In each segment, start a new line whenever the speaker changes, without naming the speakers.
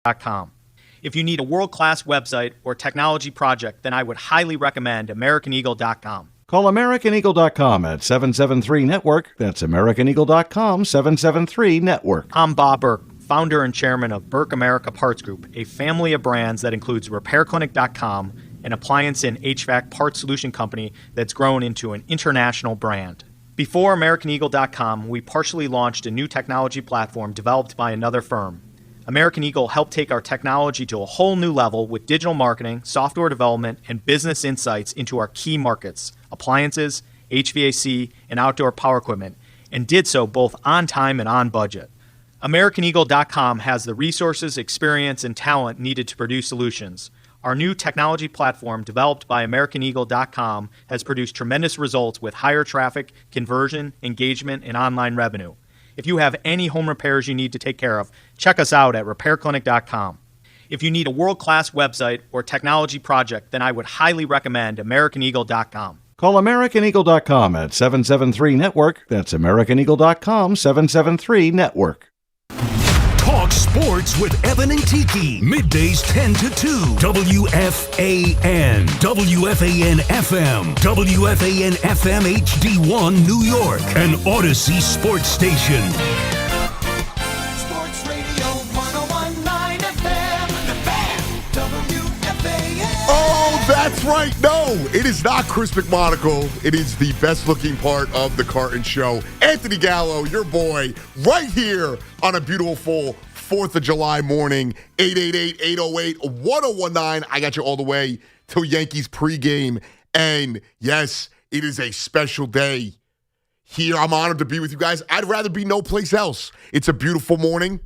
AmericanEagle.com. If you need a world-class website or technology project, then I would highly recommend AmericanEagle.com.
Call AmericanEagle.com at 773-NETWORK. That's AmericanEagle.com, 773-NETWORK.
I'm Bob Burke, founder and chairman of Burke America Parts Group, a family of brands that includes RepairClinic.com, an appliance and HVAC parts solution company that's grown into an international brand. Before AmericanEagle.com, we partially launched a new technology platform developed by another firm. American Eagle helped take our technology to a whole new level with digital marketing, software development, and business insights into our key markets, appliances, HVAC, and outdoor power equipment, and did so both on time and on budget. AmericanEagle.com has the resources, experience, and talent needed to produce solutions. Our new technology platform, developed by AmericanEagle.com, has produced tremendous results with higher traffic, conversion, engagement, and online revenue. If you have any home repairs you need to take care of, check us out at RepairClinic.com. If you need a world-class website or technology project, then I would highly recommend AmericanEagle.com.
Call AmericanEagle.com at 773-NETWORK. That's AmericanEagle.com, 773-NETWORK.
Talk sports with Evan and Tiki. Middays 10 to 2. WFAN. WFAN FM. WFAN FM HD1 New York. An Odyssey sports station.
Sports Radio 101.9 FM. The Fan. WFAN.
Oh, that's right. No, it is not Chris McMonagle. It is the best looking part of the Carton Show. Anthony Gallo, your boy, right here on a beautiful 4th of July morning, 888-808-1019. I got you all the way till Yankees pregame. And yes, it is a special day here. I'm honored to be with you guys. I'd rather be no place else. It's a beautiful morning.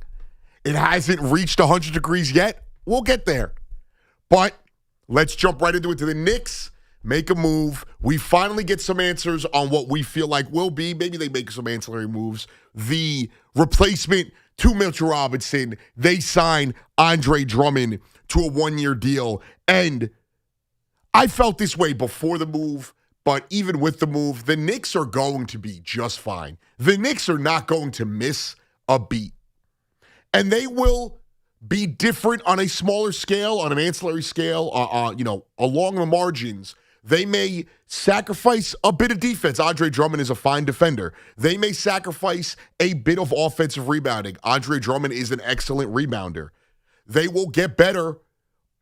It hasn't reached 100 degrees yet. We'll get there. But let's jump right into it. To the Knicks make a move. We finally get some answers on what we feel like will be. Maybe they make some ancillary moves. The replacement to Mitchell Robinson. They sign Andre Drummond to a one-year deal. And I felt this way before the move, but even with the move, the Knicks are going to be just fine. The Knicks are not going to miss a beat. And they will be different on a smaller scale, on an ancillary scale, along the margins. They may sacrifice a bit of defense. Andre Drummond is a fine defender. They may sacrifice a bit of offensive rebounding. Andre Drummond is an excellent rebounder. They will get better.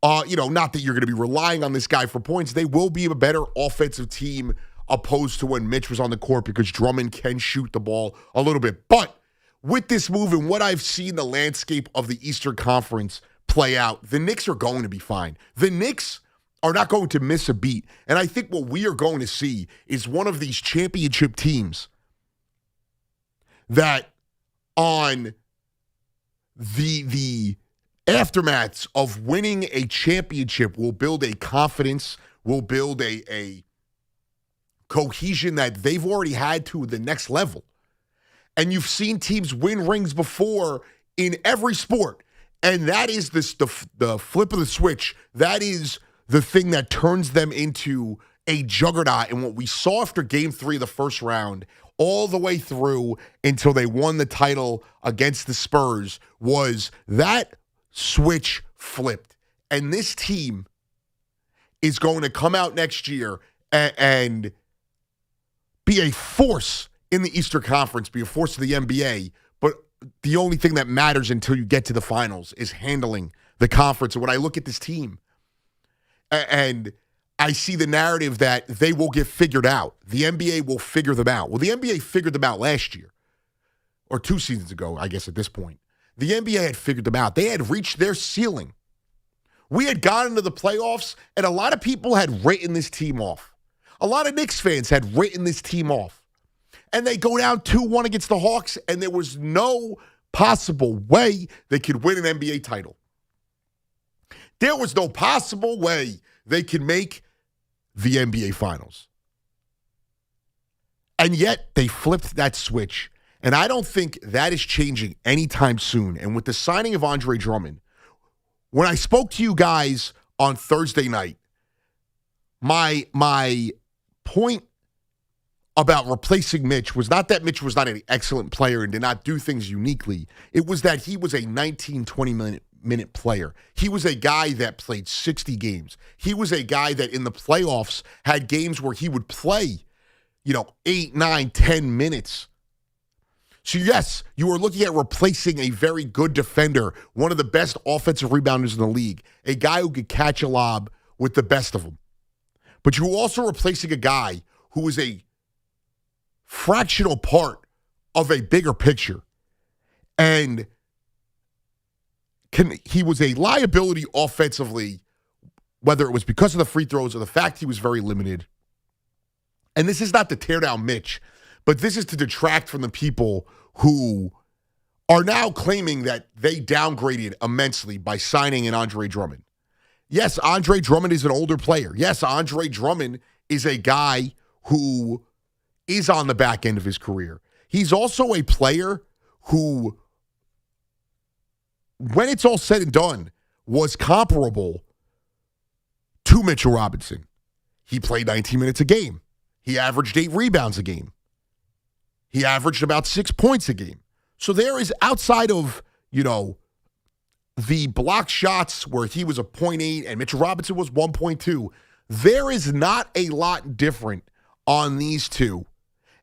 Not that you're going to be relying on this guy for points. They will be a better offensive team opposed to when Mitch was on the court because Drummond can shoot the ball a little bit. But with this move and what I've seen the landscape of the Eastern Conference play out, the Knicks are going to be fine. The Knicks are not going to miss a beat. And I think what we are going to see is one of these championship teams that on the aftermaths of winning a championship will build a confidence, will build a cohesion that they've already had to the next level. And you've seen teams win rings before in every sport. And that is the flip of the switch. That is the thing that turns them into a juggernaut. And what we saw after Game 3 of the first round, all the way through until they won the title against the Spurs, was that switch flipped. And this team is going to come out next year and be a force in the Eastern Conference, be a force of the NBA. But the only thing that matters until you get to the finals is handling the conference. And when I look at this team, and I see the narrative that they will get figured out. The NBA will figure them out. Well, the NBA figured them out last year, or 2 seasons ago, I guess at this point. The NBA had figured them out. They had reached their ceiling. We had gotten into the playoffs, and a lot of people had written this team off. A lot of Knicks fans had written this team off. And they go down 2-1 against the Hawks, and there was no possible way they could win an NBA title. There was no possible way they could make the NBA Finals. And yet, they flipped that switch. And I don't think that is changing anytime soon. And with the signing of Andre Drummond, when I spoke to you guys on Thursday night, my point about replacing Mitch was not that Mitch was not an excellent player and did not do things uniquely. It was that he was a 19, 20 90-minute player. He was a guy that played 60 games. He was a guy that in the playoffs had games where he would play, 8, 9, 10 minutes. So, yes, you are looking at replacing a very good defender, one of the best offensive rebounders in the league, a guy who could catch a lob with the best of them. But you're also replacing a guy who is a fractional part of a bigger picture. And he was a liability offensively, whether it was because of the free throws or the fact he was very limited. And this is not to tear down Mitch, but this is to detract from the people who are now claiming that they downgraded immensely by signing an Andre Drummond. Yes, Andre Drummond is an older player. Yes, Andre Drummond is a guy who is on the back end of his career. He's also a player who, when it's all said and done, was comparable to Mitchell Robinson. He played 19 minutes a game. He averaged 8 rebounds a game. He averaged about 6 points a game. So there is, outside of, the block shots where he was a 0.8 and Mitchell Robinson was 1.2, there is not a lot different on these two.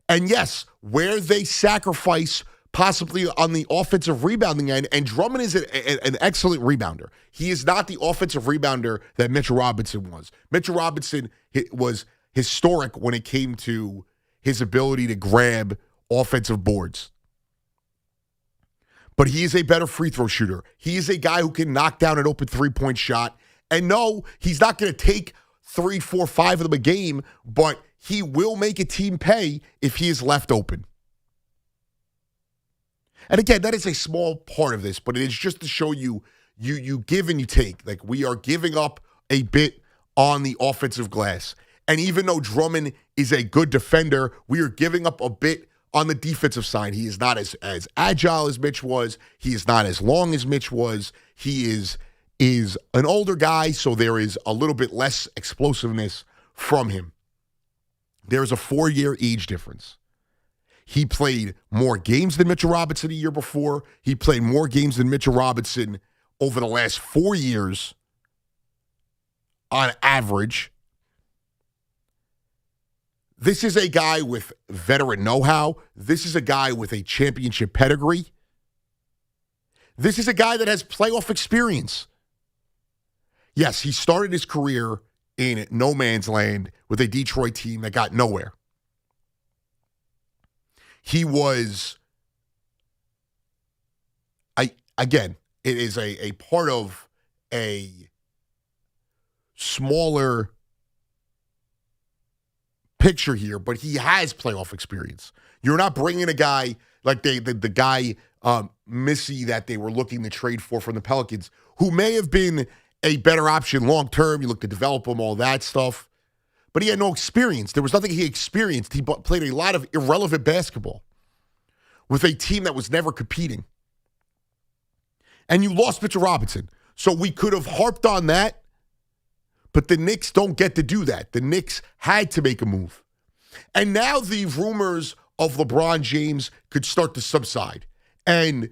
And yes, where they sacrifice possibly on the offensive rebounding end, and Drummond is an excellent rebounder. He is not the offensive rebounder that Mitchell Robinson was. Mitchell Robinson was historic when it came to his ability to grab offensive boards. But he is a better free throw shooter. He is a guy who can knock down an open three-point shot. And no, he's not going to take 3, 4, 5 of them a game, but he will make a team pay if he is left open. And again, that is a small part of this, but it is just to show you give and you take. Like, we are giving up a bit on the offensive glass. And even though Drummond is a good defender, we are giving up a bit on the defensive side. He is not as agile as Mitch was. He is not as long as Mitch was. He is an older guy, so there is a little bit less explosiveness from him. There is a 4-year age difference. He played more games than Mitchell Robinson the year before. He played more games than Mitchell Robinson over the last 4 years on average. This is a guy with veteran know-how. This is a guy with a championship pedigree. This is a guy that has playoff experience. Yes, he started his career in no man's land with a Detroit team that got nowhere. He was, again, it is a part of a smaller picture here, but he has playoff experience. You're not bringing a guy like the guy Missy that they were looking to trade for from the Pelicans, who may have been a better option long term. You look to develop him, all that stuff. But he had no experience. There was nothing he experienced. He played a lot of irrelevant basketball with a team that was never competing. And you lost Mitchell Robinson. So we could have harped on that, but the Knicks don't get to do that. The Knicks had to make a move. And now the rumors of LeBron James could start to subside. And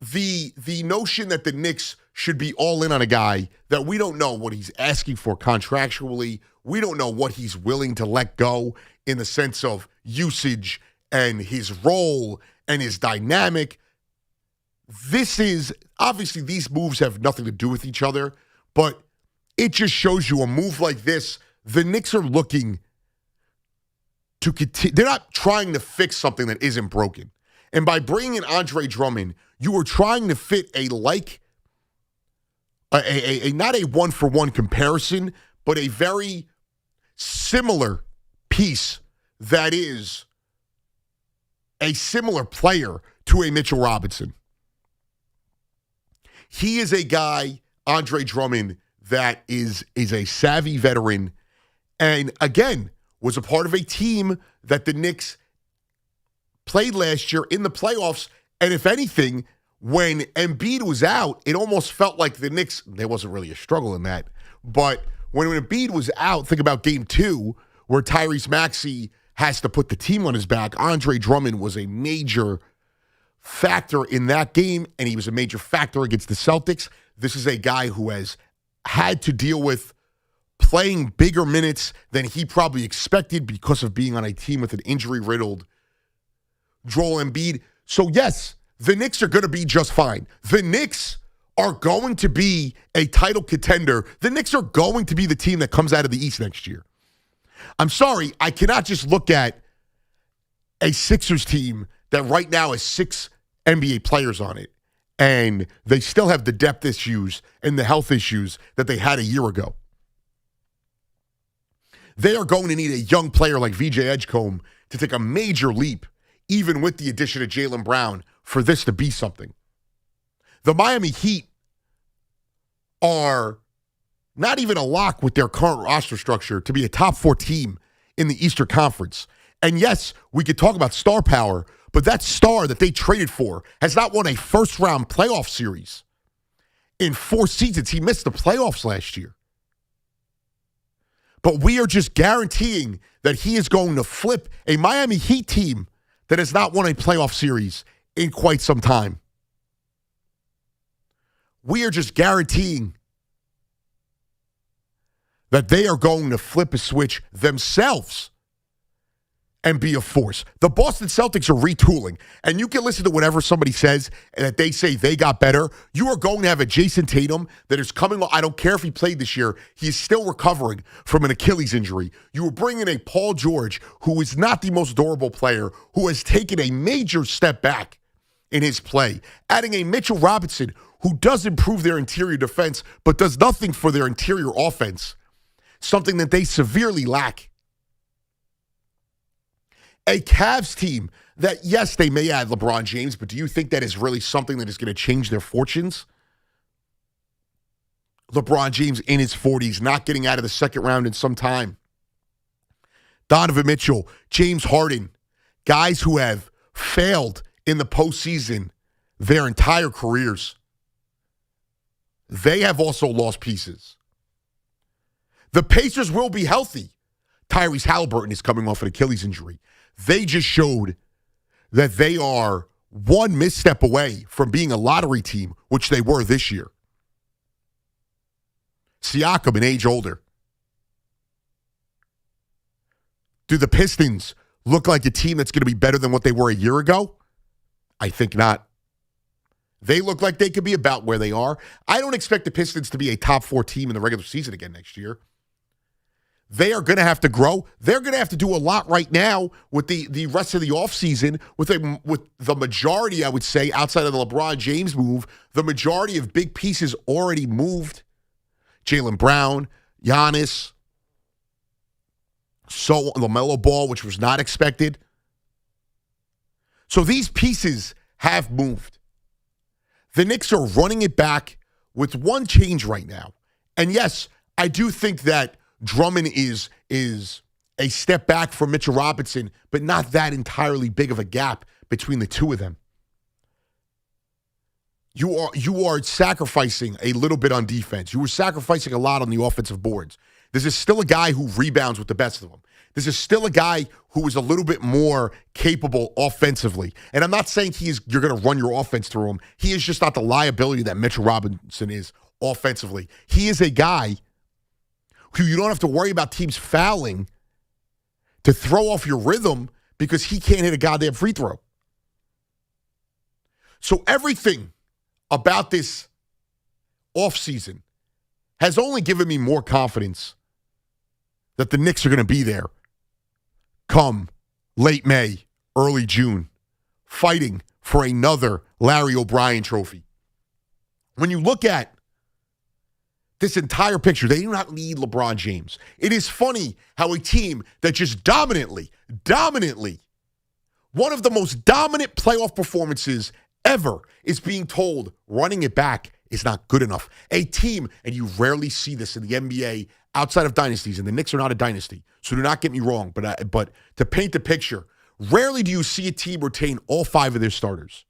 the notion that the Knicks should be all in on a guy that we don't know what he's asking for contractually. We don't know what he's willing to let go in the sense of usage and his role and his dynamic. This is, obviously these moves have nothing to do with each other, but it just shows you a move like this. The Knicks are looking to continue. They're not trying to fix something that isn't broken. And by bringing in Andre Drummond, you are trying to fit not a one-for-one comparison, but a very similar piece that is a similar player to a Mitchell Robinson. He is a guy, Andre Drummond, that is a savvy veteran, and again, was a part of a team that the Knicks played last year in the playoffs. And if anything, when Embiid was out, it almost felt like the Knicks, there wasn't really a struggle in that, but when Embiid was out, think about game 2, where Tyrese Maxey has to put the team on his back. Andre Drummond was a major factor in that game, and he was a major factor against the Celtics. This is a guy who has had to deal with playing bigger minutes than he probably expected because of being on a team with an injury-riddled Joel Embiid. So, yes, the Knicks are going to be just fine. The Knicks are going to be a title contender. The Knicks are going to be the team that comes out of the East next year. I'm sorry, I cannot just look at a Sixers team that right now has 6 NBA players on it, and they still have the depth issues and the health issues that they had a year ago. They are going to need a young player like VJ Edgecombe to take a major leap, even with the addition of Jaylen Brown, for this to be something. The Miami Heat are not even a lock with their current roster structure to be a top 4 team in the Eastern Conference. And yes, we could talk about star power, but that star that they traded for has not won a first-round playoff series in 4 seasons. He missed the playoffs last year. But we are just guaranteeing that he is going to flip a Miami Heat team that has not won a playoff series in quite some time. We are just guaranteeing that they are going to flip a switch themselves and be a force. The Boston Celtics are retooling, and you can listen to whatever somebody says and that they say they got better. You are going to have a Jason Tatum that is coming. I don't care if he played this year. He is still recovering from an Achilles injury. You are bringing a Paul George, who is not the most durable player, who has taken a major step back in his play. Adding a Mitchell Robinson, who does improve their interior defense, but does nothing for their interior offense, something that they severely lack. A Cavs team that, yes, they may add LeBron James, but do you think that is really something that is going to change their fortunes? LeBron James in his 40s, not getting out of the second round in some time. Donovan Mitchell, James Harden, guys who have failed in the postseason their entire careers. They have also lost pieces. The Pacers will be healthy. Tyrese Halliburton is coming off an Achilles injury. They just showed that they are one misstep away from being a lottery team, which they were this year. Siakam, an age older. Do the Pistons look like a team that's going to be better than what they were a year ago? I think not. They look like they could be about where they are. I don't expect the Pistons to be a top 4 team in the regular season again next year. They are going to have to grow. They're going to have to do a lot right now with the rest of the offseason, with the majority, I would say, outside of the LeBron James move, the majority of big pieces already moved. Jaylen Brown, Giannis, so LaMelo Ball, which was not expected. So these pieces have moved. The Knicks are running it back with one change right now. And yes, I do think that Drummond is a step back from Mitchell Robinson, but not that entirely big of a gap between the two of them. You are sacrificing a little bit on defense. You were sacrificing a lot on the offensive boards. This is still a guy who rebounds with the best of them. This is still a guy who is a little bit more capable offensively. And I'm not saying you're going to run your offense through him. He is just not the liability that Mitchell Robinson is offensively. He is a guy who you don't have to worry about teams fouling to throw off your rhythm because he can't hit a goddamn free throw. So everything about this offseason has only given me more confidence that the Knicks are going to be there come late May, early June, fighting for another Larry O'Brien trophy. When you look at this entire picture, they do not need LeBron James. It is funny how a team that just dominantly, one of the most dominant playoff performances ever is being told running it back is not good enough. A team, and you rarely see this in the NBA outside of dynasties, and the Knicks are not a dynasty, so do not get me wrong, but to paint the picture, rarely do you see a team retain all 5 of their starters.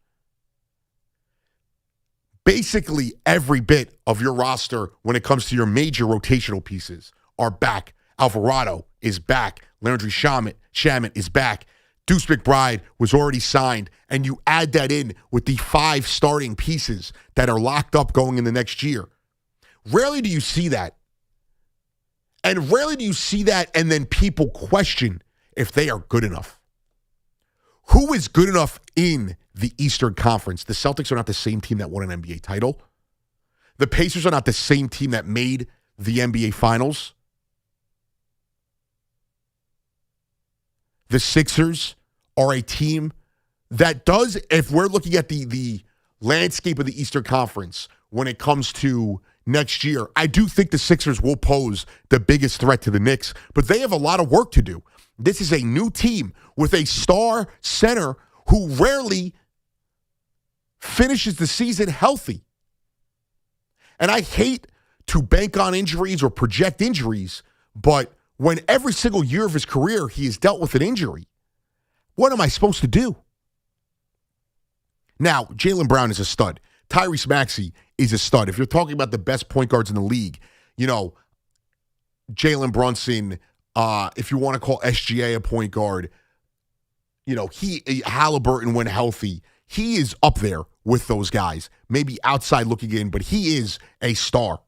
Basically, every bit of your roster when it comes to your major rotational pieces are back. Alvarado is back. Landry Shamet is back. Deuce McBride was already signed, and you add that in with the 5 starting pieces that are locked up going in the next year. Rarely do you see that. And rarely do you see that and then people question if they are good enough. Who is good enough in the Eastern Conference? The Celtics are not the same team that won an NBA title. The Pacers are not the same team that made the NBA Finals. The Sixers are a team that does, if we're looking at the landscape of the Eastern Conference when it comes to next year, I do think the Sixers will pose the biggest threat to the Knicks, but they have a lot of work to do. This is a new team with a star center who rarely finishes the season healthy. And I hate to bank on injuries or project injuries, but when every single year of his career he has dealt with an injury, what am I supposed to do? Now, Jaylen Brown is a stud. Tyrese Maxey is a stud. If you're talking about the best point guards in the league, you know, Jalen Brunson, if you want to call SGA a point guard, you know, Halliburton when healthy, he is up there with those guys. Maybe outside looking in, but he is a star.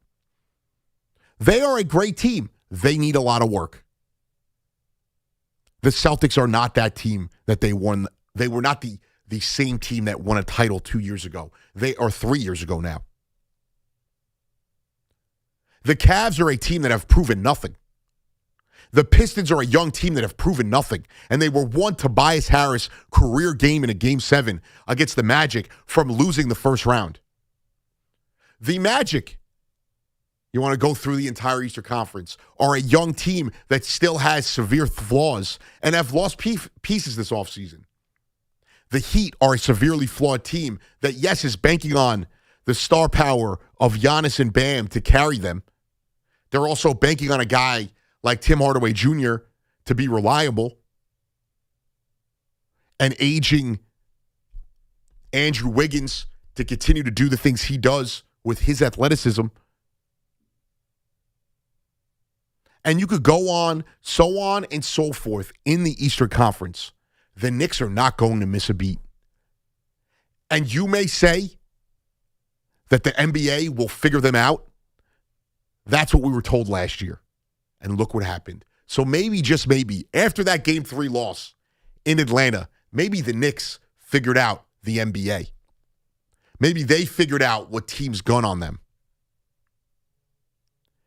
They are a great team. They need a lot of work. The Celtics are not that team that they won. They were not the same team that won a title 2 years ago. They are 3 years ago now. The Cavs are a team that have proven nothing. The Pistons are a young team that have proven nothing. And they were one Tobias Harris career game in a Game 7 against the Magic from losing the first round. The Magic, you want to go through the entire Eastern Conference, are a young team that still has severe flaws and have lost pieces this offseason. The Heat are a severely flawed team that, yes, is banking on the star power of Giannis and Bam to carry them. They're also banking on a guy like Tim Hardaway Jr. to be reliable. And aging Andrew Wiggins to continue to do the things he does with his athleticism. And you could go on and so forth in the Eastern Conference. The Knicks are not going to miss a beat. And you may say that the NBA will figure them out. That's what we were told last year. And look what happened. So maybe, just maybe, after that Game 3 loss in Atlanta, maybe the Knicks figured out the NBA. Maybe they figured out what teams gun on them.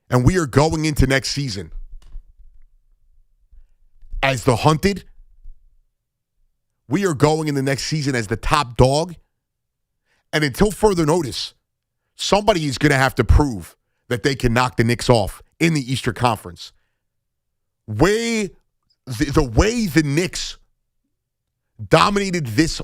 And we are going into next season as the hunted. We are going in the next season as the top dog. And until further notice, somebody is going to have to prove that they can knock the Knicks off in the Eastern Conference. The way the Knicks dominated this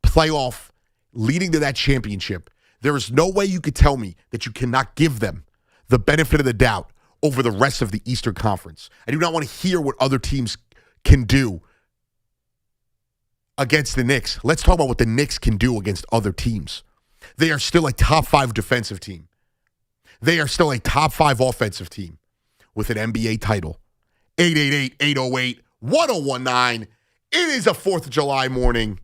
playoff leading to that championship, there is no way you could tell me that you cannot give them the benefit of the doubt over the rest of the Eastern Conference. I do not want to hear what other teams can do against the Knicks. Let's talk about what the Knicks can do against other teams. They are still a top 5 defensive team. They are still a top 5 offensive team with an NBA title. 888-808-1019. It is a 4th of July morning,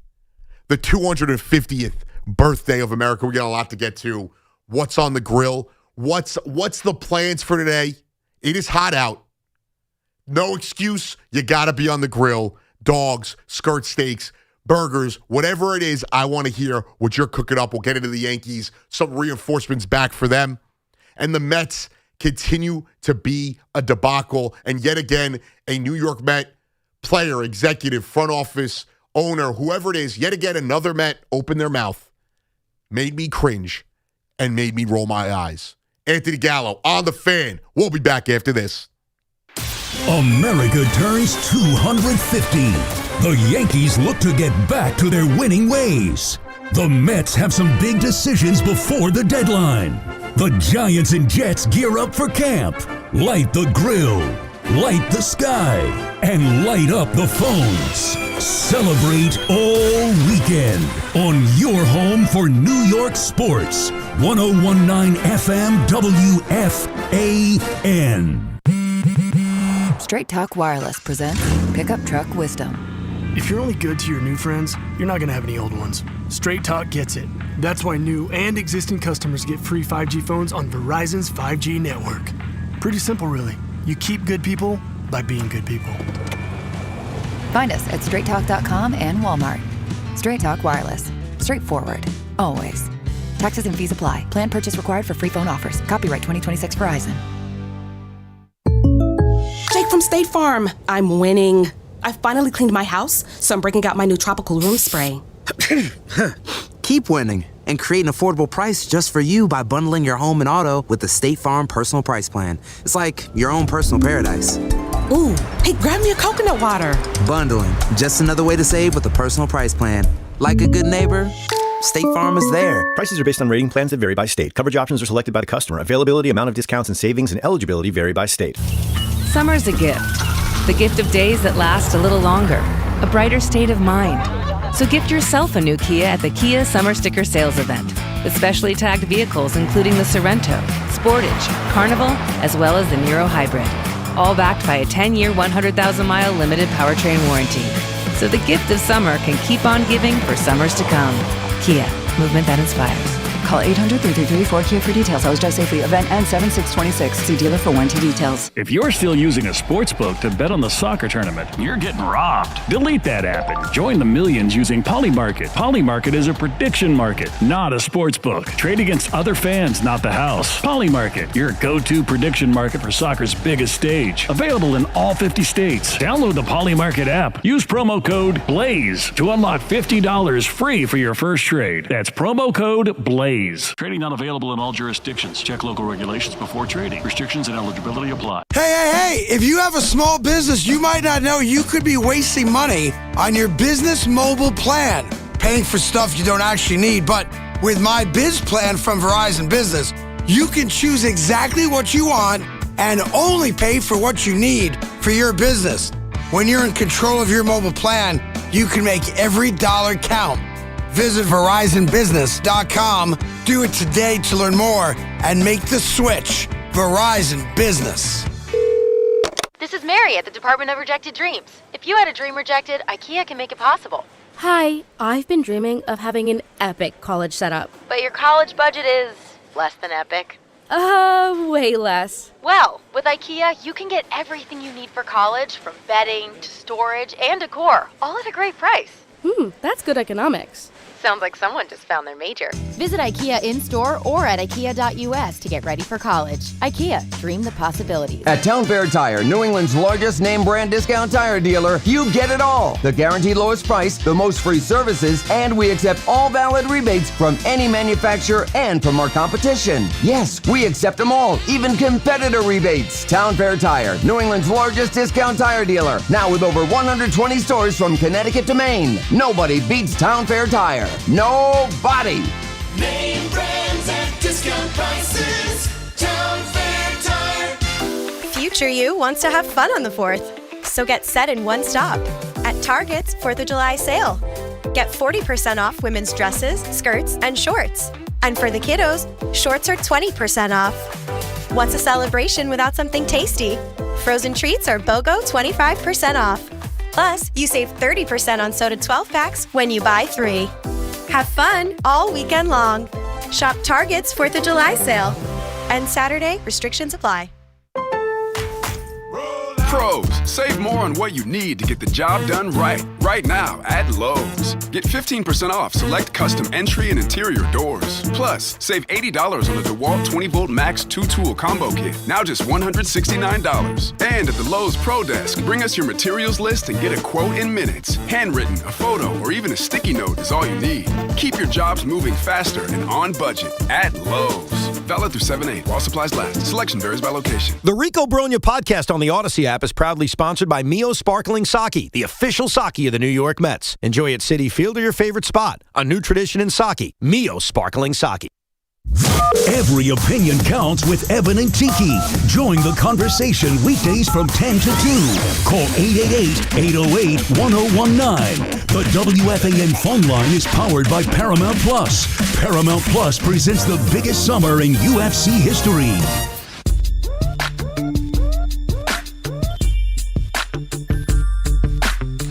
the 250th birthday of America. We got a lot to get to. What's on the grill? What's the plans for today? It is hot out. No excuse. You got to be on the grill. Dogs, skirt steaks, burgers, whatever it is, I want to hear what you're cooking up. We'll get into the Yankees. Some reinforcements back for them. And the Mets continue to be a debacle. And yet again, a New York Met player, executive, front office, owner, whoever it is, yet again, another Met opened their mouth, made me cringe, and made me roll my eyes. Anthony Gallo on the Fan. We'll be back after this.
America turns 250. The Yankees look to get back to their winning ways. The Mets have some big decisions before the deadline. The Giants and Jets gear up for camp. Light the grill, light the sky, and light up the phones. Celebrate all weekend on your home for New York sports. 1019 FM WFAN.
Straight Talk Wireless presents Pickup Truck Wisdom. If you're only good to your new friends, you're not going to have any old ones. Straight Talk gets it. That's why new and existing customers get free 5G phones on Verizon's 5G network. Pretty simple, really. You keep good people by being good people.
Find us at straighttalk.com and Walmart. Straight Talk Wireless. Straightforward. Always. Taxes and fees apply. Plan purchase required for free phone offers. Copyright 2026 Verizon.
Jake from State Farm. I'm winning. I finally cleaned my house, so I'm breaking out my new tropical room spray.
Keep winning and create an affordable price just for you by bundling your home and auto with the State Farm Personal Price Plan. It's like your own personal paradise.
Ooh, hey, grab me a coconut water.
Bundling, just another way to save with a personal price plan. Like a good neighbor, State Farm is there.
Prices are based on rating plans that vary by state. Coverage options are selected by the customer. Availability, amount of discounts and savings, and eligibility vary by state.
Summer's a gift. The gift of days that last a little longer. A brighter state of mind. So gift yourself a new Kia at the Kia Summer Sticker Sales Event. With specially tagged vehicles including the Sorrento, Sportage, Carnival, as well as the Niro Hybrid. All backed by a 10-year, 100,000-mile limited powertrain warranty. So the gift of summer can keep on giving for summers to come. Kia, movement that inspires.
Call 800-3334-KIA for details. Always drive safely. Event ends 7/6/26. See dealer for warranty details.
If you're still using a sports book to bet on the soccer tournament, you're getting robbed. Delete that app and join the millions using Polymarket. Polymarket is a prediction market, not a sports book. Trade against other fans, not the house. Polymarket, your go-to prediction market for soccer's biggest stage. Available in all 50 states. Download the Polymarket app. Use promo code BLAZE to unlock $50 free for your first trade. That's promo code BLAZE. Trading not available in all jurisdictions. Check local regulations before trading. Restrictions and eligibility apply.
Hey, if you have a small business, you might not know you could be wasting money on your business mobile plan, paying for stuff you don't actually need. But with My Biz Plan from Verizon Business, you can choose exactly what you want and only pay for what you need for your business. When you're in control of your mobile plan, you can make every dollar count. Visit VerizonBusiness.com. Do it today to learn more and make the switch. Verizon Business.
This is Mary at the Department of Rejected Dreams. If you had a dream rejected, IKEA can make it possible.
Hi, I've been dreaming of having an epic college setup.
But your college budget is less than epic.
Way less.
Well, with IKEA, you can get everything you need for college, from bedding to storage and decor, all at a great price.
That's good economics.
Sounds like someone just found their major.
Visit IKEA in-store or at IKEA.us to get ready for college. IKEA, dream the possibilities.
At Town Fair Tire, New England's largest name brand discount tire dealer, you get it all. The guaranteed lowest price, the most free services, and we accept all valid rebates from any manufacturer and from our competition. Yes, we accept them all, even competitor rebates. Town Fair Tire, New England's largest discount tire dealer, now with over 120 stores from Connecticut to Maine. Nobody beats Town Fair Tire. Nobody.
Name brands at discount prices. Town Fair Tire.
Future you wants to have fun on the 4th. So get set in one stop. At Target's 4th of July sale. Get 40% off women's dresses, skirts, and shorts. And for the kiddos, shorts are 20% off. What's a celebration without something tasty? Frozen treats are BOGO 25% off. Plus, you save 30% on soda 12-packs when you buy 3. Have fun all weekend long. Shop Target's 4th of July sale. And Saturday, restrictions apply.
Pros, save more on what you need to get the job done right now at Lowe's. Get 15% off select custom entry and interior doors. Plus, save $80 on the DeWalt 20-volt Max 2-tool combo kit, now just $169. And at the Lowe's Pro Desk, bring us your materials list and get a quote in minutes. Handwritten, a photo, or even a sticky note is all you need. Keep your jobs moving faster and on budget at Lowe's. Valid through 7/8 while supplies last. Selection varies by location.
The Rico Bronya podcast on the Odyssey app is proudly sponsored by Mio Sparkling Sake, the official sake of the New York Mets. Enjoy at Citi Field or your favorite spot. A new tradition in sake. Mio Sparkling Sake.
Every opinion counts with Evan and Tiki. Join the conversation weekdays from 10 to 2. Call 888-808-1019. The WFAN phone line is powered by Paramount Plus. Paramount Plus presents the biggest summer in UFC history.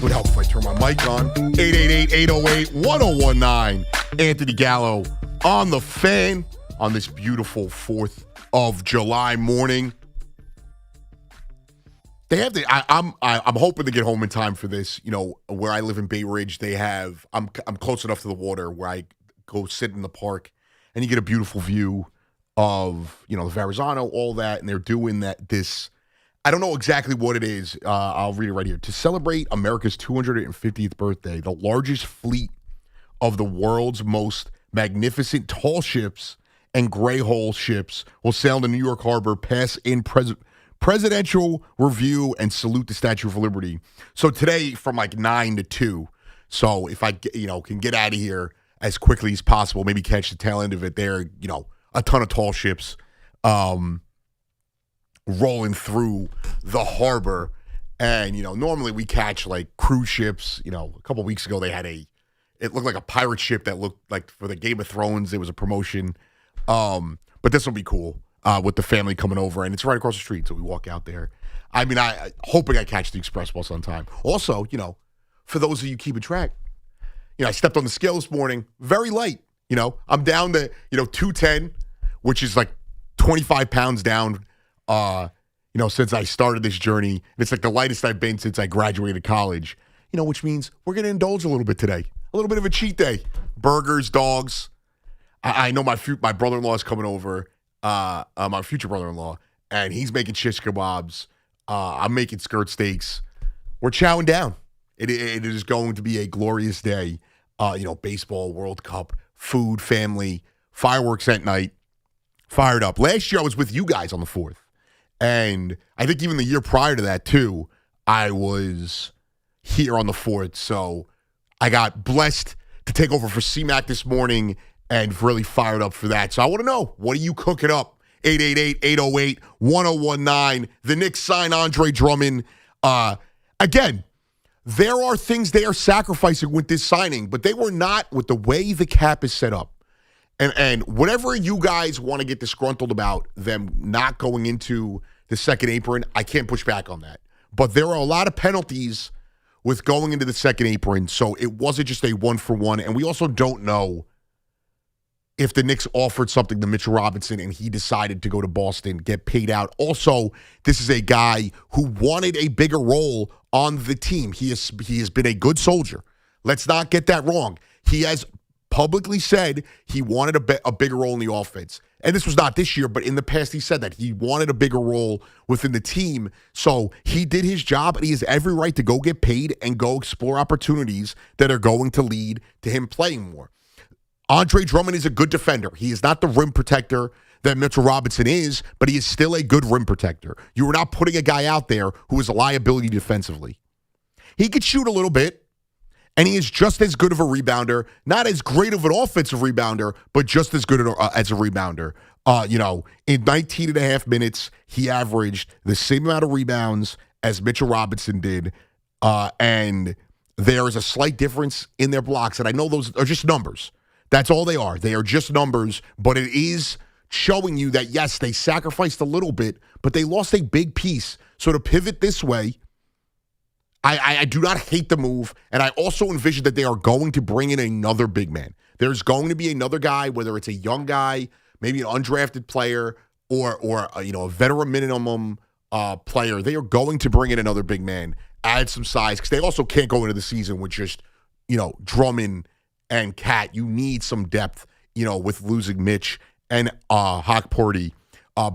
Would help if I turn my mic on. 888-808-1019. Anthony Gallo on the Fan on this beautiful 4th of July morning. They have I'm hoping to get home in time for this. You know, where I live in Bay Ridge, they have. I'm close enough to the water where I go sit in the park, and you get a beautiful view of the Verrazano, all that, and they're doing that. This, I don't know exactly what it is. I'll read it right here. To celebrate America's 250th birthday, the largest fleet of the world's most magnificent tall ships and gray hull ships will sail to New York Harbor, pass in presidential review, and salute the Statue of Liberty. So today from like 9 to 2. So if I can get out of here as quickly as possible, maybe catch the tail end of it there, a ton of tall ships rolling through the harbor. And, normally we catch like cruise ships. A couple of weeks ago they had it looked like a pirate ship that looked like for the Game of Thrones. It was a promotion. But this will be cool. With the family coming over, and it's right across the street, so we walk out there. I mean, I hoping I catch the express bus on time. Also, for those of you keeping track, I stepped on the scale this morning, very light. I'm down to 210, which is like 25 pounds down. Since I started this journey, and it's like the lightest I've been since I graduated college. Which means we're gonna indulge a little bit today, a little bit of a cheat day, burgers, dogs. I know my brother-in-law is coming over. My future brother-in-law, and he's making shish kebabs. I'm making skirt steaks. We're chowing down. It is going to be a glorious day. Baseball, World Cup, food, family, fireworks at night. Fired up. Last year I was with you guys on the 4th, and I think even the year prior to that too, I was here on the 4th. So I got blessed to take over for C-Mac this morning, and really fired up for that. So I want to know, what are you cooking up? 888-808-1019. The Knicks sign Andre Drummond. Again, there are things they are sacrificing with this signing, but they were not with the way the cap is set up. And whatever you guys want to get disgruntled about them not going into the second apron, I can't push back on that. But there are a lot of penalties with going into the second apron, so it wasn't just a 1-for-1. And we also don't know if the Knicks offered something to Mitchell Robinson and he decided to go to Boston, get paid out. Also, this is a guy who wanted a bigger role on the team. He has been a good soldier. Let's not get that wrong. He has publicly said he wanted a bigger role in the offense. And this was not this year, but in the past he said that he wanted a bigger role within the team. So he did his job, and he has every right to go get paid and go explore opportunities that are going to lead to him playing more. Andre Drummond is a good defender. He is not the rim protector that Mitchell Robinson is, but he is still a good rim protector. You are not putting a guy out there who is a liability defensively. He could shoot a little bit, and he is just as good of a rebounder. Not as great of an offensive rebounder, but just as good as a rebounder. In 19 and a half minutes, he averaged the same amount of rebounds as Mitchell Robinson did, and there is a slight difference in their blocks, and I know those are just numbers. That's all they are. They are just numbers, but it is showing you that, yes, they sacrificed a little bit, but they lost a big piece. So to pivot this way, I do not hate the move, and I also envision that they are going to bring in another big man. There's going to be another guy, whether it's a young guy, maybe an undrafted player, or a veteran minimum player. They are going to bring in another big man, add some size, because they also can't go into the season with just, Drummond and Cat. You need some depth, with losing Mitch and Hawk Purdy.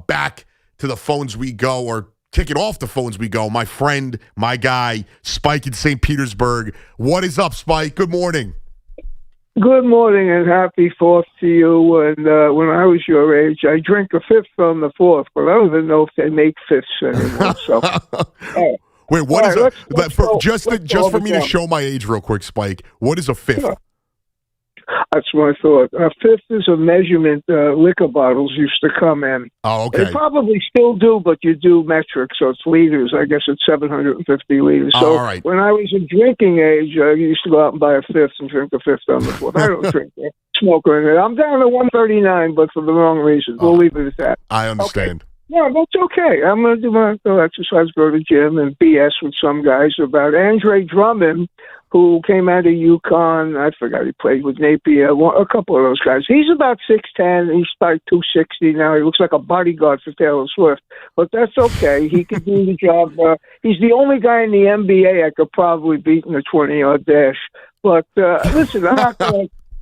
Back to the phones we go, or kicking off the phones we go. My friend, my guy, Spike in St. Petersburg. What is up, Spike? Good morning.
Good morning and happy 4th to you. And when I was your age, I drank a 5th on the 4th, but I don't even know if they make 5ths anymore. So,
wait, what is just for me to show my age real quick, Spike? What is a 5th?
Sure. That's what I thought. A 5th is a measurement liquor bottles used to come in.
Oh, okay.
They probably still do, but you do metric, so it's liters. I guess it's 750 liters. So
all right.
When I was in drinking age, I used to go out and buy a 5th and drink a 5th on the 4th. I don't drink that. Smoke or anything. I'm down to 139, but for the wrong reasons. We'll leave it at that.
I understand.
Okay. Yeah, that's okay. I'm going to do my exercise, go to the gym, and BS with some guys about Andre Drummond. who came out of UConn. I forgot he played with Napier. A couple of those guys. He's about 6'10". He's like 260 now. He looks like a bodyguard for Taylor Swift, but that's okay. He can do the job. He's the only guy in the NBA I could probably beat in a 20-yard dash. But listen, I'm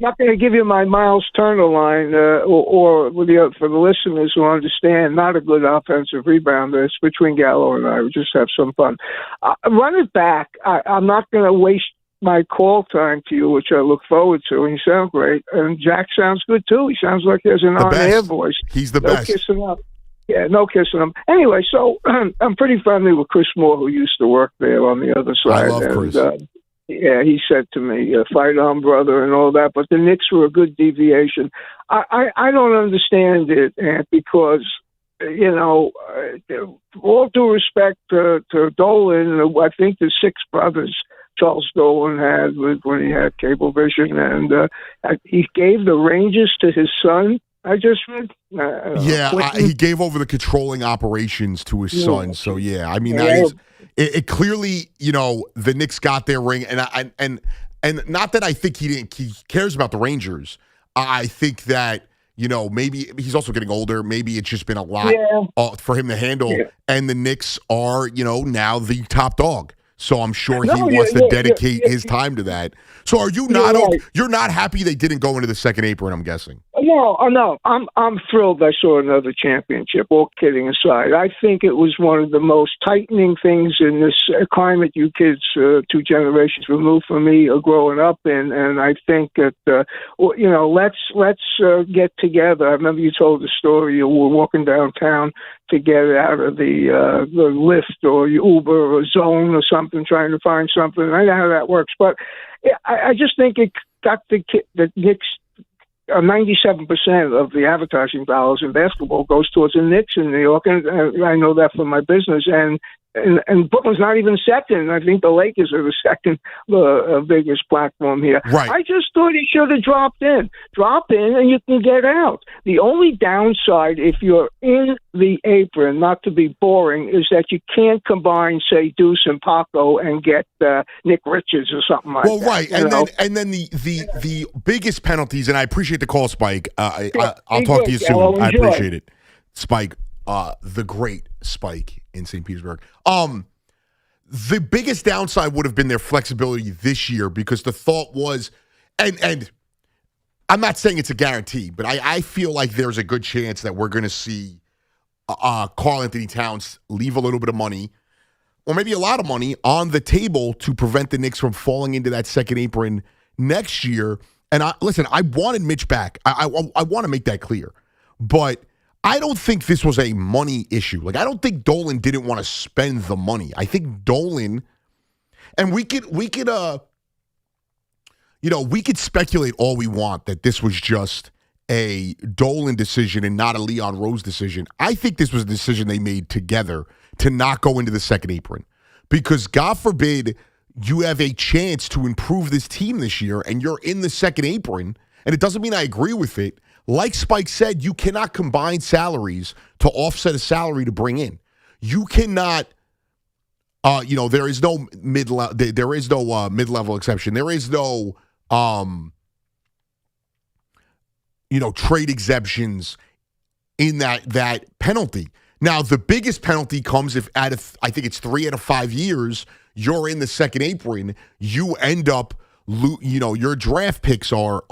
not going to give you my Miles Turner line, or for the listeners who understand, not a good offensive rebounder. It's between Gallo and I. We just have some fun. Run it back. I'm not going to waste my call time to you, which I look forward to. And you sound great. And Jack sounds good, too. He sounds like he has an on-air voice.
He's the
no
best.
Kissing up. Yeah, no kissing him. Anyway, so I'm pretty friendly with Chris Moore, who used to work there on the other side.
I love Chris.
Yeah, he said to me, fight on, brother, and all that. But the Knicks were a good deviation. I don't understand it, Ant, because, all due respect to Dolan, I think the six brothers Charles Dolan had when he had Cablevision, and he gave the Rangers to his son. I just read.
He gave over the controlling operations to his son. So, I mean, that is... It clearly, the Knicks got their ring, and not that I think he cares about the Rangers. I think that maybe he's also getting older. Maybe it's just been a lot for him to handle, and the Knicks are now the top dog. So I'm sure he wants to dedicate his time to that. So are you not? You're not happy they didn't go into the second apron? I'm guessing.
No. I'm thrilled I saw another championship. All kidding aside, I think it was one of the most tightening things in this climate you kids, 2 generations removed from me, are growing up in. And I think that let's get together. I remember you told the story. You were walking downtown to get out of the Lyft or Uber or Zone or something, trying to find something. I know how that works, but I just think it got the Knicks. 97% of the advertising dollars in basketball goes towards the Knicks in New York, and I know that from my business. And Brooklyn's not even second. I think the Lakers are the second biggest platform here.
Right.
I just thought he should have dropped in. Drop in and you can get out. The only downside, if you're in the apron, not to be boring, is that you can't combine, say, Deuce and Paco and get Nick Richards or something like that.
Well, right. And then the biggest penalties, and I appreciate the call, Spike. I'll talk to you soon. I appreciate it. Spike, the great Spike in St. Petersburg. The biggest downside would have been their flexibility this year, because the thought was, and I'm not saying it's a guarantee, but I feel like there's a good chance that we're going to see Karl-Anthony Towns leave a little bit of money, or maybe a lot of money, on the table to prevent the Knicks from falling into that second apron next year. And I wanted Mitch back. I want to make that clear. But I don't think this was a money issue. Like, I don't think Dolan didn't want to spend the money. I think Dolan, and we could speculate all we want that this was just a Dolan decision and not a Leon Rose decision. I think this was a decision they made together to not go into the second apron, because God forbid you have a chance to improve this team this year and you're in the second apron, and it doesn't mean I agree with it. Like Spike said, you cannot combine salaries to offset a salary to bring in. You cannot, there is no mid-level exception. There is no, trade exemptions in that penalty. Now, the biggest penalty comes if I think it's 3 out of 5 years, you're in the second apron, you end up, your draft picks are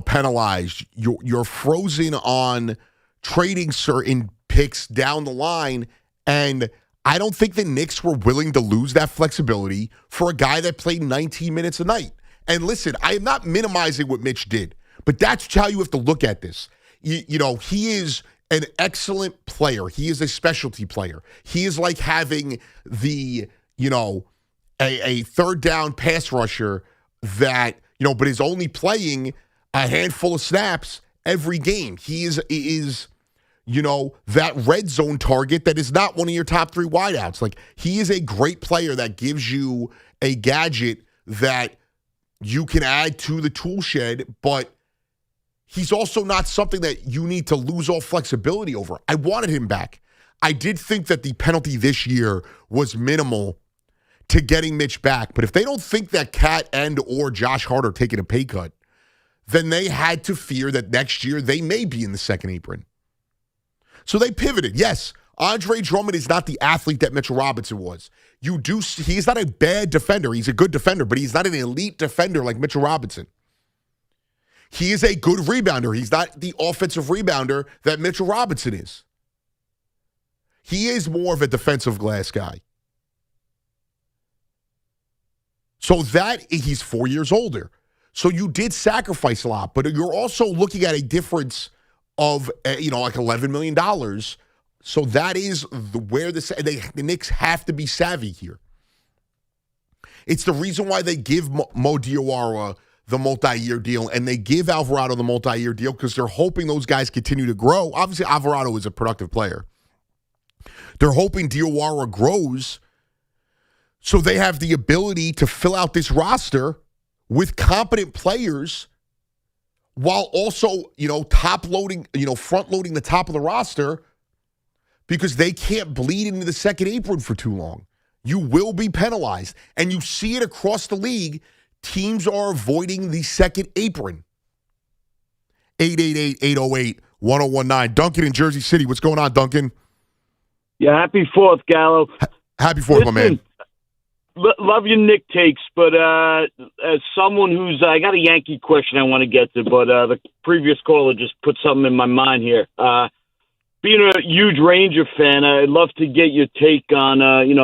penalized. You're frozen on trading certain picks down the line, and I don't think the Knicks were willing to lose that flexibility for a guy that played 19 minutes a night. And listen, I am not minimizing what Mitch did, but that's how you have to look at this. He is an excellent player. He is a specialty player. He is like having a third down pass rusher that, but is only playing a handful of snaps every game. He is that red zone target that is not one of your top 3 wideouts. Like, he is a great player that gives you a gadget that you can add to the tool shed, but he's also not something that you need to lose all flexibility over. I wanted him back. I did think that the penalty this year was minimal to getting Mitch back. But if they don't think that Cat and or Josh Hart are taking a pay cut, then they had to fear that next year they may be in the second apron. So they pivoted. Yes, Andre Drummond is not the athlete that Mitchell Robinson was. He's not a bad defender. He's a good defender, but he's not an elite defender like Mitchell Robinson. He is a good rebounder. He's not the offensive rebounder that Mitchell Robinson is. He is more of a defensive glass guy. So he's 4 years older. So you did sacrifice a lot, but you're also looking at a difference of, like $11 million. So that is where the Knicks have to be savvy here. It's the reason why they give Mo Diawara the multi-year deal and they give Alvarado the multi-year deal, because they're hoping those guys continue to grow. Obviously, Alvarado is a productive player. They're hoping Diawara grows so they have the ability to fill out this roster with competent players while also, top-loading, front-loading the top of the roster, because they can't bleed into the second apron for too long. You will be penalized. And you see it across the league. Teams are avoiding the second apron. 888-808-1019. Duncan in Jersey City. What's going on, Duncan?
Yeah, happy 4th, Gallo.
Happy 4th, my man.
Love your Knick takes, but as someone who's I got a Yankee question I want to get to, but the previous caller just put something in my mind here. Being a huge Ranger fan, I'd love to get your take on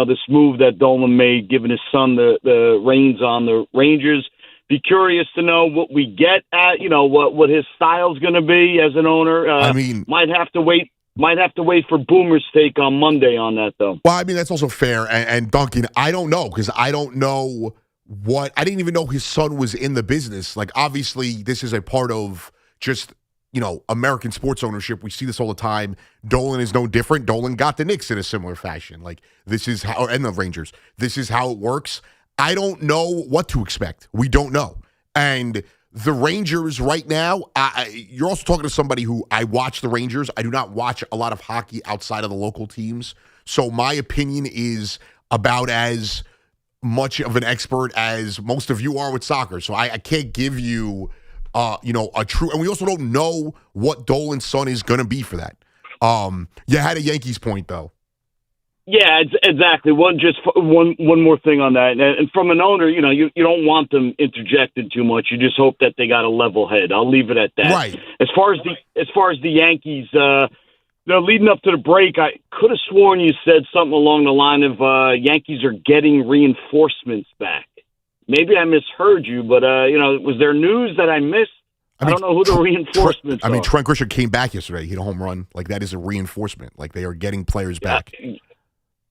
this move that Dolan made, giving his son the reins on the Rangers. Be curious to know what we get at, what his style's going to be as an owner. Might have to wait for Boomer's take on Monday on that, though.
Well, that's also fair. And Duncan, I don't know, because I don't know I didn't even know his son was in the business. Like, obviously, this is a part of just, American sports ownership. We see this all the time. Dolan is no different. Dolan got the Knicks in a similar fashion. Like, this is how, and the Rangers, this is how it works. I don't know what to expect. We don't know. And the Rangers right now, you're also talking to somebody who I watch the Rangers. I do not watch a lot of hockey outside of the local teams. So my opinion is about as much of an expert as most of you are with soccer. So I can't give you, a true, and we also don't know what Dolan's son is going to be for that. You had a Yankees point, though.
Yeah, exactly. One more thing on that, and from an owner, you don't want them interjected too much. You just hope that they got a level head. I'll leave it at that.
Right.
As far as the Yankees, leading up to the break, I could have sworn you said something along the line of Yankees are getting reinforcements back. Maybe I misheard you, but was there news that I missed? I don't know who the reinforcements are.
Trent Grisham came back yesterday. He hit a home run. Like, that is a reinforcement. Like, they are getting players back.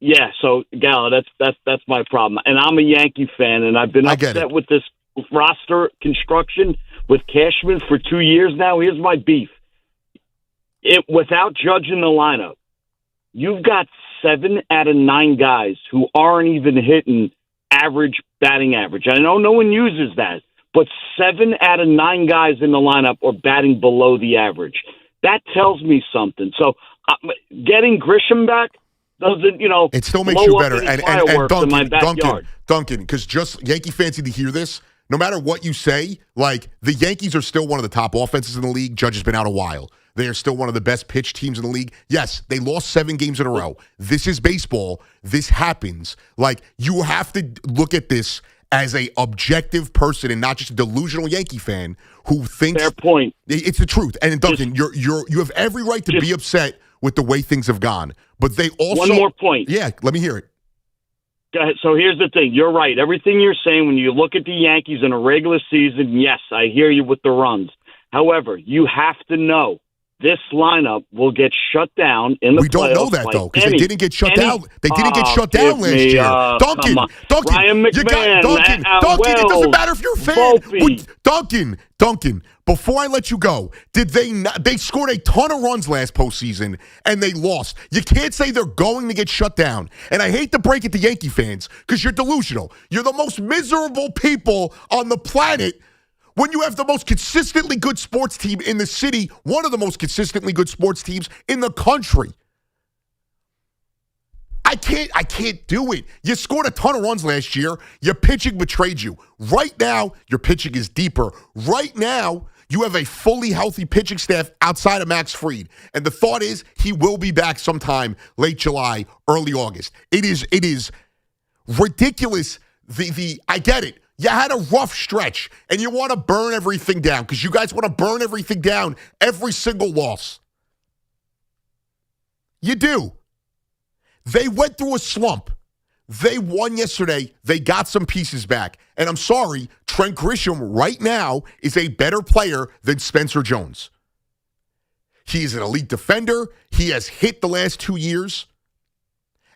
Yeah, so Gallo, that's my problem. And I'm a Yankee fan, and I've been upset with this roster construction with Cashman for 2 years now. Here's my beef. Without judging the lineup, you've got 7 out of 9 guys who aren't even hitting batting average. I know no one uses that, but 7 out of 9 guys in the lineup are batting below the average. That tells me something. So getting Grisham back doesn't,
it still makes you better. And Duncan, because just Yankee fans need to hear this. No matter what you say, like, the Yankees are still one of the top offenses in the league. Judge has been out a while. They are still one of the best pitch teams in the league. Yes, they lost 7 games in a row. This is baseball. This happens. Like, you have to look at this as a objective person and not just a delusional Yankee fan who thinks.
Fair point.
It's the truth. And Duncan, you have every right to be upset with the way things have gone. But they also.
One more point.
Yeah, let me hear it.
Go ahead. So here's the thing. You're right. Everything you're saying, when you look at the Yankees in a regular season, yes, I hear you with the runs. However, you have to know this lineup will get shut down in the playoffs. We don't know that, though, because they didn't get shut down. They didn't get shut down last year. Duncan, Ryan McMahon,
Duncan, it doesn't matter if you're a fan. Duncan, before I let you go, they scored a ton of runs last postseason, and they lost. You can't say they're going to get shut down. And I hate to break it to Yankee fans, because you're delusional. You're the most miserable people on the planet. When you have the most consistently good sports team in the city, one of the most consistently good sports teams in the country. I can't do it. You scored a ton of runs last year. Your pitching betrayed you. Right now, your pitching is deeper. Right now, you have a fully healthy pitching staff outside of Max Fried. And the thought is he will be back sometime late July, early August. It is ridiculous. I get it. You had a rough stretch, and you want to burn everything down because you guys want to burn everything down every single loss. You do. They went through a slump. They won yesterday. They got some pieces back. And I'm sorry, Trent Grisham right now is a better player than Spencer Jones. He is an elite defender. He has hit the last 2 years.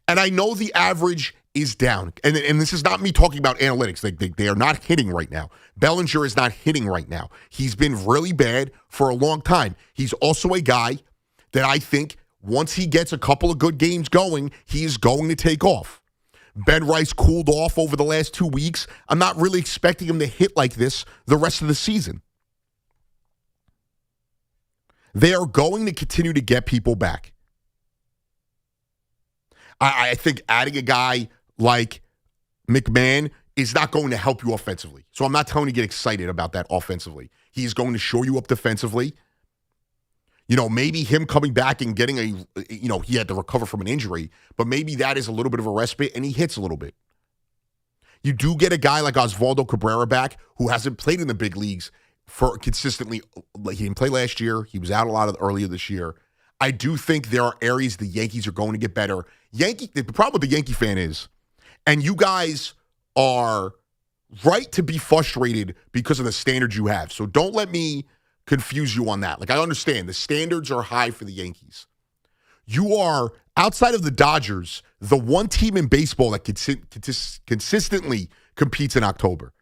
And I know the average is down. And this is not me talking about analytics. They are not hitting right now. Bellinger is not hitting right now. He's been really bad for a long time. He's also a guy that I think once he gets a couple of good games going, he is going to take off. Ben Rice cooled off over the last 2 weeks. I'm not really expecting him to hit like this the rest of the season. They are going to continue to get people back. I think adding a guy like McMahon is not going to help you offensively. So I'm not telling you to get excited about that offensively. He's going to shore you up defensively. Maybe him coming back and getting he had to recover from an injury, but maybe that is a little bit of a respite and he hits a little bit. You do get a guy like Osvaldo Cabrera back who hasn't played in the big leagues for consistently. He didn't play last year. He was out a lot earlier this year. I do think there are areas the Yankees are going to get better. The problem with the Yankee fan is, and you guys are right to be frustrated because of the standards you have. So don't let me confuse you on that. I understand the standards are high for the Yankees. You are, outside of the Dodgers, the one team in baseball that consistently competes in October.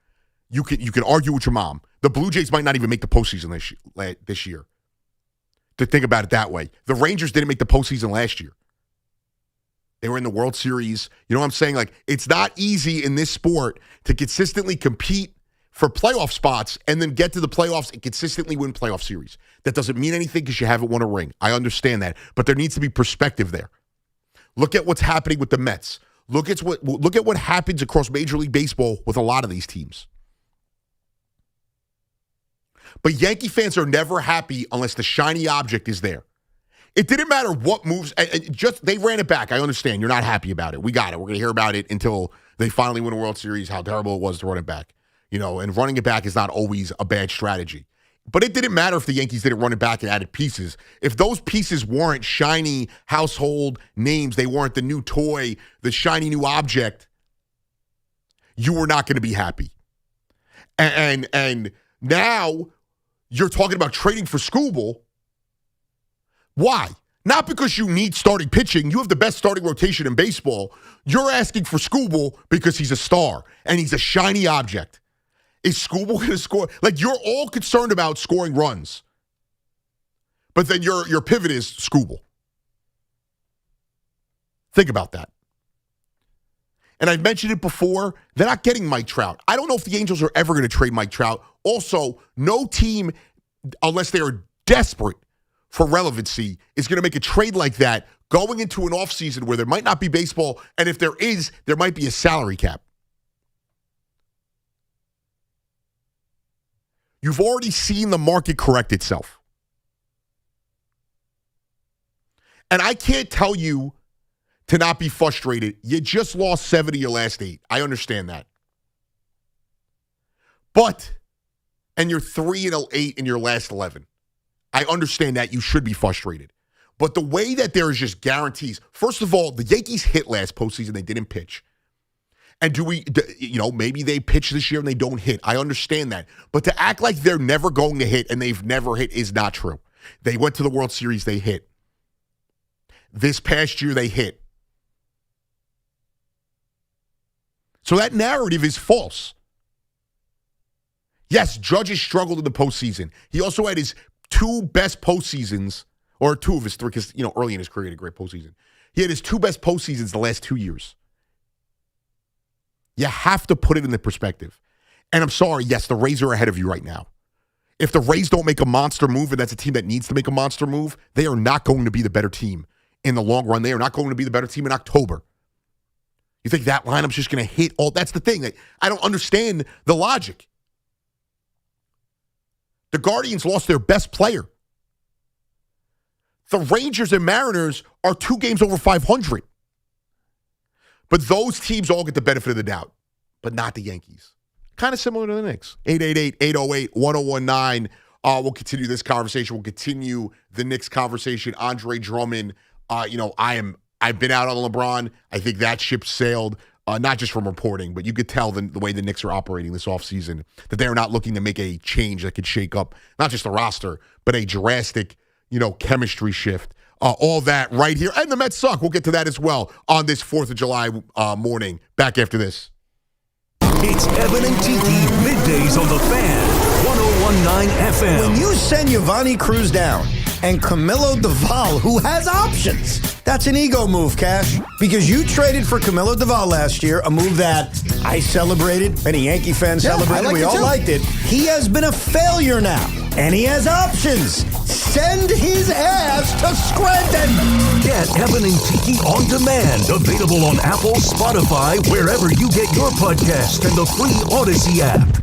You can argue with your mom. The Blue Jays might not even make the postseason this year. To think about it that way. The Rangers didn't make the postseason last year. They were in the World Series. You know what I'm saying? It's not easy in this sport to consistently compete for playoff spots and then get to the playoffs and consistently win playoff series. That doesn't mean anything because you haven't won a ring. I understand that. But there needs to be perspective there. Look at what's happening with the Mets. Look at what happens across Major League Baseball with a lot of these teams. But Yankee fans are never happy unless the shiny object is there. It didn't matter what moves. They ran it back. I understand. You're not happy about it. We got it. We're going to hear about it until they finally win a World Series, how terrible it was to run it back. And running it back is not always a bad strategy. But it didn't matter if the Yankees didn't run it back and added pieces. If those pieces weren't shiny household names, they weren't the new toy, the shiny new object, you were not going to be happy. And now you're talking about trading for Skubal. Why? Not because you need starting pitching. You have the best starting rotation in baseball. You're asking for Skubal because he's a star and he's a shiny object. Is Skubal going to score? You're all concerned about scoring runs. But then your pivot is Skubal. Think about that. And I've mentioned it before, they're not getting Mike Trout. I don't know if the Angels are ever going to trade Mike Trout. Also, no team, unless they are desperate for relevancy, is going to make a trade like that going into an offseason where there might not be baseball, and if there is, there might be a salary cap. You've already seen the market correct itself. And I can't tell you to not be frustrated. You just lost 7 of your last 8. I understand that. And you're 3-8 in your last 11. I understand that. You should be frustrated. But the way that there is just guarantees. First of all, the Yankees hit last postseason. They didn't pitch. And maybe they pitch this year and they don't hit. I understand that. But to act like they're never going to hit and they've never hit is not true. They went to the World Series. They hit. This past year, they hit. So that narrative is false. Yes, Judge has struggled in the postseason. He also had his 2 best postseasons, or 2 of his 3, because, early in his career, he had a great postseason. He had his 2 best postseasons the last 2 years. You have to put it in the perspective. And I'm sorry, yes, the Rays are ahead of you right now. If the Rays don't make a monster move, and that's a team that needs to make a monster move, they are not going to be the better team in the long run. They are not going to be the better team in October. You think that lineup's just going to hit all? That's the thing. Like, I don't understand the logic. The Guardians lost their best player. The Rangers and Mariners are 2 games over 500. But those teams all get the benefit of the doubt, but not the Yankees. Kind of similar to the Knicks. 888-808-1019. We'll continue this conversation. We'll continue the Knicks conversation. Andre Drummond, I've been out on LeBron. I think that ship sailed, not just from reporting, but you could tell the way the Knicks are operating this offseason, that they're not looking to make a change that could shake up not just the roster, but a drastic, chemistry shift. All that right here. And the Mets suck. We'll get to that as well on this 4th of July morning. Back after this.
It's Evan and Tiki middays on the Fan, 101.9 FM.
When you send Giovanni Cruz down and Camilo Doval, who has options, that's an ego move, Cash. Because you traded for Camilo Doval last year, a move that I celebrated, many Yankee fans celebrated, we all liked it. He has been a failure now, and he has options. Send his ass to Scranton.
Get Evan and Tiki on demand. Available on Apple, Spotify, wherever you get your podcast, and the free Odyssey app.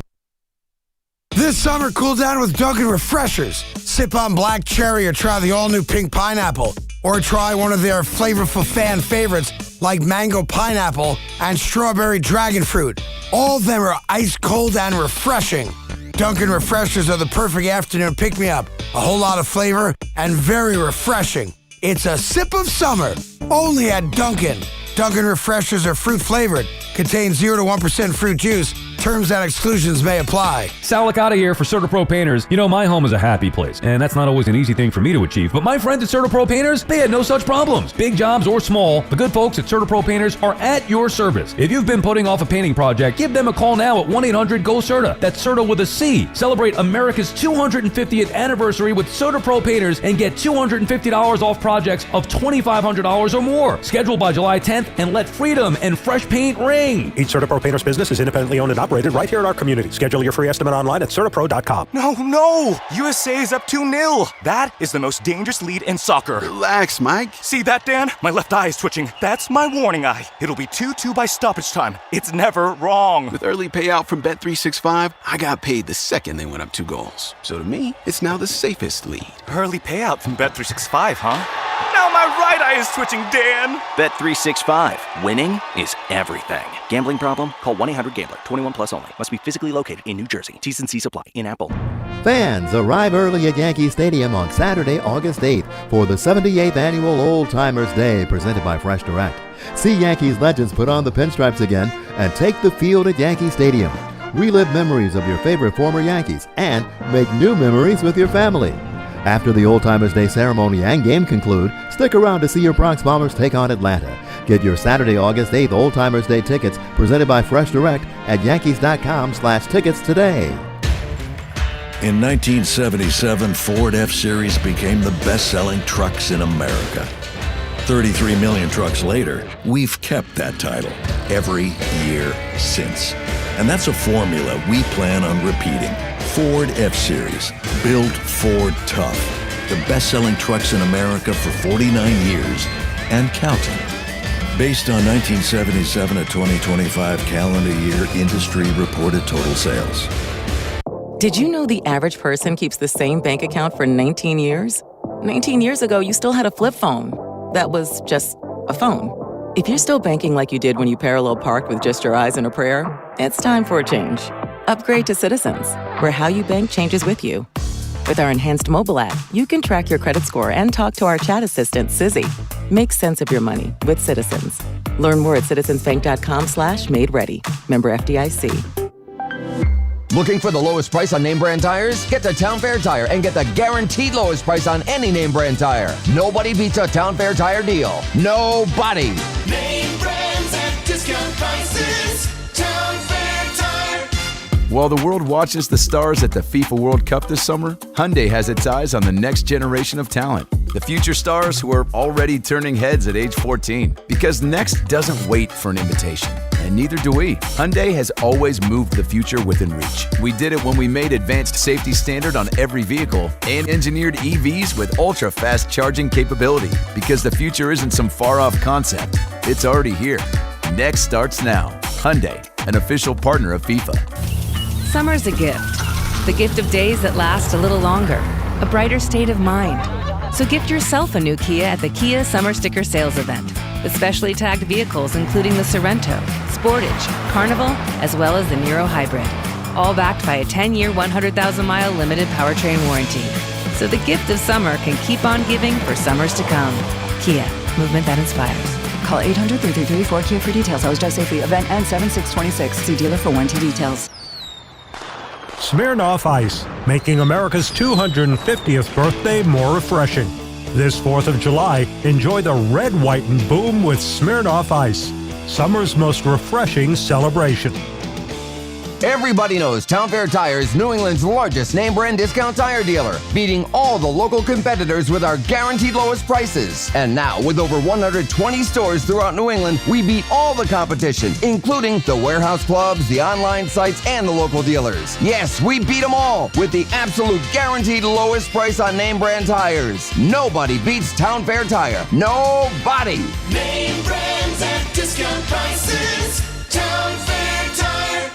This summer, cool down with Dunkin' Refreshers. Sip on black cherry or try the all-new pink pineapple. Or try one of their flavorful fan favorites like mango pineapple and strawberry dragon fruit. All of them are ice cold and refreshing. Dunkin' Refreshers are the perfect afternoon pick-me-up. A whole lot of flavor and very refreshing. It's a sip of summer, only at Dunkin'. Dunkin' Refreshers are fruit-flavored, contain 0 to 1% fruit juice. Terms and exclusions may apply.
Sal Licata here for CertaPro Painters. My home is a happy place, and that's not always an easy thing for me to achieve. But my friends at CertaPro Painters, they had no such problems. Big jobs or small, the good folks at CertaPro Painters are at your service. If you've been putting off a painting project, give them a call now at 1-800-GO-CERTA. That's CERTA with a C. Celebrate America's 250th anniversary with CertaPro Painters and get $250 off projects of $2,500 or more. Schedule by July 10th and let freedom and fresh paint ring.
Each CertaPro Painters business is independently owned and operated right here in our community. Schedule your free estimate online at CertaPro.com.
No! USA is up 2-0. That is the most dangerous lead in soccer.
Relax, Mike.
See that, Dan? My left eye is twitching. That's my warning eye. It'll be 2-2 by stoppage time. It's never wrong.
With early payout from Bet365, I got paid the second they went up 2 goals. So to me, it's now the safest lead.
Early payout from Bet365, huh? Now my right eye is twitching, Dan.
Bet365. Winning is everything. Gambling problem? Call 1-800-GAMBLER. 21 plus only. Must be physically located in New Jersey. T's and C's apply. In Apple.
Fans, arrive early at Yankee Stadium on Saturday, August 8th for the 78th Annual Old Timers Day presented by Fresh Direct. See Yankees legends put on the pinstripes again and take the field at Yankee Stadium. Relive memories of your favorite former Yankees and make new memories with your family. After the Old Timers Day ceremony and game conclude, stick around to see your Bronx Bombers take on Atlanta. Get your Saturday, August 8th Old Timers Day tickets presented by Fresh Direct at Yankees.com/tickets today.
In 1977, Ford F-Series became the best-selling trucks in America. 33 million trucks later, we've kept that title every year since. And that's a formula we plan on repeating. Ford F-Series, built Ford tough. The best-selling trucks in America for 49 years and counting. Based on 1977 to 2025 calendar year industry reported total sales.
Did you know the average person keeps the same bank account for 19 years? 19 years ago, you still had a flip phone. That was just a phone. If you're still banking like you did when you parallel parked with just your eyes and a prayer, it's time for a change. Upgrade to Citizens, where how you bank changes with you. With our enhanced mobile app, you can track your credit score and talk to our chat assistant, Sizzy. Make sense of your money with Citizens. Learn more at citizensbank.com/made-ready. Member FDIC.
Looking for the lowest price on name brand tires? Get to Town Fair Tire and get the guaranteed lowest price on any name brand tire. Nobody beats a Town Fair Tire deal. Nobody.
Name brands at discount prices. Town Fair Tire.
While the world watches the stars at the FIFA World Cup this summer, Hyundai has its eyes on the next generation of talent. The future stars who are already turning heads at age 14. Because next doesn't wait for an invitation. And neither do we. Hyundai has always moved the future within reach. We did it when we made advanced safety standard on every vehicle and engineered EVs with ultra-fast charging capability. Because the future isn't some far-off concept. It's already here. next starts now. Hyundai, an official partner of FIFA.
Summer's a gift. The gift of days that last a little longer. A brighter state of mind. So gift yourself a new Kia at the Kia Summer Sticker Sales Event. With specially tagged vehicles including the Sorrento, Sportage, Carnival, as well as the Niro Hybrid. All backed by a 10-year, 100,000-mile limited powertrain warranty. So the gift of summer can keep on giving for summers to come. Kia, movement that inspires.
Call 800-3334-KIA for details. Always drive safely. Event ends 7/6/26. See dealer for warranty details.
Smirnoff Ice, making America's 250th birthday more refreshing. This 4th of July, enjoy the red, white, and boom with Smirnoff Ice. Summer's most refreshing celebration.
Everybody knows Town Fair Tire is New England's largest name brand discount tire dealer, beating all the local competitors with our guaranteed lowest prices. And now, with over 120 stores throughout New England, we beat all the competition, including the warehouse clubs, the online sites, and the local dealers. Yes, we beat them all with the absolute guaranteed lowest price on name brand tires. Nobody beats Town Fair Tire. Nobody!
Name brands at discount prices. Town Fair Tire.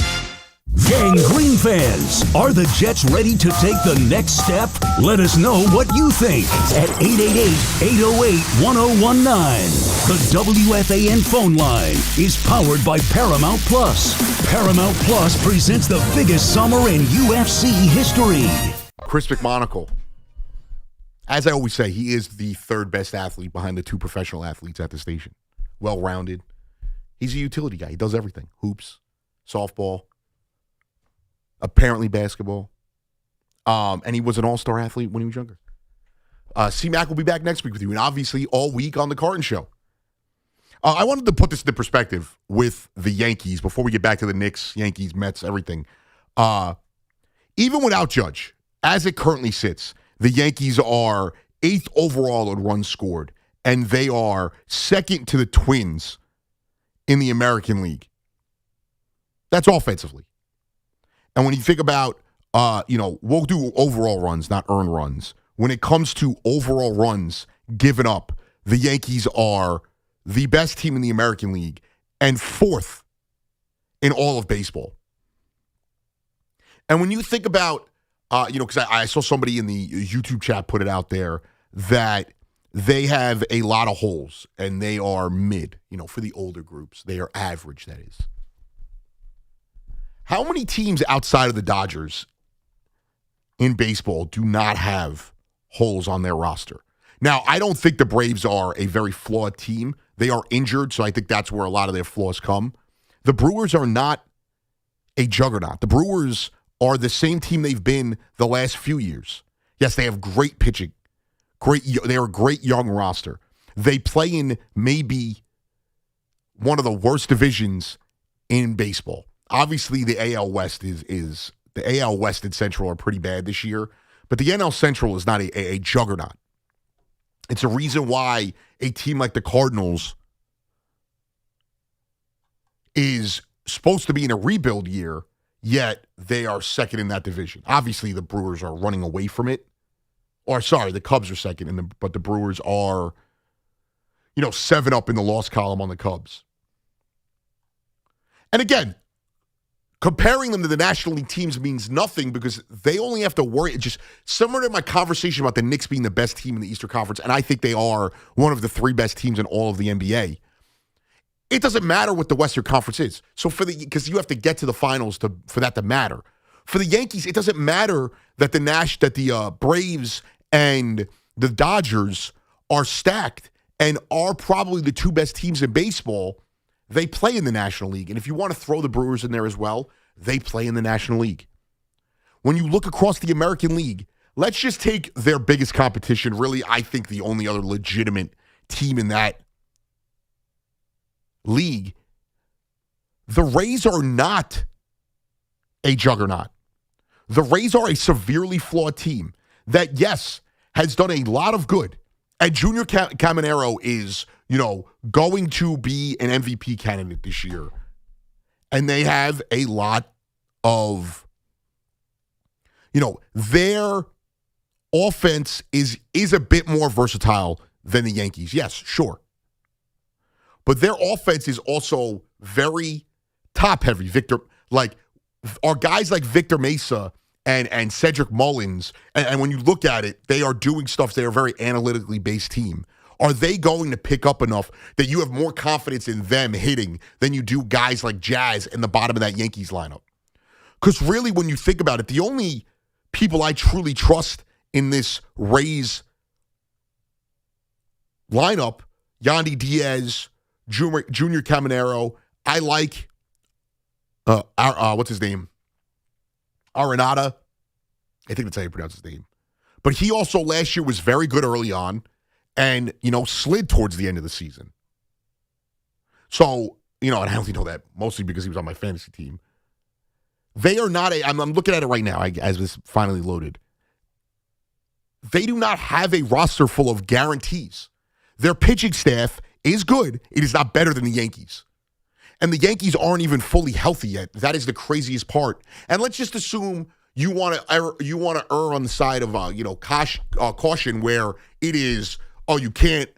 Gang Green fans, are the Jets ready to take the next step? Let us know what you think at 888-808-1019. The WFAN phone line is powered by Paramount Plus. Paramount Plus presents the biggest summer in UFC history.
Chris McMonagle. As I always say, he is the third best athlete behind the two professional athletes at the station. Well-rounded. He's a utility guy. He does everything. Hoops, softball, apparently basketball. And he was an all-star athlete when he was younger. C-Mac will be back next week with you, and obviously all week on The Carton Show. I wanted to put this into perspective with the Yankees before we get back to the Knicks, Yankees, Mets, everything. Even without Judge, as it currently sits, the Yankees are 8th overall in runs scored, and they are second to the Twins in the American League. That's offensively. And when you think about, we'll do overall runs, not earned runs. When it comes to overall runs given up, the Yankees are the best team in the American League and 4th in all of baseball. And when you think about, because I saw somebody in the YouTube chat put it out there that they have a lot of holes and they are mid, for the older groups. They are average, that is. How many teams outside of the Dodgers in baseball do not have holes on their roster? Now, I don't think the Braves are a very flawed team. They are injured, so I think that's where a lot of their flaws come. The Brewers are not a juggernaut. The Brewers are the same team they've been the last few years. Yes, they have great pitching. They are a great young roster. They play in maybe one of the worst divisions in baseball. Obviously, the AL West is the AL West and Central are pretty bad this year, but the NL Central is not a juggernaut. It's a reason why a team like the Cardinals is supposed to be in a rebuild year, yet they are second in that division. Obviously, the Brewers are running away from it. Or, sorry, the Cubs are second, but the Brewers are, 7 up in the loss column on the Cubs. And again, comparing them to the National League teams means nothing because they only have to worry. Just similar to my conversation about the Knicks being the best team in the Eastern Conference, and I think they are one of the 3 best teams in all of the NBA. It doesn't matter what the Western Conference is. So because you have to get to the finals for that to matter. For the Yankees, it doesn't matter that the Braves and the Dodgers are stacked and are probably the 2 best teams in baseball. They play in the National League. And if you want to throw the Brewers in there as well, they play in the National League. When you look across the American League, let's just take their biggest competition. Really, I think the only other legitimate team in that league. The Rays are not a juggernaut. The Rays are a severely flawed team that, yes, has done a lot of good. And Junior Caminero is, going to be an MVP candidate this year. And they have a lot of, their offense is a bit more versatile than the Yankees. Yes, sure. but their offense is also very top-heavy. Are guys like Victor Mesa and Cedric Mullins, and when you look at it, they are doing stuff. They're a very analytically based team. Are they going to pick up enough that you have more confidence in them hitting than you do guys like Jazz in the bottom of that Yankees lineup? Because really, when you think about it, the only people I truly trust in this Rays lineup, Yandy Diaz, Junior Caminero, I like, what's his name? Arenado. I think that's how you pronounce his name. But he also last year was very good early on and, slid towards the end of the season. So, and I only know that mostly because he was on my fantasy team. They are not I'm looking at it right now as it's finally loaded. They do not have a roster full of guarantees. Their pitching staff is good. It is not better than the Yankees. And the Yankees aren't even fully healthy yet. That is the craziest part. And let's just assume you want to err on the side of caution where it is, you can't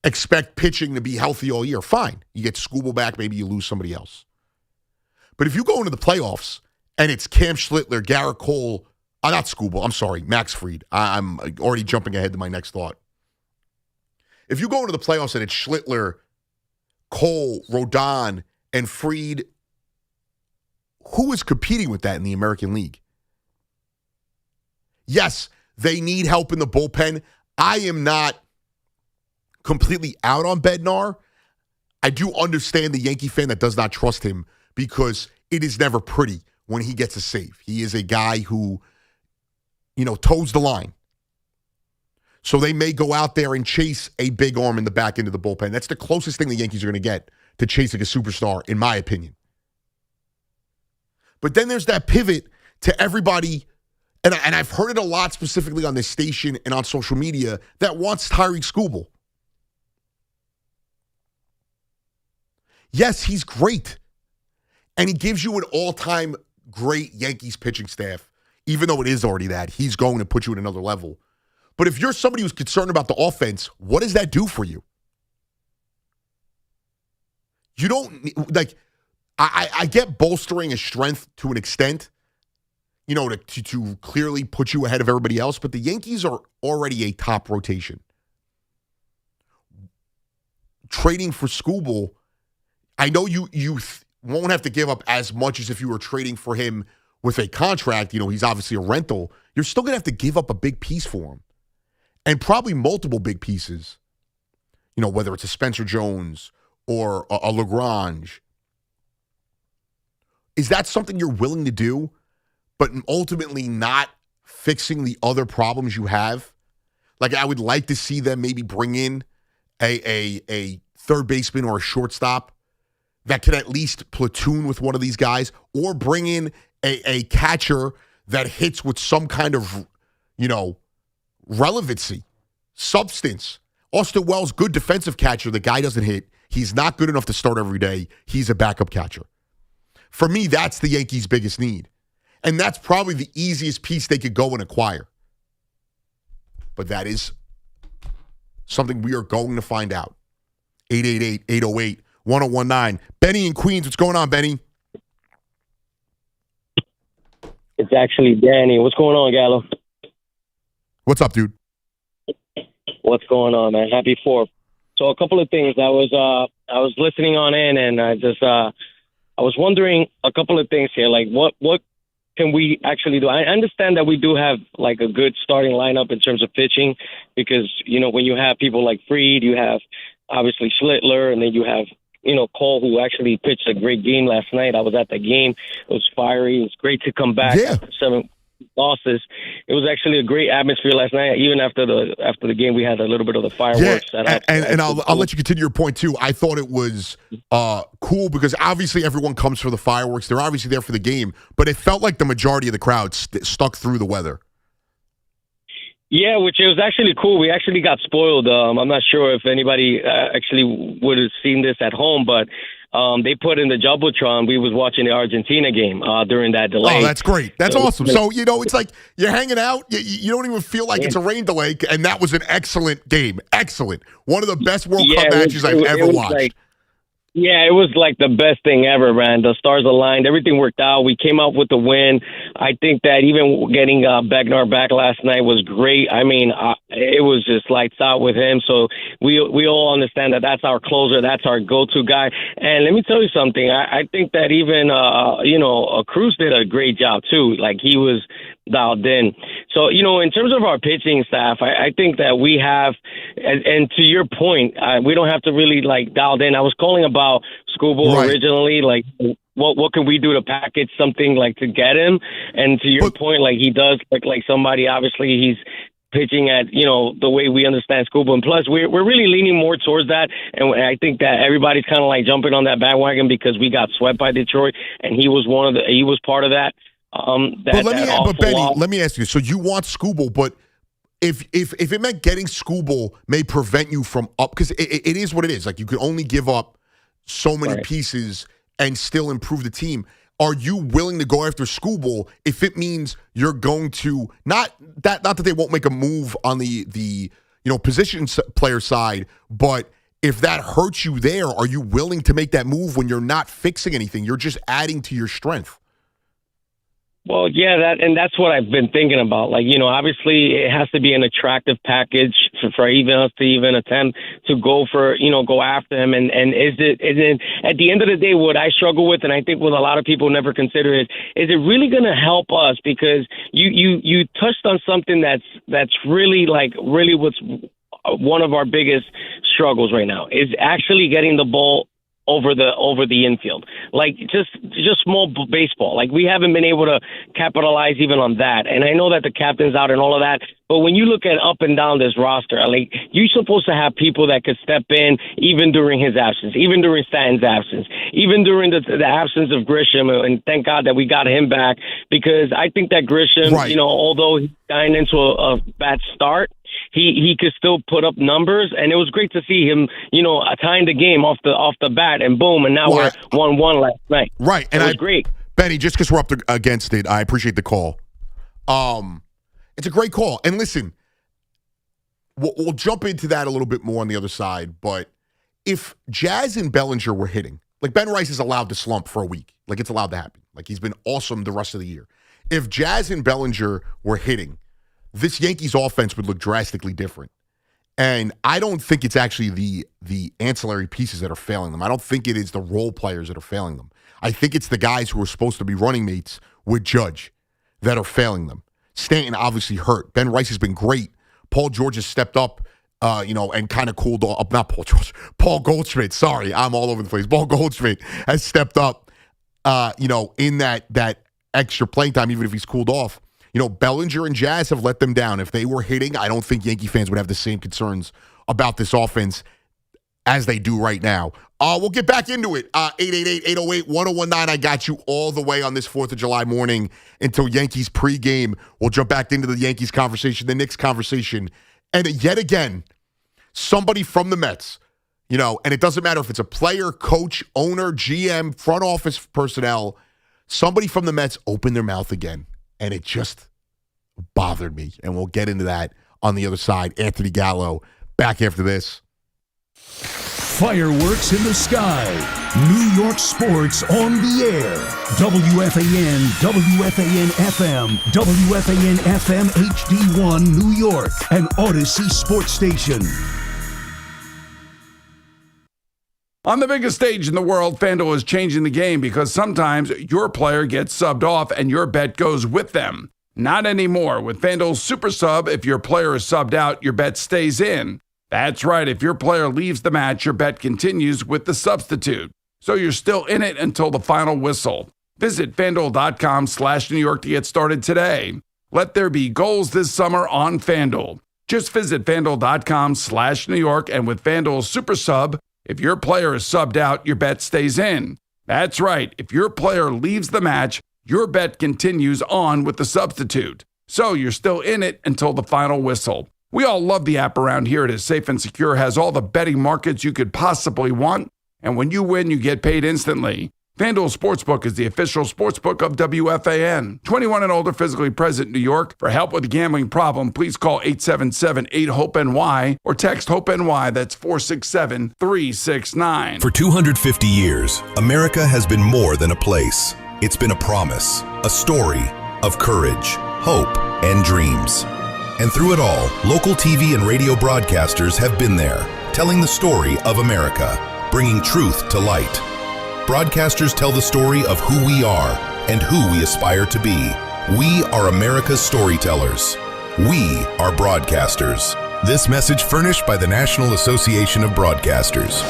expect pitching to be healthy all year. Fine. You get Skubal back, maybe you lose somebody else. But if you go into the playoffs and it's Cam Schlittler, Garrett Cole, not Skubal, I'm sorry, Max Fried. I'm already jumping ahead to my next thought. If you go into the playoffs and it's Schlittler, Cole, Rodon, and Fried, who is competing with that in the American League? Yes, they need help in the bullpen. I am not completely out on Bednar. I do understand the Yankee fan that does not trust him because it is never pretty when he gets a save. He is a guy who, toes the line. So they may go out there and chase a big arm in the back end of the bullpen. That's the closest thing the Yankees are going to get to chasing a superstar, in my opinion. But then there's that pivot to everybody, and I've heard it a lot specifically on this station and on social media, that wants Tyreek Skubal. Yes, he's great. And he gives you an all-time great Yankees pitching staff. Even though it is already that, he's going to put you at another level. But if you're somebody who's concerned about the offense, what does that do for you? You don't, I get bolstering a strength to an extent, to clearly put you ahead of everybody else, but the Yankees are already a top rotation. Trading for Skubal, I know you won't have to give up as much as if you were trading for him with a contract. He's obviously a rental. You're still going to have to give up a big piece for him. And probably multiple big pieces, whether it's a Spencer Jones or a Lagrange. Is that something you're willing to do, but ultimately not fixing the other problems you have? I would like to see them maybe bring in a third baseman or a shortstop that could at least platoon with one of these guys, or bring in a catcher that hits with some kind of, relevancy, substance. Austin Wells, good defensive catcher. The guy doesn't hit. He's not good enough to start every day. He's a backup catcher. For me, that's the Yankees' biggest need. And that's probably the easiest piece they could go and acquire. But that is something we are going to find out. 888-808-1019. Benny in Queens. What's going on, Benny?
It's actually Danny. What's going on, Gallo?
What's up, dude?
What's going on, man? Happy 4th. So a couple of things. I was listening on in, and I was wondering a couple of things here. Like, what can we actually do? I understand that we do have a good starting lineup in terms of pitching, because when you have people like Fried, you have obviously Schlittler, and then you have Cole, who actually pitched a great game last night. I was at the game. It was fiery. It was great to come back after 7 losses. It was actually a great atmosphere last night. Even after the game, we had a little bit of the fireworks.
Yeah, and I'll let you continue your point too. I thought it was cool because obviously everyone comes for the fireworks. They're obviously there for the game, but it felt like the majority of the crowd stuck through the weather.
Yeah, which it was actually cool. We actually got spoiled. I'm not sure if anybody actually would have seen this at home, but they put in the Jumbotron. We was watching the Argentina game during that delay.
Oh, that's great. That's awesome. So, it's like you're hanging out. You don't even feel like it's a rain delay, and that was an excellent game. Excellent. One of the best World Cup matches I've ever watched.
Yeah, it was like the best thing ever, man. The stars aligned. Everything worked out. We came out with the win. I think that even getting Begnar back last night was great. I mean, it was just lights out with him. So we all understand that that's our closer. That's our go-to guy. And let me tell you something. I think that even, Cruz did a great job, too. Like, he was dialed in. So, in terms of our pitching staff, I think that we have, and to your point, we don't have to really, dialed in. I was calling about Scooble originally, what can we do to package something, to get him? And to your point, he does look like somebody, obviously, he's pitching at, the way we understand Scooble. And plus, we're really leaning more towards that. And I think that everybody's kind of jumping on that bandwagon because we got swept by Detroit, and he was part of that.
Benny, let me ask you. So you want Scooble, but if it meant getting Scooble may prevent you from up, because it is what it is. You can only give up so many pieces and still improve the team. Are you willing to go after Scooble if it means you're going to not that they won't make a move on the position player side, but if that hurts you there, are you willing to make that move when you're not fixing anything? You're just adding to your strength.
Well, yeah, that's what I've been thinking about. Obviously it has to be an attractive package for even us to even attempt to go after him. And is it at the end of the day, what I struggle with, and I think what a lot of people never consider is it really going to help us? Because you touched on something that's really what's one of our biggest struggles right now is actually getting the ball over the infield, just small baseball. We haven't been able to capitalize even on that. And I know that the captain's out and all of that, but when you look at up and down this roster, you're supposed to have people that could step in even during his absence, even during Stanton's absence, even during the absence of Grisham. And thank God that we got him back, because I think that Grisham, although he's dying into a bad start, he could still put up numbers, and it was great to see him, tying the game off the bat, and boom, and now we're 1-1 last night.
Right, and
it was great.
Benny, just because we're up against it, I appreciate the call. It's a great call, and listen, we'll jump into that a little bit more on the other side. But if Jazz and Bellinger were hitting, Ben Rice is allowed to slump for a week, it's allowed to happen. He's been awesome the rest of the year. If Jazz and Bellinger were hitting, this Yankees offense would look drastically different. And I don't think it's actually the ancillary pieces that are failing them. I don't think it is the role players that are failing them. I think it's the guys who are supposed to be running mates with Judge that are failing them. Stanton obviously hurt. Ben Rice has been great. Paul George has stepped up, and kind of cooled off. Not Paul George. Paul Goldschmidt. Sorry, I'm all over the place. Paul Goldschmidt has stepped up, in that extra playing time, even if he's cooled off. Bellinger and Jazz have let them down. If they were hitting, I don't think Yankee fans would have the same concerns about this offense as they do right now. We'll get back into it. 888-808-1019. I got you all the way on this 4th of July morning until Yankees pregame. We'll jump back into the Yankees conversation, the Knicks conversation. And yet again, somebody from the Mets, and it doesn't matter if it's a player, coach, owner, GM, front office personnel, somebody from the Mets opened their mouth again. And it just bothered me. And we'll get into that on the other side. Anthony Gallo, back after this.
Fireworks in the sky. New York sports on the air. WFAN, WFAN FM, WFAN FM HD1 New York, an Odyssey sports station.
On the biggest stage in the world, FanDuel is changing the game because sometimes your player gets subbed off and your bet goes with them. Not anymore. With FanDuel's Super Sub, if your player is subbed out, your bet stays in. That's right. If your player leaves the match, your bet continues with the substitute. So you're still in it until the final whistle. Visit FanDuel.com/New York to get started today. Let there be goals this summer on FanDuel. Just visit FanDuel.com/New York, and with FanDuel's Super Sub, if your player is subbed out, your bet stays in. That's right. If your player leaves the match, your bet continues on with the substitute. So you're still in it until the final whistle. We all love the app around here. It is safe and secure, has all the betting markets you could possibly want. And when you win, you get paid instantly. FanDuel Sportsbook is the official sportsbook of WFAN. 21 and older, physically present in New York. For help with a gambling problem, please call 877-8-HOPE-NY or text HOPE-NY. That's 467-369.
For 250 years, America has been more than a place. It's been a promise, a story of courage, hope, and dreams. And through it all, local TV and radio broadcasters have been there, telling the story of America, bringing truth to light. Broadcasters tell the story of who we are and who we aspire to be. We are America's storytellers. We are broadcasters. This message furnished by the National Association of Broadcasters.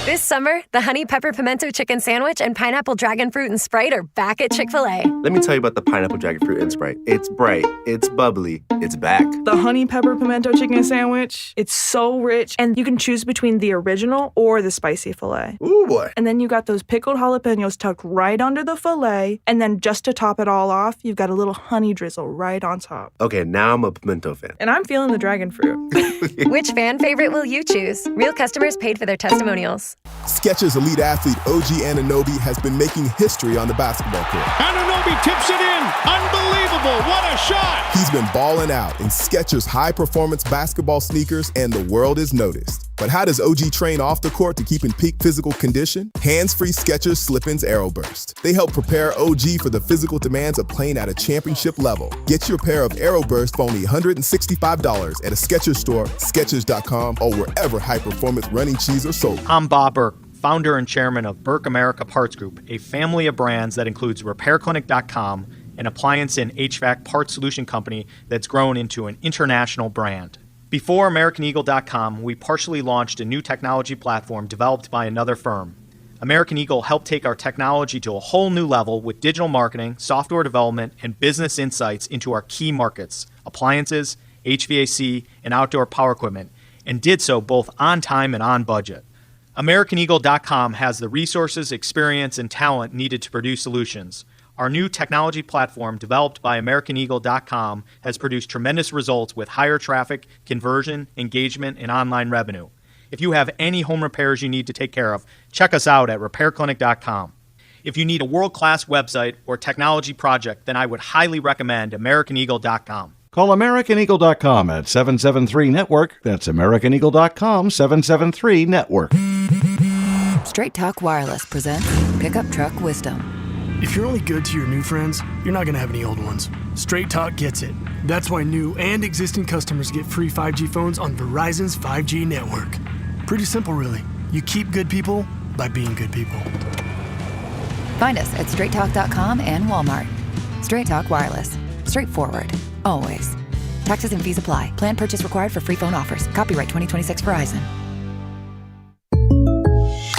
This summer, the Honey Pepper Pimento Chicken Sandwich and Pineapple Dragon Fruit and Sprite are back at Chick-fil-A.
Let me tell you about the Pineapple Dragon Fruit and Sprite. It's bright, it's bubbly, it's back.
The Honey Pepper Pimento Chicken Sandwich, it's so rich, and you can choose between the original or the spicy filet.
Ooh, boy.
And then you got those pickled jalapenos tucked right under the filet, and then just to top it all off, you've got a little honey drizzle right on top.
Okay, now I'm a pimento fan.
And I'm feeling the dragon fruit.
Which fan favorite will you choose? Real customers paid for their testimonials.
Skechers elite athlete OG Anunoby has been making history on the basketball court.
Anunoby tips it in. Unbelievable. What a shot.
He's been balling out in Skechers high-performance basketball sneakers, and the world is noticed. But how does OG train off the court to keep in peak physical condition? Hands-free Skechers Slip-ins Aeroburst. They help prepare OG for the physical demands of playing at a championship level. Get your pair of Aeroburst for only $165 at a Skechers store, Skechers.com, or wherever high-performance running shoes are sold.
I'm Bob Burke, founder and chairman of Burke America Parts Group, a family of brands that includes RepairClinic.com, an appliance and HVAC parts solution company that's grown into an international brand. Before AmericanEagle.com, we partially launched a new technology platform developed by another firm. American Eagle helped take our technology to a whole new level with digital marketing, software development, and business insights into our key markets, appliances, HVAC, and outdoor power equipment, and did so both on time and on budget. AmericanEagle.com has the resources, experience, and talent needed to produce solutions. Our new technology platform, developed by AmericanEagle.com, has produced tremendous results with higher traffic, conversion, engagement, and online revenue. If you have any home repairs you need to take care of, check us out at RepairClinic.com. If you need a world-class website or technology project, then I would highly recommend AmericanEagle.com.
Call AmericanEagle.com at 773-NETWORK. That's AmericanEagle.com, 773-NETWORK.
Straight Talk Wireless presents Pickup Truck Wisdom.
If you're only good to your new friends, you're not going to have any old ones. Straight Talk gets it. That's why new and existing customers get free 5G phones on Verizon's 5G network. Pretty simple, really. You keep good people by being good people.
Find us at straighttalk.com and Walmart. Straight Talk Wireless. Straightforward. Always. Taxes and fees apply. Plan purchase required for free phone offers. Copyright 2026 Verizon.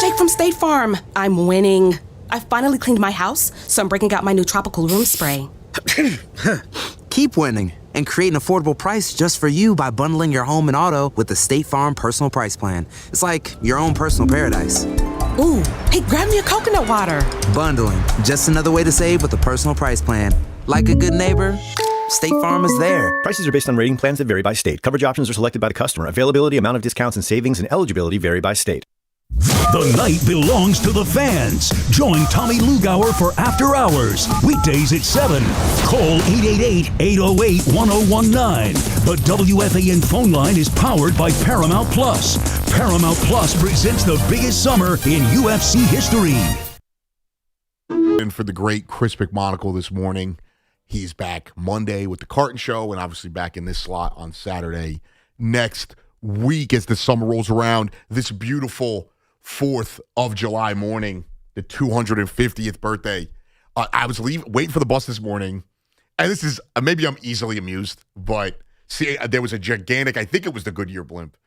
Jake from State Farm. I'm winning. I finally cleaned my house, so I'm breaking out my new tropical room spray.
Keep winning and create an affordable price just for you by bundling your home and auto with the State Farm Personal Price Plan. It's like your own personal paradise.
Ooh, hey, grab me a coconut water.
Bundling, just another way to save with the Personal Price Plan. Like a good neighbor, State Farm is there.
Prices are based on rating plans that vary by state. Coverage options are selected by the customer. Availability, amount of discounts and savings, and eligibility vary by state.
The night belongs to the fans. Join Tommy Lugauer for After Hours. Weekdays at 7. Call 888-808-1019. The WFAN phone line is powered by Paramount Plus. Paramount Plus presents the biggest summer in UFC history.
And for the great Chris McMonagle this morning, he's back Monday with the Carton Show and obviously back in this slot on Saturday next week as the summer rolls around. This beautiful 4th of July morning, the 250th birthday. I was waiting for the bus this morning, and this is, maybe I'm easily amused, but see, there was a gigantic, I think it was the Goodyear blimp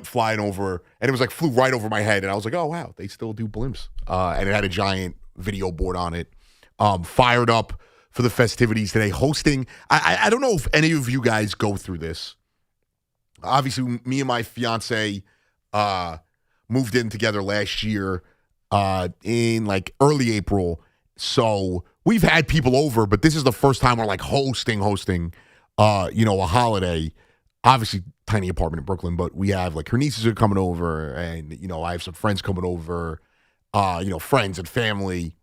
flying over, and it was like flew right over my head, and I was like, oh, wow, they still do blimps. And it had a giant video board on it. Fired up for the festivities today, hosting. I don't know if any of you guys go through this. Obviously, me and my fiance moved in together last year in like early April. So we've had people over, but this is the first time we're like hosting, a holiday. Obviously, tiny apartment in Brooklyn, but we have like her nieces are coming over, and I have some friends coming over, friends and family.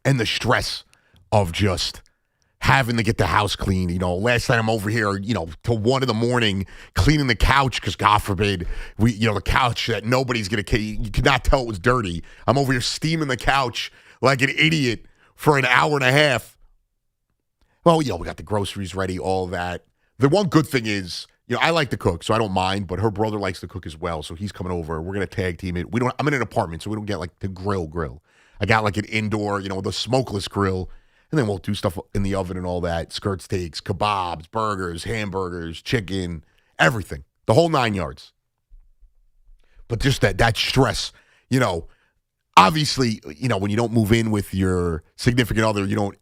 And the stress of just having to get the house clean. Last night I'm over here, till 1 a.m. cleaning the couch because God forbid the couch that nobody's going to, you could not tell it was dirty. I'm over here steaming the couch like an idiot for an hour and a half. Well, we got the groceries ready, all that. The one good thing is, I like to cook, so I don't mind, but her brother likes to cook as well, so he's coming over. We're going to tag team it. I'm in an apartment, so we don't get like the grill. I got like an indoor, the smokeless grill. And then we'll do stuff in the oven and all that. Skirt steaks, kebabs, burgers, hamburgers, chicken, everything. The whole 9 yards. But just that stress, obviously, when you don't move in with your significant other, you don't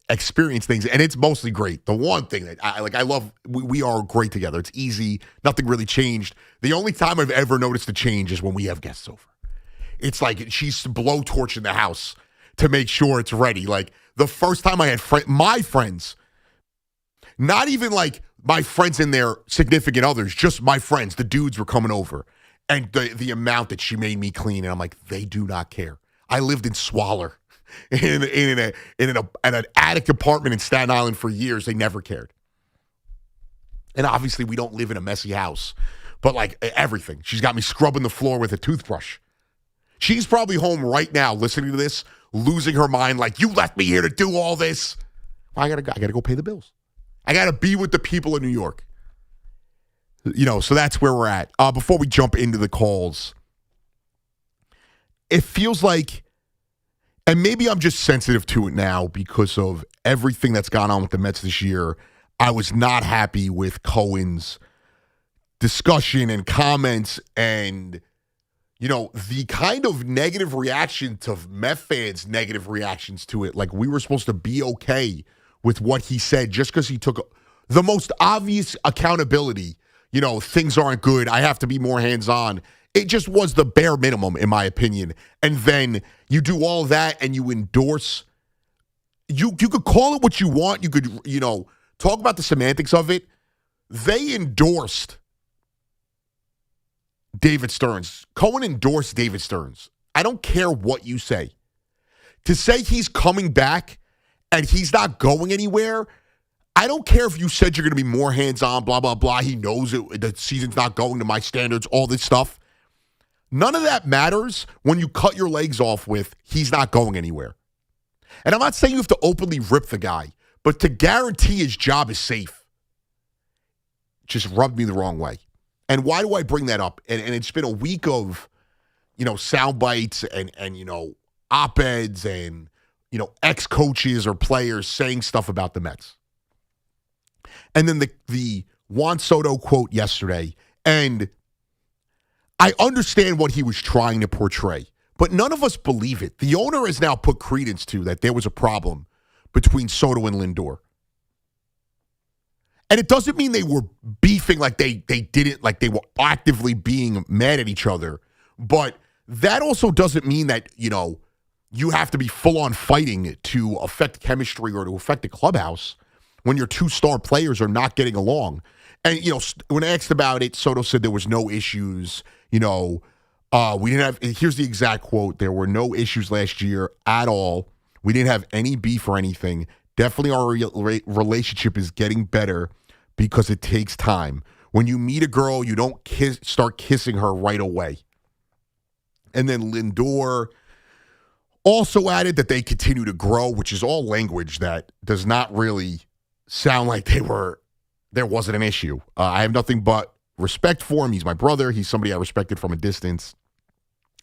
experience things. And it's mostly great. The one thing that I love, we are great together. It's easy. Nothing really changed. The only time I've ever noticed a change is when we have guests over. It's like she's blowtorching the house to make sure it's ready. Like, the first time I had my friends, not even like my friends and their significant others, just my friends, the dudes were coming over. And the amount that she made me clean, and I'm like, they do not care. I lived in Swaller in an attic apartment in Staten Island for years. They never cared. And obviously we don't live in a messy house, but like everything. She's got me scrubbing the floor with a toothbrush. She's probably home right now listening to this, losing her mind, like, you left me here to do all this. I gotta go pay the bills. I gotta be with the people in New York. So that's where we're at. Before we jump into the calls, it feels like, and maybe I'm just sensitive to it now because of everything that's gone on with the Mets this year. I was not happy with Cohen's discussion and comments and the kind of negative reaction to Met fans' negative reactions to it. Like, we were supposed to be okay with what he said just because he took the most obvious accountability. Things aren't good. I have to be more hands-on. It just was the bare minimum, in my opinion. And then you do all that and you endorse. You could call it what you want. You could, talk about the semantics of it. They endorsed David Stearns. Cohen endorsed David Stearns. I don't care what you say. To say he's coming back and he's not going anywhere, I don't care if you said you're going to be more hands-on, blah, blah, blah. He knows it. The season's not going to my standards, all this stuff. None of that matters when you cut your legs off with he's not going anywhere. And I'm not saying you have to openly rip the guy, but to guarantee his job is safe just rubbed me the wrong way. And why do I bring that up? And it's been a week of, sound bites and op-eds and, ex-coaches or players saying stuff about the Mets. And then the Juan Soto quote yesterday. And I understand what he was trying to portray, but none of us believe it. The owner has now put credence to that there was a problem between Soto and Lindor. And it doesn't mean they were beefing like they didn't, like they were actively being mad at each other. But that also doesn't mean that, you have to be full-on fighting to affect chemistry or to affect the clubhouse when your two star players are not getting along. And, when asked about it, Soto said there was no issues. We didn't have, here's the exact quote, there were no issues last year at all. We didn't have any beef or anything. Definitely our relationship is getting better because it takes time. When you meet a girl, you don't start kissing her right away. And then Lindor also added that they continue to grow, which is all language that does not really sound like there wasn't an issue. I have nothing but respect for him. He's my brother. He's somebody I respected from a distance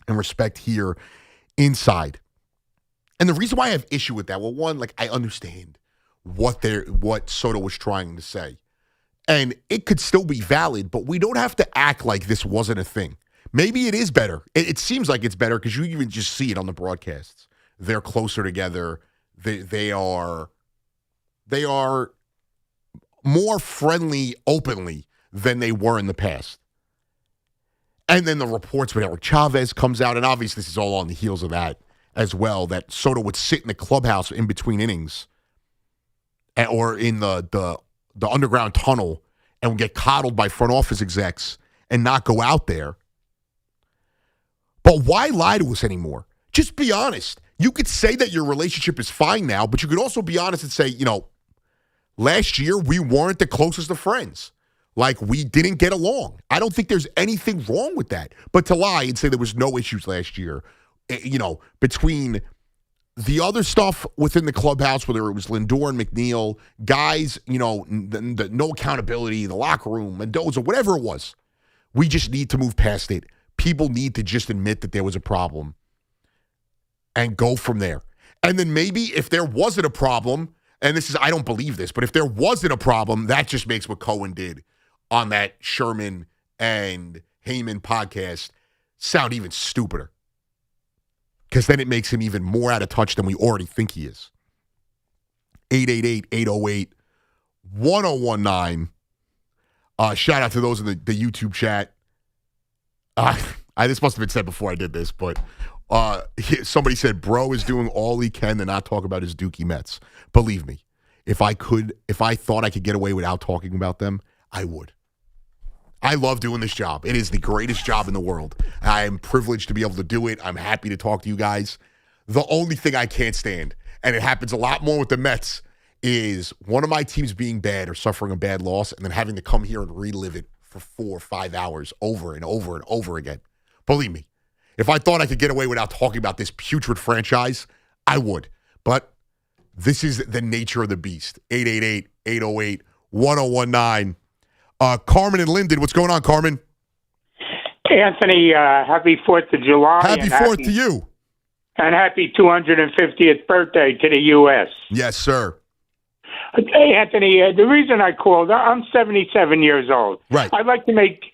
and respect here inside. And the reason why I have issue with that, well, one, like, I understand what Soto was trying to say. And it could still be valid, but we don't have to act like this wasn't a thing. Maybe it is better. It seems like it's better because you even just see it on the broadcasts. They're closer together. They are more friendly openly than they were in the past. And then the reports with Eric Chavez comes out, and obviously this is all on the heels of that as well, that Soto would sit in the clubhouse in between innings or in the underground tunnel and would get coddled by front office execs and not go out there. But why lie to us anymore? Just be honest. You could say that your relationship is fine now, but you could also be honest and say, last year we weren't the closest of friends. Like, we didn't get along. I don't think there's anything wrong with that. But to lie and say there was no issues last year, between the other stuff within the clubhouse, whether it was Lindor and McNeil, guys, the no accountability, the locker room, Mendoza, whatever it was, we just need to move past it. People need to just admit that there was a problem and go from there. And then maybe if there wasn't a problem, and I don't believe this, but if there wasn't a problem, that just makes what Cohen did on that Sherman and Heyman podcast sound even stupider. Because then it makes him even more out of touch than we already think he is. 888-808-1019. Shout out to those in the YouTube chat. This must have been said before I did this, but somebody said, bro is doing all he can to not talk about his Dookie Mets. Believe me, if I thought I could get away without talking about them, I would. I love doing this job. It is the greatest job in the world. I am privileged to be able to do it. I'm happy to talk to you guys. The only thing I can't stand, and it happens a lot more with the Mets, is one of my teams being bad or suffering a bad loss and then having to come here and relive it for 4 or 5 hours over and over and over again. Believe me, if I thought I could get away without talking about this putrid franchise, I would. But this is the nature of the beast. 888-808-1019. Carmen and Linden, what's going on, Carmen?
Anthony, happy 4th of July.
Happy 4th to you.
And happy 250th birthday to the U.S.
Yes, sir.
Hey, Anthony, the reason I called, I'm 77 years old.
Right.
I'd like to make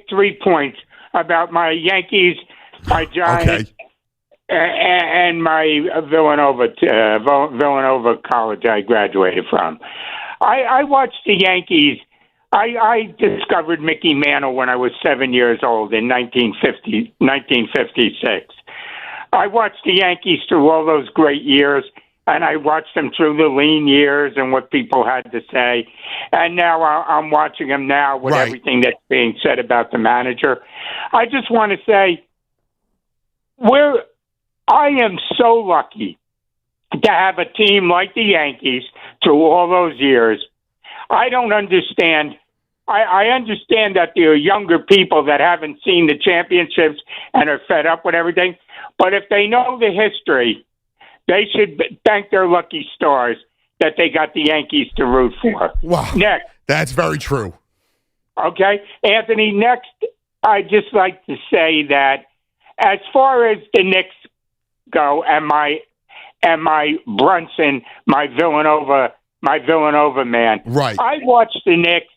3 points about my Yankees, my Giants, and my Villanova College I graduated from. I watched the Yankees. I discovered Mickey Mantle when I was 7 years old in 1956. I watched the Yankees through all those great years, and I watched them through the lean years and what people had to say. And now I'm watching them now with everything that's being said about the manager. I just want to say, I am so lucky to have a team like the Yankees through all those years. I don't understand. I understand that there are younger people that haven't seen the championships and are fed up with everything. But if they know the history, they should thank their lucky stars that they got the Yankees to root for.
Wow.
Next.
That's very true.
Okay. Anthony, next, I'd just like to say that as far as the Knicks go and my Brunson, my Villanova man.
Right.
I watched the Knicks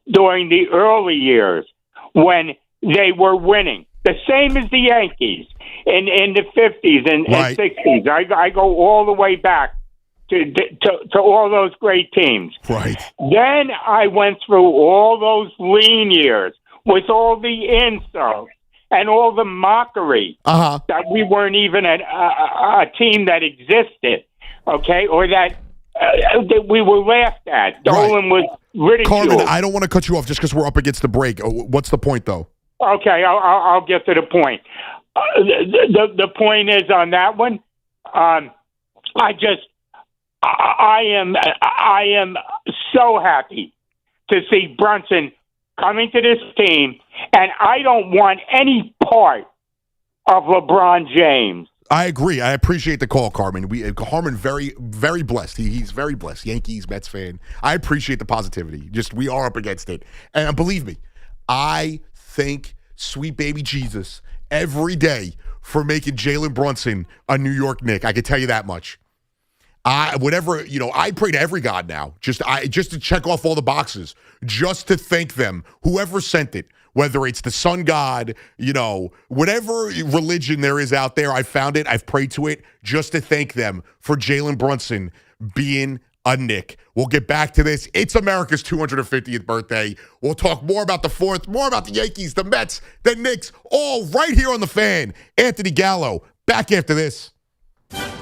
during the early years when they were winning, the same as the Yankees in the 50s and 60s. I go all the way back to all those great teams.
Right.
Then I went through all those lean years with all the insults and all the mockery that we weren't even a team that existed, okay, or that we were laughed at. Dolan was ridiculed.
Carmen, I don't want to cut you off just because we're up against the break. What's the point, though?
Okay, I'll get to the point. The point is on that one. I am so happy to see Brunson coming to this team, and I don't want any part of LeBron James.
I agree. I appreciate the call, Carmen. Carmen, very, very blessed. He's very blessed. Yankees, Mets fan. I appreciate the positivity. Just, we are up against it. And believe me, I thank sweet baby Jesus every day for making Jalen Brunson a New York Knick. I can tell you that much. I pray to every God now, just to check off all the boxes, just to thank them, whoever sent it, whether it's the sun god, whatever religion there is out there, I found it, I've prayed to it, just to thank them for Jalen Brunson being a Knick. We'll get back to this. It's America's 250th birthday. We'll talk more about the 4th, more about the Yankees, the Mets, the Knicks, all right here on The Fan. Anthony Gallo, back after this.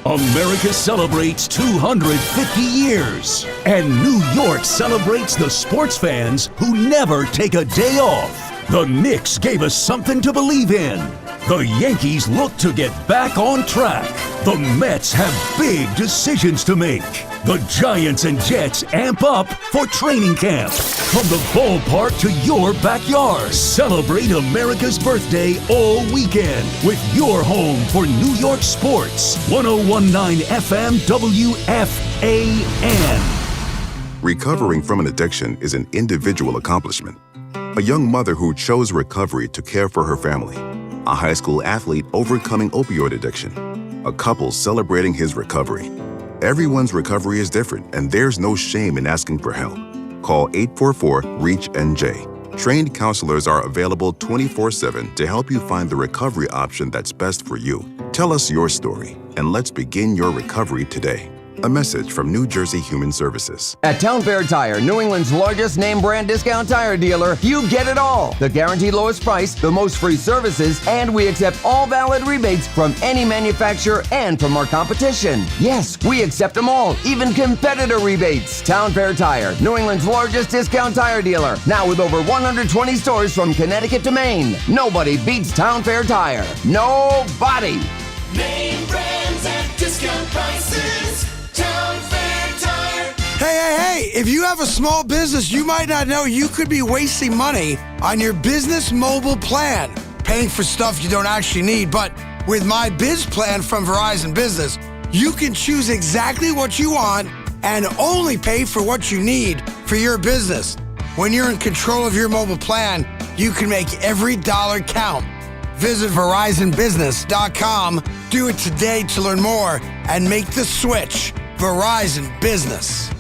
America celebrates 250 years, and New York celebrates the sports fans who never take a day off. The Knicks gave us something to believe in. The Yankees look to get back on track. The Mets have big decisions to make. The Giants and Jets amp up for training camp. From the ballpark to your backyard, celebrate America's birthday all weekend with your home for New York sports. 101.9 FM WFAN.
Recovering from an addiction is an individual accomplishment. A young mother who chose recovery to care for her family. A high school athlete overcoming opioid addiction. A couple celebrating his recovery. Everyone's recovery is different, and there's no shame in asking for help. Call 844-REACH-NJ. Trained counselors are available 24/7 to help you find the recovery option that's best for you. Tell us your story, and let's begin your recovery today. A message from New Jersey Human Services.
At Town Fair Tire, New England's largest name brand discount tire dealer, you get it all. The guaranteed lowest price, the most free services, and we accept all valid rebates from any manufacturer and from our competition. Yes, we accept them all, even competitor rebates. Town Fair Tire, New England's largest discount tire dealer, now with over 120 stores from Connecticut to Maine. Nobody beats Town Fair Tire. Nobody.
Name brands at discount prices. Town Fair Tire.
Hey, if you have a small business, you might not know you could be wasting money on your business mobile plan, paying for stuff you don't actually need. But with My Biz Plan from Verizon Business, you can choose exactly what you want and only pay for what you need for your business. When you're in control of your mobile plan, you can make every dollar count. Visit VerizonBusiness.com. Do it today to learn more and make the switch. Verizon Business.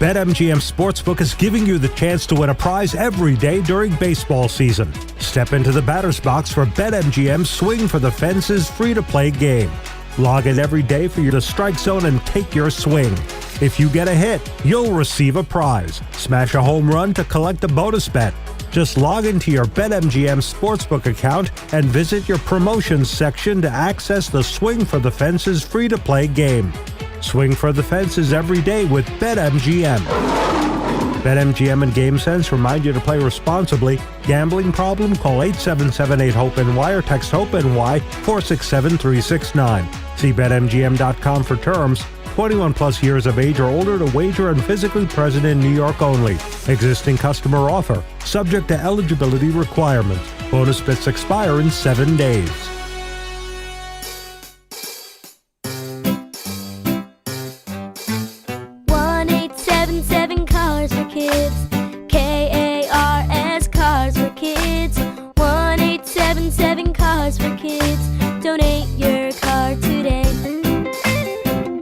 BetMGM Sportsbook is giving you the chance to win a prize every day during baseball season. Step into the batter's box for BetMGM's Swing for the Fences free-to-play game. Log in every day for your strike zone and take your swing. If you get a hit, you'll receive a prize. Smash a home run to collect a bonus bet. Just log into your BetMGM Sportsbook account and visit your promotions section to access the Swing for the Fences free-to-play game. Swing for the fences every day with BetMGM. BetMGM and GameSense remind you to play responsibly. Gambling problem? Call 877-8-HOPE-NY or text HOPE-NY 467-369. See BetMGM.com for terms. 21 plus years of age or older to wager and physically present in New York only. Existing customer offer. Subject to eligibility requirements. Bonus bets expire in 7 days.
Cars for Kids. K-A-R-S, Cars for Kids. 1-877 Cars for Kids. Donate your car today.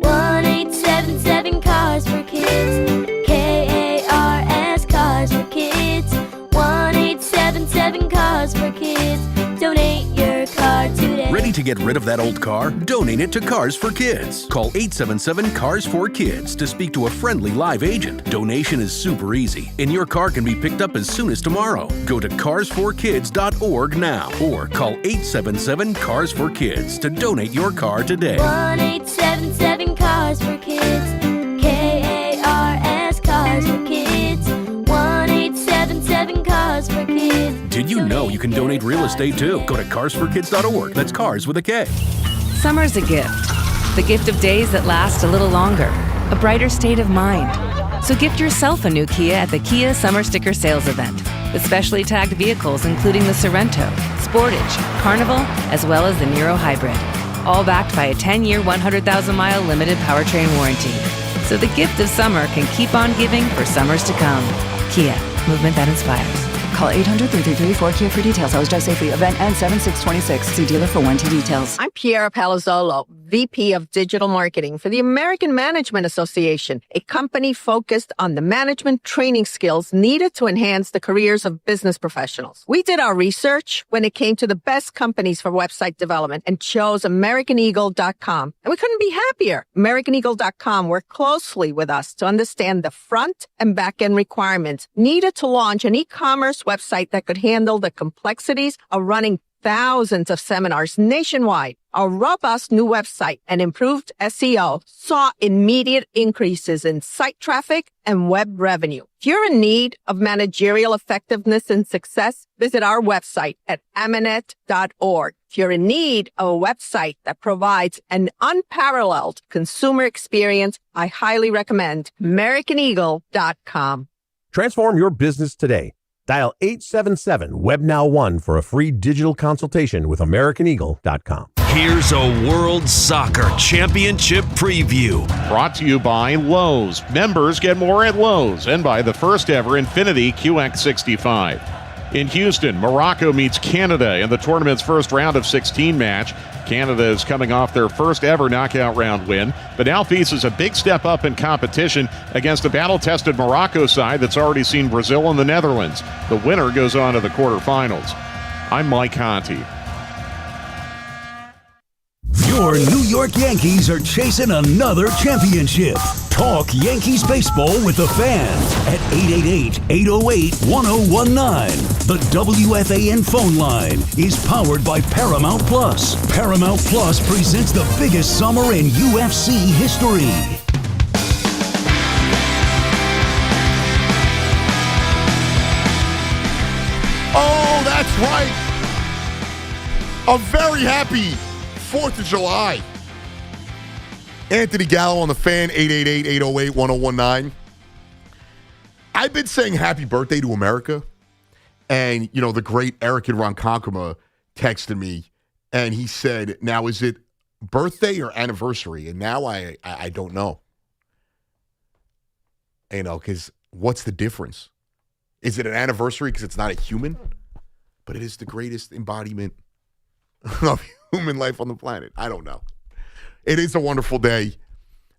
1-877 Cars for Kids. K-A-R-S, Cars for Kids. 1-877 Cars for Kids. Donate your car today.
Ready to get rid of that old car? Donate it to Cars for Kids. Call 877-CARS-4-KIDS to speak to a friendly live agent. Donation is super easy, and your car can be picked up as soon as tomorrow. Go to cars4kids.org now or call 877-CARS-4-KIDS to donate your car today.
1-877 Cars for Kids. K-A-R-S, Cars for Kids. 1-877 Cars for Kids.
Did you know you can donate real estate too? Go to carsforkids.org. That's cars with a K.
Summer's a gift. The gift of days that last a little longer. A brighter state of mind. So gift yourself a new Kia at the Kia Summer Sticker Sales Event. With specially tagged vehicles including the Sorrento, Sportage, Carnival, as well as the Niro Hybrid. All backed by a 10-year, 100,000-mile limited powertrain warranty. So the gift of summer can keep on giving for summers to come. Kia, movement that inspires.
Call 800-333-4KIA for details. Sales drive safely. Event ends 7/6/26. See dealer for warranty details.
I'm Piera Palazzolo, VP of Digital Marketing for the American Management Association, a company focused on the management training skills needed to enhance the careers of business professionals. We did our research when it came to the best companies for website development and chose AmericanEagle.com. And we couldn't be happier. AmericanEagle.com worked closely with us to understand the front and back end requirements needed to launch an e-commerce website that could handle the complexities of running thousands of seminars nationwide, our robust new website and improved SEO saw immediate increases in site traffic and web revenue. If you're in need of managerial effectiveness and success, visit our website at amanet.org. If you're in need of a website that provides an unparalleled consumer experience, I highly recommend AmericanEagle.com.
Transform your business today. Dial 877-WEB-NOW-1 for a free digital consultation with AmericanEagle.com.
Here's a World Soccer Championship preview.
Brought to you by Lowe's. Members get more at Lowe's, and by the first ever Infinity QX65. In Houston, Morocco meets Canada in the tournament's first round of 16 match. Canada is coming off their first ever knockout round win, but now faces a big step up in competition against a battle-tested Morocco side that's already seen Brazil and the Netherlands. The winner goes on to the quarterfinals. I'm Mike Conti.
Your New York Yankees are chasing another championship. Talk Yankees baseball with the Fan at 888-808-1019. The WFAN phone line is powered by Paramount Plus. Paramount Plus presents the biggest summer in UFC history.
Oh, that's right. A very happy 4th of July. Anthony Gallo on the Fan, 888-808-1019. I've been saying happy birthday to America. And, you know, the great Eric and Ronkonkoma texted me, and he said, now, is it birthday or anniversary? And now I don't know. You know, because what's the difference? Is it an anniversary because it's not a human? But it is the greatest embodiment of human life on the planet. I don't know. It is a wonderful day.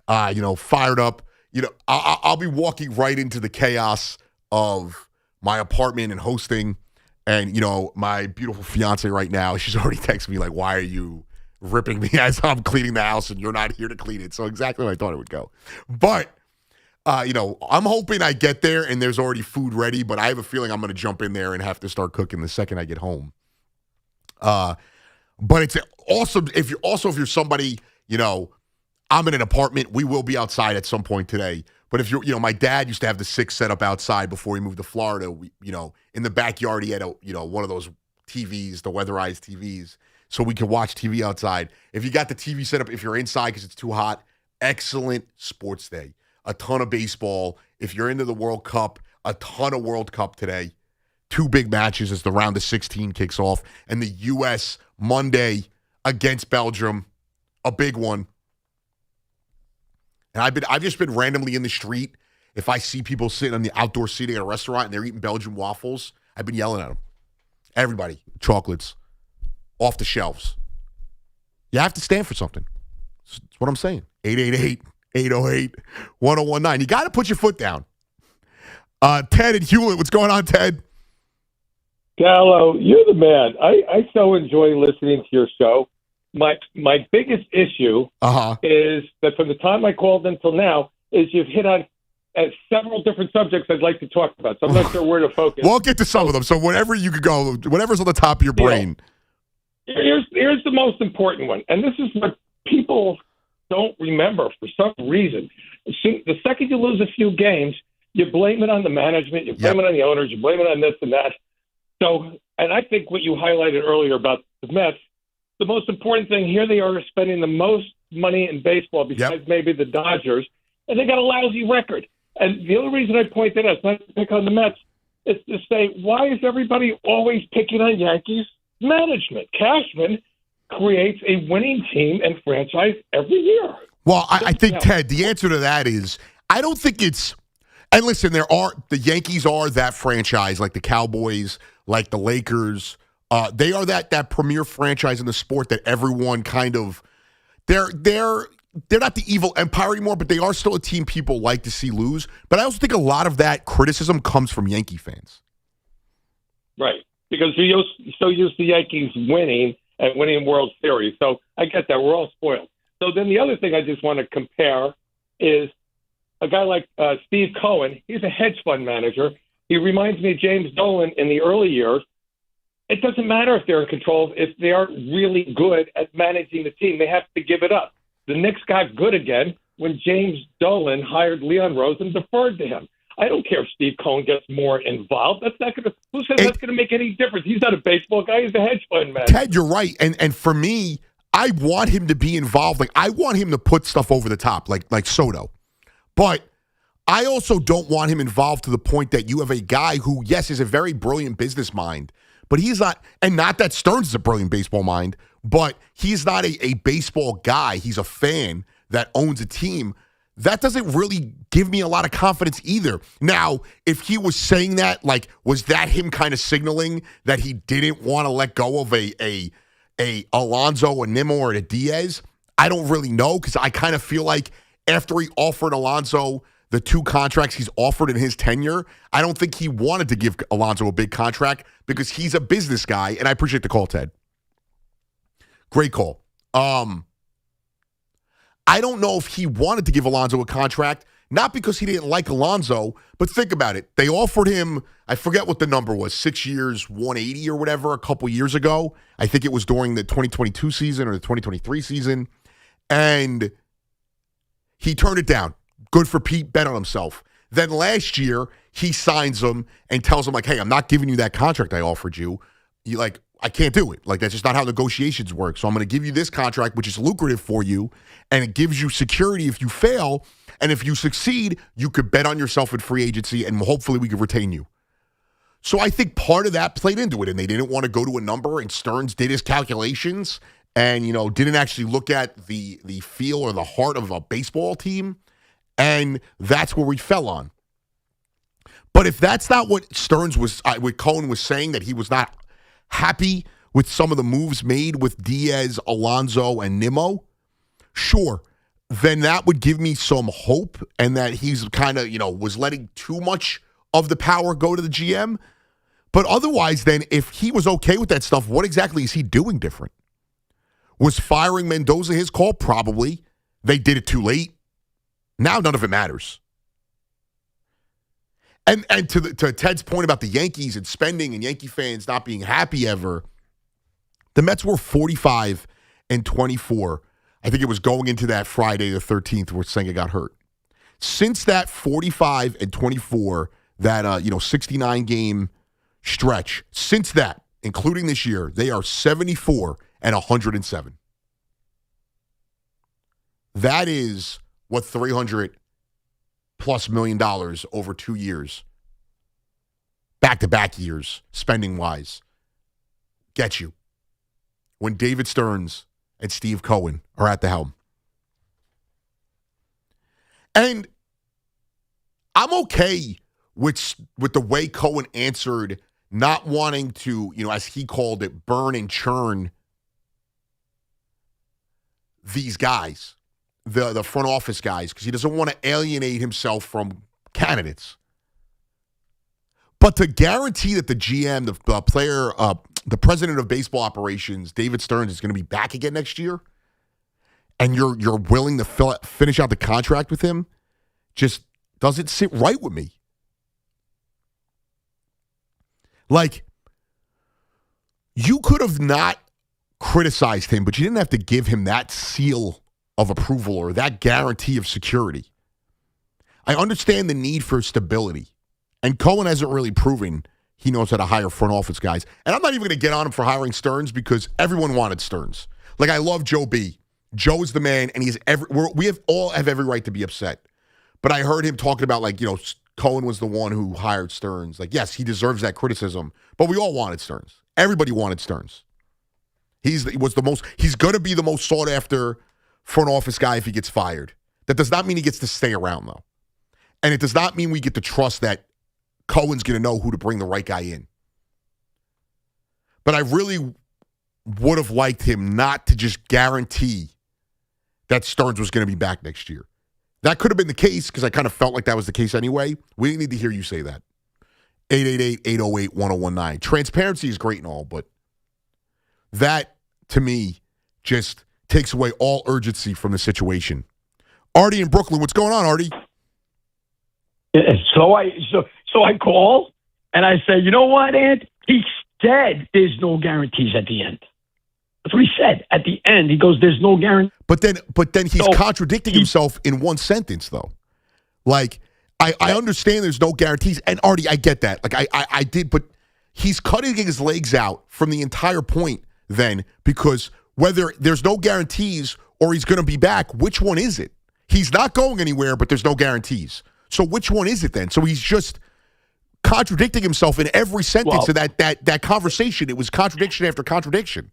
You know, fired up. You know, I'll be walking right into the chaos of my apartment and hosting. And, you know, my beautiful fiance right now, she's already texted me like, why are you ripping me as I'm cleaning the house and you're not here to clean it? So exactly where I thought it would go. But, you know, I'm hoping I get there and there's already food ready, but I have a feeling I'm going to jump in there and have to start cooking the second I get home. But it's awesome if you're somebody, you know, I'm in an apartment. We will be outside at some point today. But if you're, you know, my dad used to have the Six set up outside before he moved to Florida. You know, in the backyard, he had one of those TVs, the weatherized TVs, so we could watch TV outside. If you got the TV set up, if you're inside because it's too hot, excellent sports day. A ton of baseball. If you're into the World Cup, a ton of World Cup today. 2 big matches as the round of 16 kicks off, and the U.S. Monday against Belgium, a big one. And I've just been randomly in the street. If I see people sitting on the outdoor seating at a restaurant and they're eating Belgian waffles, I've been yelling at them. Everybody, chocolates, off the shelves. You have to stand for something. That's what I'm saying. 888-808-1019. You got to put your foot down. Ted and Hewlett, what's going on, Ted?
Gallo, you're the man. I so enjoy listening to your show. My biggest issue is that from the time I called until now is you've hit on several different subjects I'd like to talk about. So I'm not sure where to focus.
We'll get to some of them. So whatever you could go, whatever's on the top of your brain.
Here's the most important one, and this is what people don't remember for some reason. The second you lose a few games, you blame it on the management, you blame it on the owners, you blame it on this and that. So, and I think what you highlighted earlier about the Mets, the most important thing here, they are spending the most money in baseball besides maybe the Dodgers, and they got a lousy record. And the only reason I point that out, it's not to pick on the Mets, is to say, why is everybody always picking on Yankees management? Cashman creates a winning team and franchise every year.
Well, I think, Ted, the answer to that is, I don't think it's, and listen, the Yankees are that franchise, like the Cowboys, like the Lakers. They are that premier franchise in the sport that everyone kind of, they're not the evil empire anymore, but they are still a team people like to see lose. But I also think a lot of that criticism comes from Yankee fans.
Right, because you're so used to Yankees winning and winning World Series. So I get that. We're all spoiled. So then the other thing I just want to compare is a guy like Steve Cohen. He's a hedge fund manager. He reminds me of James Dolan in the early years. it doesn't matter if they're in control. If they aren't really good at managing the team, they have to give it up. The Knicks got good again when James Dolan hired Leon Rose and deferred to him. I don't care if Steve Cohen gets more involved. That's not going to. Who says that's going to make any difference? He's not a baseball guy. He's a hedge fund man.
Ted, you're right. And for me, I want him to be involved. Like, I want him to put stuff over the top, like Soto. But I also don't want him involved to the point that you have a guy who, yes, is a very brilliant business mind, but he's not, and not that Stearns is a brilliant baseball mind, but he's not a baseball guy. He's a fan that owns a team. That doesn't really give me a lot of confidence either. Now, if he was saying that, like, was that him kind of signaling that he didn't want to let go of a Alonso, a Nimmo, or a Diaz? I don't really know, because I kind of feel like after he offered Alonso the 2 contracts he's offered in his tenure, I don't think he wanted to give Alonso a big contract because he's a business guy, and I appreciate the call, Ted. Great call. I don't know if he wanted to give Alonso a contract, not because he didn't like Alonso, but think about it. They offered him, I forget what the number was, 6 years, 180 or whatever, a couple years ago. I think it was during the 2022 season or the 2023 season. And he turned it down. Good for Pete, bet on himself. Then last year, he signs him and tells him, like, hey, I'm not giving you that contract I offered you. You like, I can't do it. Like, that's just not how negotiations work. So I'm going to give you this contract, which is lucrative for you, and it gives you security if you fail. And if you succeed, you could bet on yourself in free agency, and hopefully we could retain you. So I think part of that played into it, and they didn't want to go to a number, and Stearns did his calculations and, didn't actually look at the feel or the heart of a baseball team, and that's where we fell on. But if that's not what Stearns was, what Cohen was saying, that he was not happy with some of the moves made with Diaz, Alonso, and Nimmo, sure, then that would give me some hope, and that he's kind of, was letting too much of the power go to the GM. But otherwise, then, if he was okay with that stuff, what exactly is he doing different? Was firing Mendoza his call? Probably. They did it too late. Now none of it matters. And to Ted's point about the Yankees and spending and Yankee fans not being happy ever, the Mets were 45-24. I think it was going into that Friday the 13th where Senga got hurt. Since that 45-24, that 69-game stretch, since that, including this year, they are 74-107. That is what $300+ million over 2 years, back-to-back years, spending-wise, get you when David Stearns and Steve Cohen are at the helm. And I'm okay with the way Cohen answered not wanting to, as he called it, burn and churn these guys, the front office guys, because he doesn't want to alienate himself from candidates. But to guarantee that the GM, the player, the president of baseball operations, David Stearns, is going to be back again next year, and you're willing to finish out the contract with him, just doesn't sit right with me. Like, you could have not criticized him, but you didn't have to give him that seal of approval or that guarantee of security. I understand the need for stability, and Cohen hasn't really proven he knows how to hire front office guys. And I'm not even going to get on him for hiring Stearns, because everyone wanted Stearns. Like, I love Joe B. Joe is the man, and we all have every right to be upset. But I heard him talking about, like, Cohen was the one who hired Stearns. Like, yes, he deserves that criticism, but we all wanted Stearns. Everybody wanted Stearns. He's going to be the most sought after front office guy if he gets fired. That does not mean he gets to stay around, though. And it does not mean we get to trust that Cohen's going to know who to bring the right guy in. But I really would have liked him not to just guarantee that Stearns was going to be back next year. That could have been the case, because I kind of felt like that was the case anyway. We didn't need to hear you say that. 888-808-1019. Transparency is great and all, but that, to me, just takes away all urgency from the situation. Artie in Brooklyn, what's going on, Artie?
So I call and I say, you know what, Ed? He said there's no guarantees at the end. That's what he said. At the end, he goes, there's no guarantee.
But then he's contradicting himself in one sentence, though. Like, I understand there's no guarantees. And, Artie, I get that. Like, I did, but he's cutting his legs out from the entire point then, because whether there's no guarantees or he's going to be back, which one is it? He's not going anywhere, but there's no guarantees. So which one is it then? So he's just contradicting himself in every sentence of that conversation. It was contradiction after contradiction.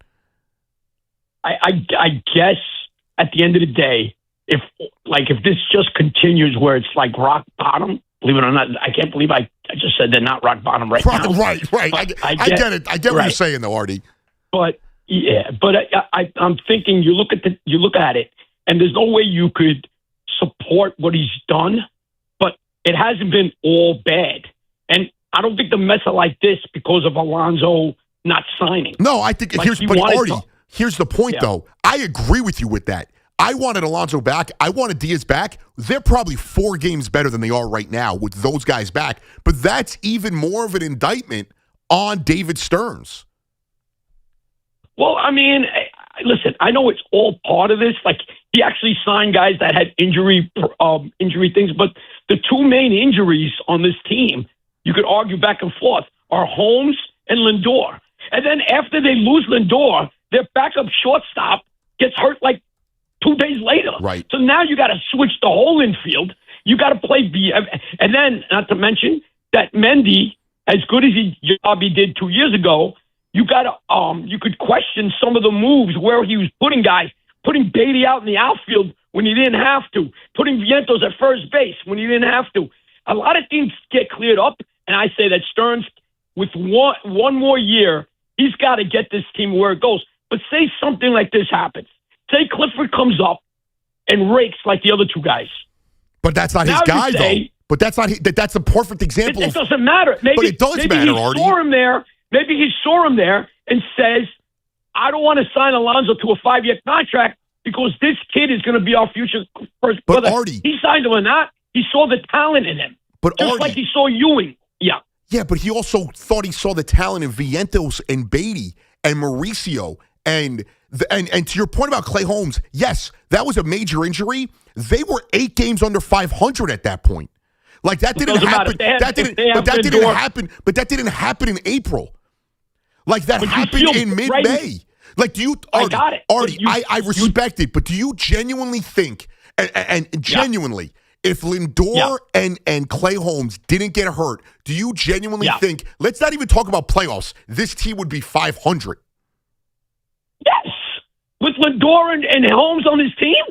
I guess at the end of the day, if this just continues where it's like rock bottom, believe it or not, I can't believe I just said they're not rock bottom right now.
Right. I get it. I get what you're saying, though, Artie.
But I'm thinking you look at it, and there's no way you could support what he's done, but it hasn't been all bad. And I don't think the Mets are like this because of Alonso not signing.
No, I think here's the point, though. I agree with you with that. I wanted Alonso back. I wanted Diaz back. They're probably 4 games better than they are right now with those guys back. But that's even more of an indictment on David Stearns.
Well, I mean, listen, I know it's all part of this. Like, he actually signed guys that had injury things, but the 2 main injuries on this team, you could argue back and forth, are Holmes and Lindor. And then after they lose Lindor, their backup shortstop gets hurt like 2 days later.
Right.
So now you got to switch the whole infield. You got to play and then, not to mention that Mendy, as good as he did 2 years ago, you got to you could question some of the moves where he was putting guys, putting Beatty out in the outfield when he didn't have to, putting Vientos at first base when he didn't have to. A lot of things get cleared up, and I say that Stearns, with one more year, he's got to get this team where it goes. But say something like this happens. Say Clifford comes up and rakes like the other 2 guys.
But that's not his guy, though. But that's not that's a perfect example.
It doesn't matter. But
it does matter, Artie.
Maybe he saw him there and says, I don't want to sign Alonso to a 5-year contract because this kid is going to be our future first.
But
brother.
Artie,
he signed him or not, he saw the talent in him.
But
just
Artie,
like he saw Ewing. Yeah.
Yeah, but he also thought he saw the talent in Vientos and Beatty and Mauricio and to your point about Clay Holmes, yes, that was a major injury. They were 8 games under 500 at that point. Like that didn't happen. That didn't happen. But that didn't happen in April. Like that happened in mid-May. Right. Like, do you, Artie, I respect it, but do you genuinely think, and genuinely, if Lindor and Clay Holmes didn't get hurt, do you genuinely think, let's not even talk about playoffs, this team would be 500?
Yes. With Lindor and Holmes on his team,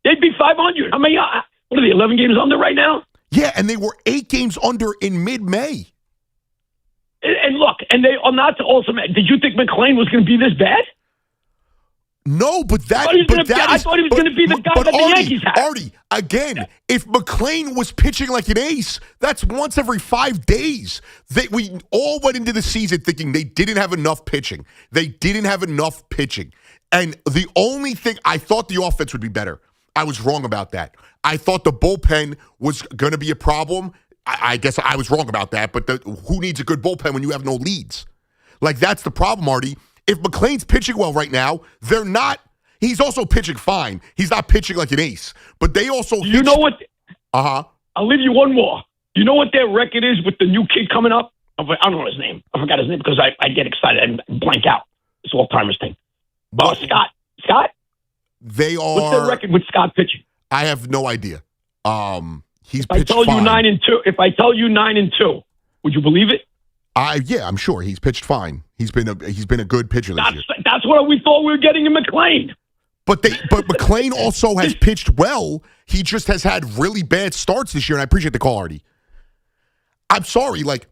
they'd be 500. I mean, what are they, 11 games under right now?
Yeah, and they were 8 games under in mid-May.
And look, and they are not to also. Did you think McClain was going to be this bad?
No, but that.
I thought he was going to be the guy that the Yankees had.
Artie, again, if McClain was pitching like an ace, that's once every 5 days. We all went into the season thinking they didn't have enough pitching. They didn't have enough pitching. And the only thing, I thought the offense would be better. I was wrong about that. I thought the bullpen was going to be a problem. I guess I was wrong about that, but who needs a good bullpen when you have no leads? Like, that's the problem, Artie. If McClain's pitching well right now, they're not. He's also pitching fine. He's not pitching like an ace. But they also.
You know what?
I'll
leave you one more. You know what their record is with the new kid coming up? I don't know his name. I forgot his name because I get excited and blank out. It's all timers thing. Scott.
They are.
What's their record with Scott pitching?
I have no idea. He's
if pitched fine. If I tell you 9-2, would you believe it?
Yeah, I'm sure he's pitched fine. He's been a good pitcher this year.
That's what we thought we were getting in McClain.
But McClain also has pitched well. He just has had really bad starts this year, and I appreciate the call, Artie. I'm sorry, like,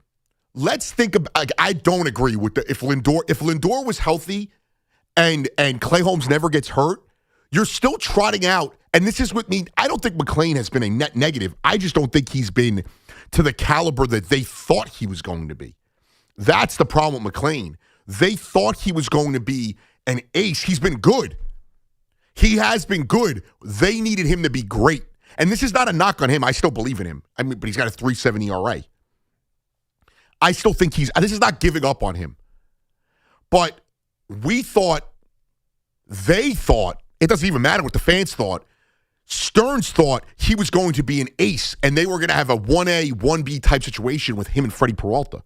let's think about. Like, I don't agree with if Lindor was healthy, and Clay Holmes never gets hurt, you're still trotting out. And this is what means. I don't think McClain has been a net negative. I just don't think he's been to the caliber that they thought he was going to be. That's the problem with McClain. They thought he was going to be an ace. He's been good. He has been good. They needed him to be great. And this is not a knock on him. I still believe in him. I mean, but he's got a 3.7 ERA. I still think this is not giving up on him. But they thought, it doesn't even matter what the fans thought, Stearns thought he was going to be an ace, and they were going to have a 1A, 1B type situation with him and Freddie Peralta.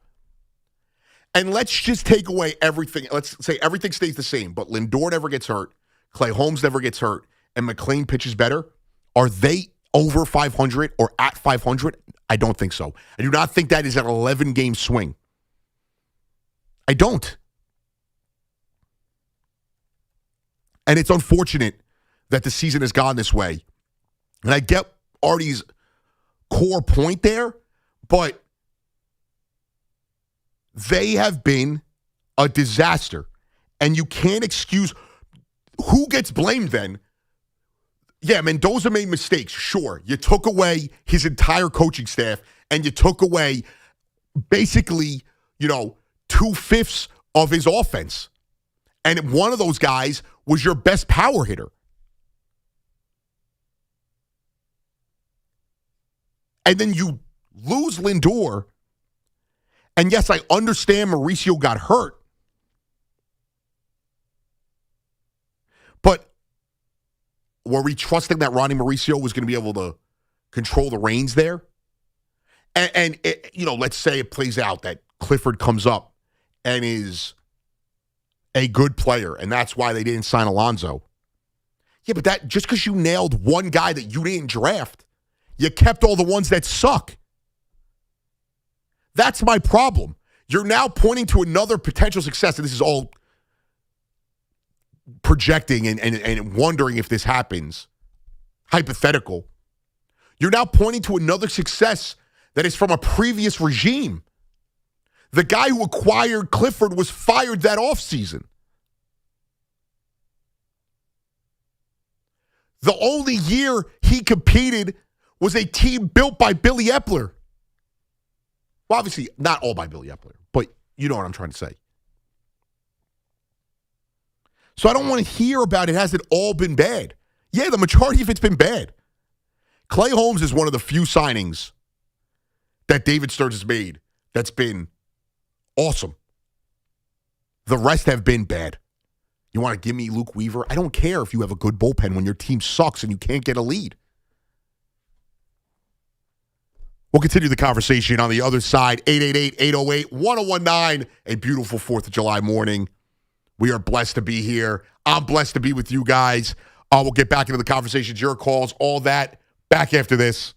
And let's just take away everything. Let's say everything stays the same, but Lindor never gets hurt, Clay Holmes never gets hurt, and McLean pitches better. Are they over 500 or at 500? I don't think so. I do not think that is an 11-game swing. I don't. And it's unfortunate that the season has gone this way. And I get Artie's core point there, but they have been a disaster. And you can't excuse who gets blamed then. Yeah, Mendoza made mistakes, sure. You took away his entire coaching staff, and you took away basically, 2/5 of his offense. And one of those guys was your best power hitter. And then you lose Lindor. And yes, I understand Mauricio got hurt. But were we trusting that Ronnie Mauricio was going to be able to control the reins there? And it, let's say it plays out that Clifford comes up and is a good player, and that's why they didn't sign Alonso. Yeah, but that just because you nailed one guy that you didn't draft, you kept all the ones that suck. That's my problem. You're now pointing to another potential success, and this is all projecting and wondering if this happens. Hypothetical. You're now pointing to another success that is from a previous regime. The guy who acquired Clifford was fired that offseason. The only year he competed was a team built by Billy Epler. Well, obviously, not all by Billy Epler, but you know what I'm trying to say. So I don't want to hear about it. Has it all been bad? Yeah, the majority of it's been bad. Clay Holmes is one of the few signings that David Stearns has made that's been awesome. The rest have been bad. You want to give me Luke Weaver? I don't care if you have a good bullpen when your team sucks and you can't get a lead. We'll continue the conversation on the other side. 888-808-1019. A beautiful 4th of July morning. We are blessed to be here. I'm blessed to be with you guys. We'll get back into the conversations, your calls, all that. Back after this.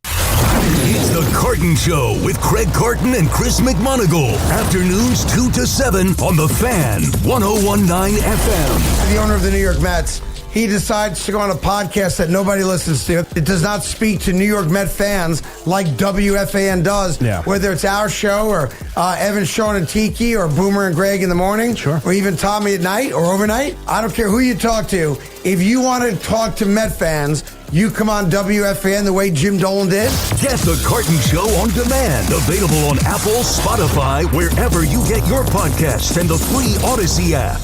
It's the Carton Show with Craig Carton and Chris McMonagle. Afternoons 2 to 7 on the Fan, 101.9 FM.
The owner of the New York Mets, he decides to go on a podcast that nobody listens to. It does not speak to New York Met fans like WFAN does. Yeah. Whether it's our show or Evan, Sean, and Tiki or Boomer and Greg in the morning. Sure. Or even Tommy at night or overnight. I don't care who you talk to. If you want to talk to Met fans, you come on WFAN the way Jim Dolan did.
Get the Carton Show on demand. Available on Apple, Spotify, wherever you get your podcasts, and the free Odyssey app.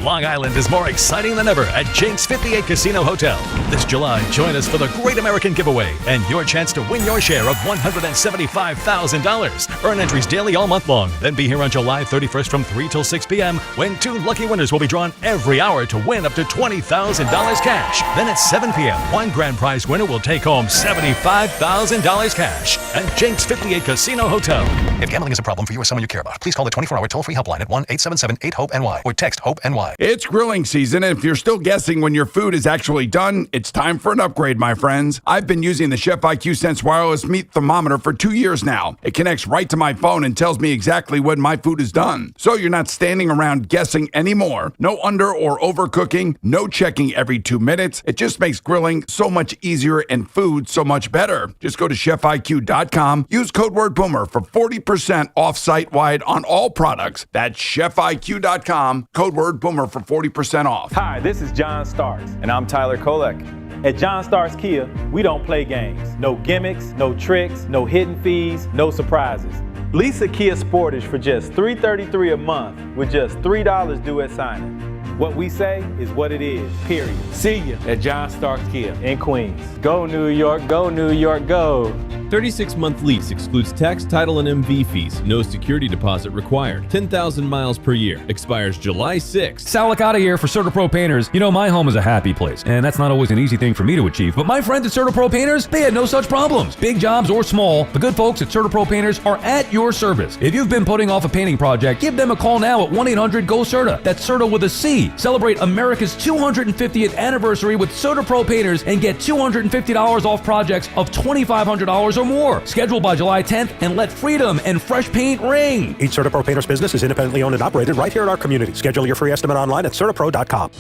Long Island is more exciting than ever at Jake's 58 Casino Hotel. This July, join us for the Great American Giveaway and your chance to win your share of $175,000. Earn entries daily all month long. Then be here on July 31st from 3 till 6 p.m. when 2 lucky winners will be drawn every hour to win up to $20,000 cash. Then at 7 p.m., one grand prize winner will take home $75,000 cash at Jake's 58 Casino Hotel.
If gambling is a problem for you or someone you care about, please call the 24-hour toll-free helpline at 1-877-8-HOPE-NY or text HOPE-NY.
It's grilling season, and if you're still guessing when your food is actually done, it's time for an upgrade, my friends. I've been using the Chef IQ Sense wireless meat thermometer for 2 years now. It connects right to my phone and tells me exactly when my food is done. So you're not standing around guessing anymore. No under or overcooking, no checking every 2 minutes. It just makes grilling so much easier and food so much better. Just go to chefiq.com, use code word Boomer for 40% off site-wide on all products. That's chefiq.com, code word Boomer for 40% off.
Hi, this is John Starks, and I'm Tyler Kolek. At John Starks Kia, we don't play games. No gimmicks, no tricks, no hidden fees, no surprises. Lease a Kia Sportage for just $333 a month with just $3 due at signing. What we say is what it is, period. See you at John Starks Kia in Queens. Go New York, go New York, go.
36-month lease excludes tax, title, and MV fees. No security deposit required. 10,000 miles per year. Expires July 6th.
Sal Licata here for CertaPro Painters. You know, my home is a happy place, and that's not always an easy thing for me to achieve, but my friends at CertaPro Painters, they had no such problems. Big jobs or small, the good folks at CertaPro Painters are at your service. If you've been putting off a painting project, give them a call now at 1-800-GO-CERTA. That's CERTA with a C. Celebrate America's 250th anniversary with CertaPro Painters and get $250 off projects of $2,500 or more. Schedule by July 10th and let freedom and fresh paint ring.
Each CertaPro Painters business is independently owned and operated right here in our community. Schedule your free estimate online at CertaPro.com.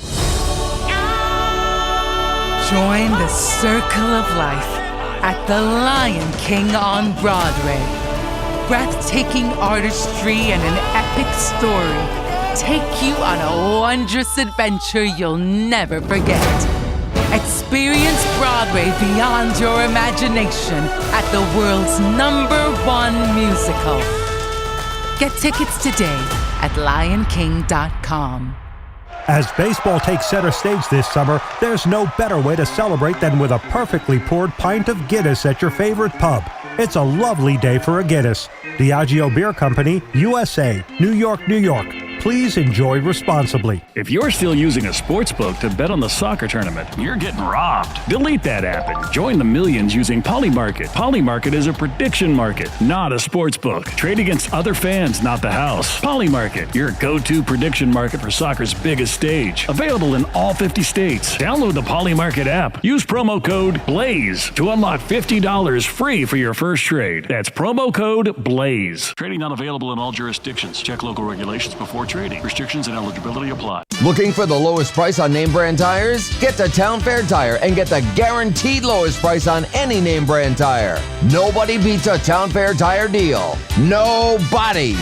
Join the circle of life at the Lion King on Broadway. Breathtaking artistry and an epic story take you on a wondrous adventure you'll never forget. Experience Broadway beyond your imagination at the world's #1 musical. Get tickets today at lionking.com.
As baseball takes center stage this summer, there's no better way to celebrate than with a perfectly poured pint of Guinness at your favorite pub. It's a lovely day for a Guinness. Diageo Beer Company, USA, New York, New York. Please enjoy responsibly.
If you're still using a sportsbook to bet on the soccer tournament, you're getting robbed. Delete that app and join the millions using Polymarket. Polymarket is a prediction market, not a sportsbook. Trade against other fans, not the house. Polymarket, your go-to prediction market for soccer's biggest stage. Available in all 50 states. Download the Polymarket app. Use promo code BLAZE to unlock $50 free for your first trade. That's promo code BLAZE. Trading not available in all jurisdictions. Check local regulations before trading. Restrictions and eligibility apply.
Looking for the lowest price on name brand tires? Get to Town Fair Tire and get the guaranteed lowest price on any name brand tire. Nobody beats a Town Fair Tire deal. Nobody.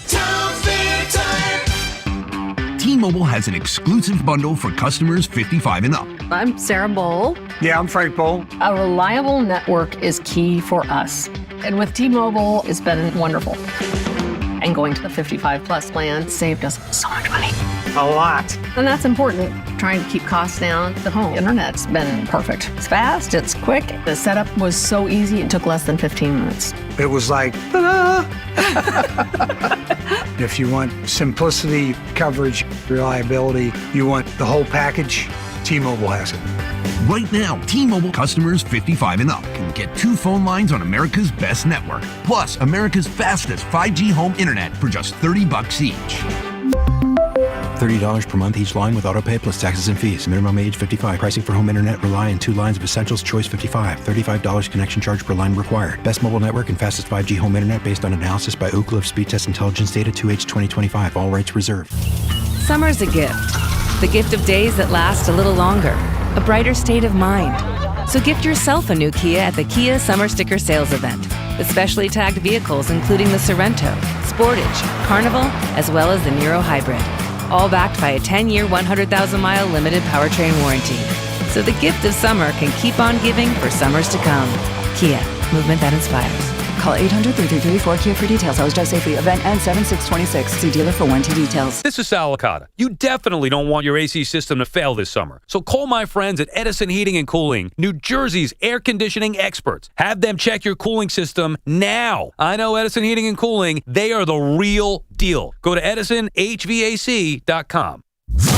Town Fair Tire.
T-Mobile has an exclusive bundle for customers 55 and up.
I'm Sarah Bowl.
Yeah, I'm Frank Bowl.
A reliable network is key for us. And with T-Mobile, it's been wonderful. And going to the 55 plus plan saved us so much money.
A lot.
And that's important. Trying to keep costs down. The home internet's been perfect. It's fast, it's quick. The setup was so easy, it took less than 15 minutes.
It was like, ta-da! If you want simplicity, coverage, reliability, you want the whole package, T-Mobile has it.
Right now, T-Mobile customers 55 and up can get 2 phone lines on America's best network, plus America's fastest 5G home internet for just $30 each.
$30 per month each line with autopay plus taxes and fees. Minimum age 55. Pricing for home internet rely on 2 lines of Essentials Choice 55. $35 connection charge per line required. Best mobile network and fastest 5G home internet based on analysis by Ookla of Speed Test Intelligence data 2H 2025. All rights reserved.
Summer's a gift. The gift of days that last a little longer. A brighter state of mind. So gift yourself a new Kia at the Kia Summer Sticker Sales Event. With specially tagged vehicles including the Sorrento, Sportage, Carnival, as well as the Niro Hybrid. All backed by a 10-year, 100,000-mile limited powertrain warranty. So the gift of summer can keep on giving for summers to come. Kia, movement that inspires.
Call 800-3334-KIA for details. Always drive safely. Event ends 7/6/26. See dealer for warranty details.
This is Sal Licata. You definitely don't want your AC system to fail this summer. So call my friends at Edison Heating and Cooling, New Jersey's air conditioning experts. Have them check your cooling system now. I know Edison Heating and Cooling. They are the real deal. Go to EdisonHVAC.com.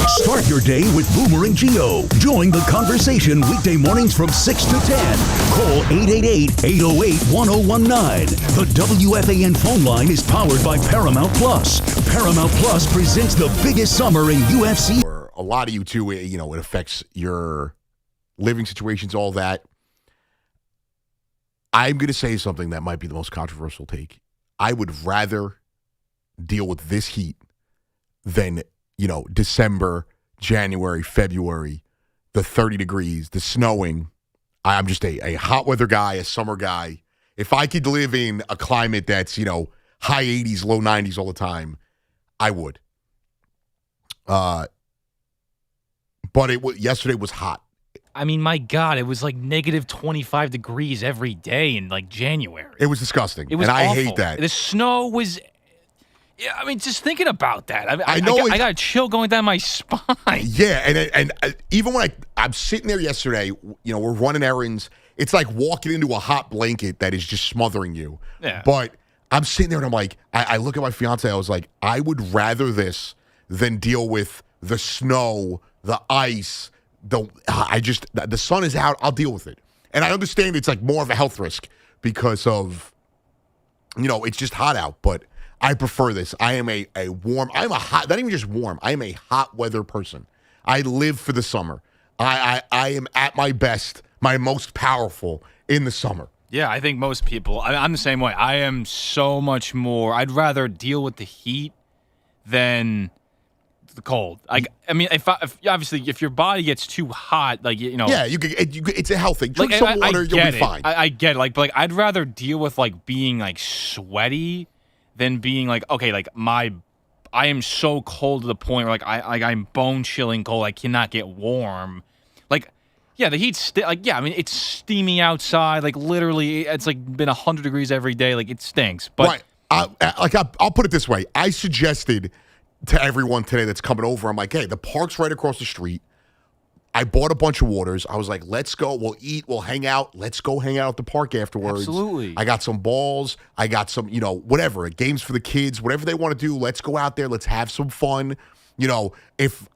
Start your day with Boomer and Gio. Join the conversation weekday mornings from 6 to 10. Call 888-808-1019. The WFAN phone line is powered by Paramount Plus. Paramount Plus presents the biggest summer in UFC.
For a lot of you too, it affects your living situations, all that. I'm going to say something that might be the most controversial take. I would rather deal with this heat than December, January, February, the 30 degrees, the snowing. I'm just a hot weather guy, a summer guy. If I could live in a climate that's, high 80s, low 90s all the time, I would. But yesterday was hot.
I mean, my God, it was like negative 25 degrees every day in like January.
It was disgusting.
It was
and
awful.
I hate that.
The snow was... Yeah, I mean, just thinking about that, I got a chill going down my spine.
Yeah, and even when I'm sitting there yesterday, we're running errands. it's like walking into a hot blanket that is just smothering you.
Yeah.
But I'm sitting there and I'm like, I look at my fiance. I was like, I would rather this than deal with the snow, the ice. The sun is out. I'll deal with it. And I understand it's like more of a health risk because of, it's just hot out. But I prefer this. I am not even just warm. I am a hot weather person. I live for the summer. I am at my best, my most powerful in the summer.
Yeah, I think most people, I'm the same way. I am so much more, I'd rather deal with the heat than the cold. Like, I mean, if obviously if your body gets too hot, like,
Yeah, it's a health thing. Drink some water, you'll be fine.
I get it. But like, I'd rather deal with like being like sweaty than being like, okay, like I am so cold to the point where like I'm bone chilling cold. I cannot get warm. Like, yeah, the heat's I mean, it's steamy outside. Like literally, it's like been 100 degrees every day. Like it stinks. But
I'll put it this way. I suggested to everyone today that's coming over, I'm like, hey, the park's right across the street. I bought a bunch of waters. I was like, let's go. We'll eat. We'll hang out. Let's go hang out at the park afterwards.
Absolutely.
I got some balls. I got some, whatever, games for the kids, whatever they want to do. Let's go out there. Let's have some fun. If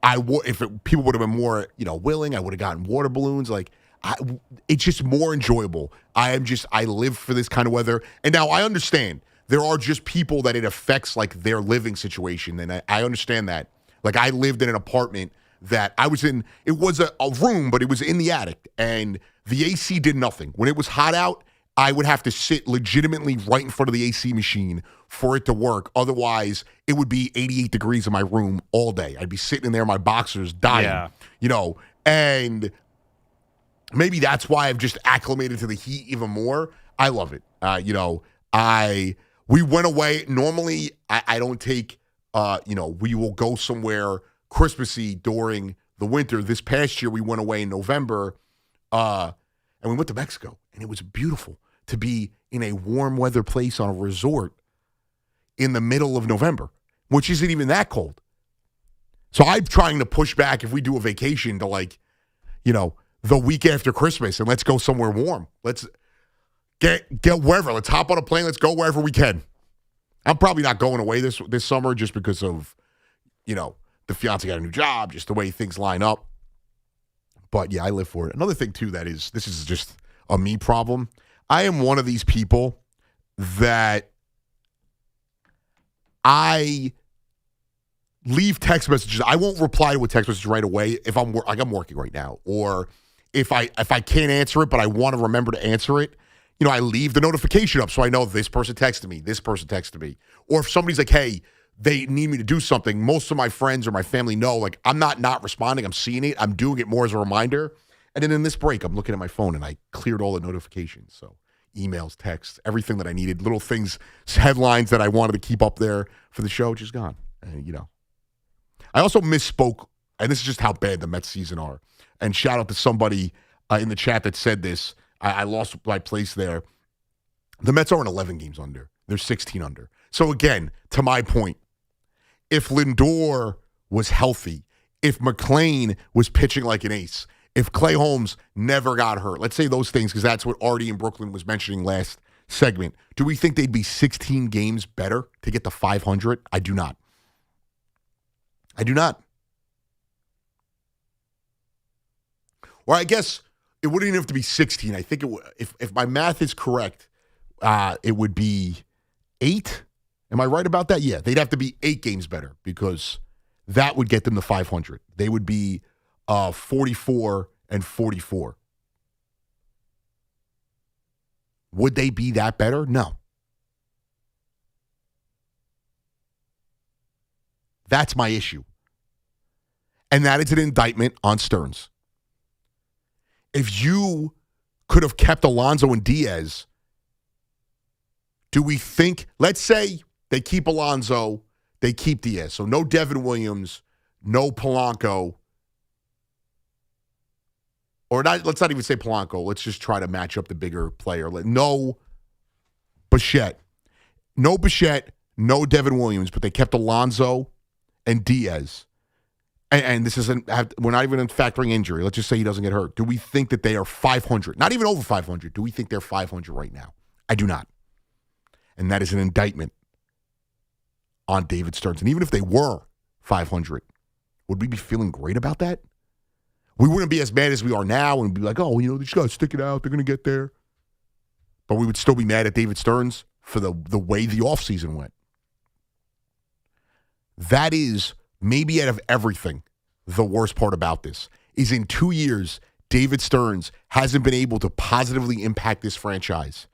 people would have been more, willing, I would have gotten water balloons. Like, it's just more enjoyable. I live for this kind of weather. And now I understand there are just people that it affects like their living situation. And I understand that. Like, I lived in an apartment that I was in. It was a room, but it was in the attic, and the AC did nothing. When it was hot out, I would have to sit legitimately right in front of the AC machine for it to work. Otherwise, it would be 88 degrees in my room all day. I'd be sitting in there in my boxers dying, and maybe that's why I've just acclimated to the heat even more. I love it. We went away. Normally, I don't take, we will go somewhere Christmassy during the winter. This past year, we went away in November, and we went to Mexico, and it was beautiful to be in a warm weather place on a resort in the middle of November, which isn't even that cold. So I'm trying to push back if we do a vacation to the week after Christmas, and let's go somewhere warm. Let's get wherever. Let's hop on a plane. Let's go wherever we can. I'm probably not going away this summer just because of, the fiance got a new job, just the way things line up. But yeah, I live for it. Another thing too, this is just a me problem. I am one of these people that I leave text messages. I won't reply to a text message right away if I'm working right now, or if I can't answer it, but I want to remember to answer it. I leave the notification up so I know this person texted me, this person texted me. Or if somebody's like, hey, they need me to do something, most of my friends or my family know, like, I'm not responding. I'm seeing it. I'm doing it more as a reminder. And then in this break, I'm looking at my phone and I cleared all the notifications. So emails, texts, everything that I needed, little things, headlines that I wanted to keep up there for the show, just gone. And, I also misspoke, and this is just how bad the Mets season are. And shout out to somebody in the chat that said this. I lost my place there. The Mets aren't 11 games under. They're 16 under. So again, to my point, if Lindor was healthy, if McClain was pitching like an ace, if Clay Holmes never got hurt, let's say those things because that's what Artie in Brooklyn was mentioning last segment, do we think they'd be 16 games better to get to 500? I do not. I do not. Or I guess it wouldn't even have to be 16. I think if my math is correct, it would be 8. Am I right about that? Yeah, they'd have to be 8 games better because that would get them to 500. They would be 44 and 44. Would they be that better? No. That's my issue. And that is an indictment on Stearns. If you could have kept Alonso and Diaz, do we think, let's say they keep Alonso, they keep Diaz. So no Devin Williams, no Polanco. Or not, let's not even say Polanco. Let's just try to match up the bigger player. No Bichette. No Bichette, no Devin Williams, but they kept Alonso and Diaz. and this isn't, we're not even factoring injury. Let's just say he doesn't get hurt. Do we think that they are 500? Not even over 500. Do we think they're 500 right now? I do not. And that is an indictment on David Stearns. And even if they were 500, would we be feeling great about that? We wouldn't be as mad as we are now and be like, oh, you know, they just got to stick it out. They're going to get there. But we would still be mad at David Stearns for the way the offseason went. That is, maybe out of everything, the worst part about this is in 2 years, David Stearns hasn't been able to positively impact this franchise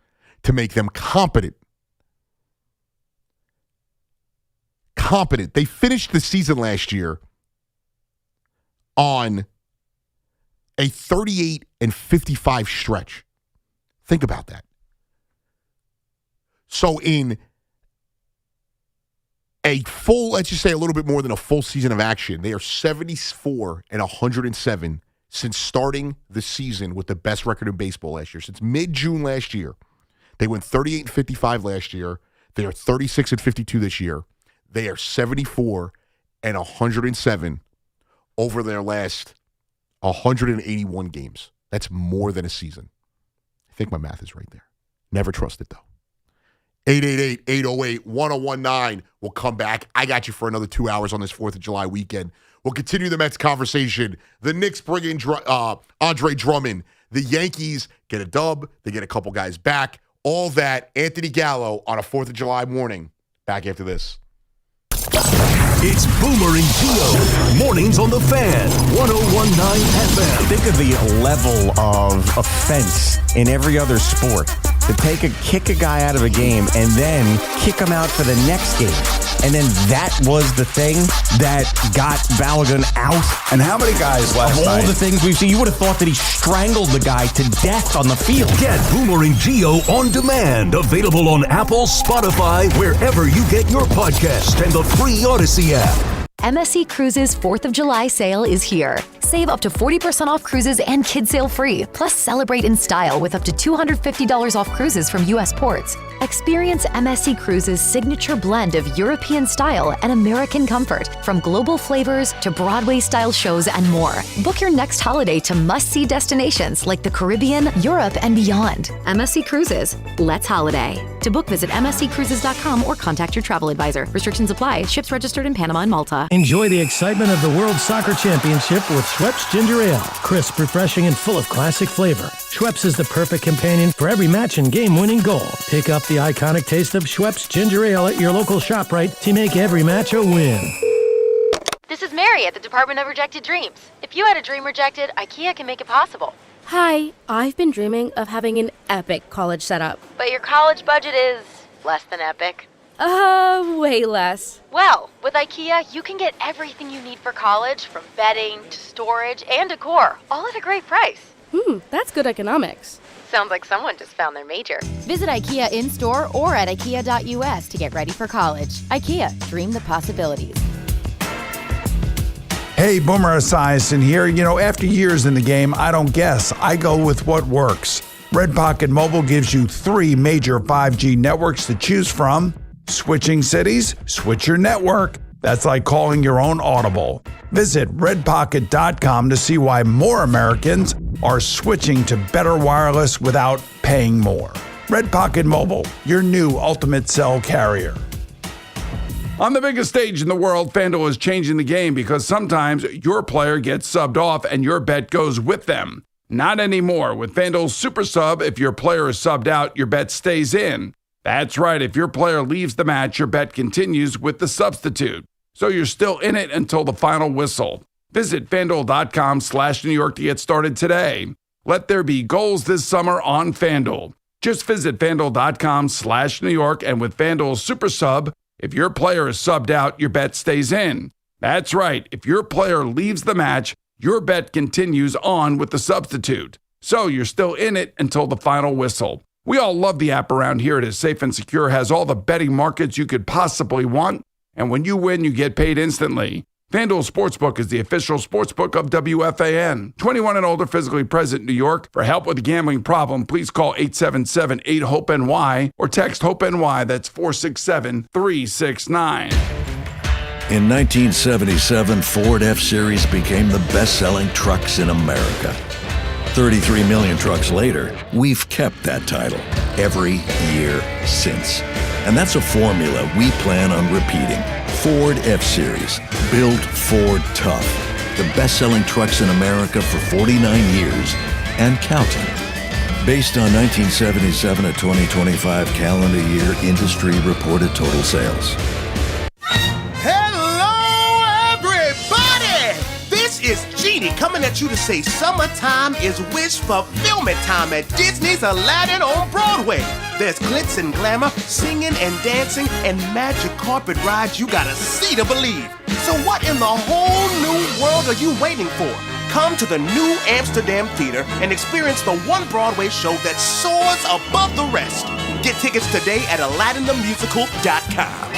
to make them competent. They finished the season last year on a 38-55 stretch. Think about that. So in a full, let's just say a little bit more than a full season of action, they are 74-107 since starting the season with the best record in baseball last year. Since mid-June last year, they went 38-55 last year. They are 36-52 this year. They are 74-107 over their last 181 games. That's more than a season. I think my math is right there. Never trust it, though. 888-808-1019. We'll come back. I got you for another 2 hours on this 4th of July weekend. We'll continue the Mets conversation. The Knicks bring in Andre Drummond. The Yankees get a dub. They get a couple guys back. All that, Anthony Gallo on a 4th of July morning. Back after this.
It's Boomer and Gio. Mornings on the Fan. 101.9 FM.
Think of the level of offense in every other sport. To kick a guy out of a game and then kick him out for the next game. And then that was the thing that got Balogun out.
And how many guys last night?
Of all the things we've seen, you would have thought that he strangled the guy to death on the field.
Get Boomer and Gio on demand. Available on Apple, Spotify, wherever you get your podcast, and the free Odyssey app.
MSC Cruises 4th of July sale is here. Save up to 40% off cruises and kid sale free. Plus, celebrate in style with up to $250 off cruises from U.S. ports. Experience MSC Cruises' signature blend of European style and American comfort, from global flavors to Broadway-style shows and more. Book your next holiday to must-see destinations like the Caribbean, Europe, and beyond. MSC Cruises. Let's holiday. To book, visit msccruises.com or contact your travel advisor. Restrictions apply. Ships registered in Panama and Malta.
Enjoy the excitement of the World Soccer Championship with Schweppes Ginger Ale. Crisp, refreshing, and full of classic flavor. Schweppes is the perfect companion for every match and game-winning goal. Pick up the iconic taste of Schweppes Ginger Ale at your local ShopRite to make every match a win.
This is Mary at the Department of Rejected Dreams. If you had a dream rejected, IKEA can make it possible.
Hi, I've been dreaming of having an epic college setup.
But your college budget is less than epic.
Way less.
Well, with IKEA, you can get everything you need for college, from bedding to storage and decor, all at a great price.
That's good economics.
Sounds like someone just found their major.
Visit IKEA in-store or at IKEA.us to get ready for college. IKEA, dream the possibilities.
Hey, Boomer Esiason here. You know, after years in the game, I don't guess. I go with what works. Red Pocket Mobile gives you 3 major 5G networks to choose from. Switching cities? Switch your network. That's like calling your own Audible. Visit redpocket.com to see why more Americans are switching to better wireless without paying more. Red Pocket Mobile, your new ultimate cell carrier. On the biggest stage in the world, FanDuel is changing the game because sometimes your player gets subbed off and your bet goes with them. Not anymore. With FanDuel Super Sub, if your player is subbed out, your bet stays in. That's right. If your player leaves the match, your bet continues with the substitute. So you're still in it until the final whistle. Visit FanDuel.com/New York to get started today. Let there be goals this summer on FanDuel. Just visit FanDuel.com/New York, and with FanDuel Super Sub, if your player is subbed out, your bet stays in. That's right. If your player leaves the match, your bet continues on with the substitute. So you're still in it until the final whistle. We all love the app around here. It is safe and secure, has all the betting markets you could possibly want, and when you win, you get paid instantly. FanDuel Sportsbook is the official sportsbook of WFAN. 21 and older, physically present in New York. For help with a gambling problem, please call 877-8-HOPE-NY or text HOPE-NY. That's 467-369.
In 1977, Ford F-Series became the best-selling trucks in America. 33 million trucks later, we've kept that title every year since. And that's a formula we plan on repeating. Ford F-Series, built Ford tough. The best-selling trucks in America for 49 years and counting. Based on 1977 to 2025 calendar year industry reported total sales.
Hello, everybody! This is Genie coming at you to say summertime is wish fulfillment time at Disney's Aladdin on Broadway. There's glitz and glamour, singing and dancing, and magic carpet rides you gotta see to believe. So what in the whole new world are you waiting for? Come to the new Amsterdam Theater and experience the one Broadway show that soars above the rest. Get tickets today at AladdinTheMusical.com.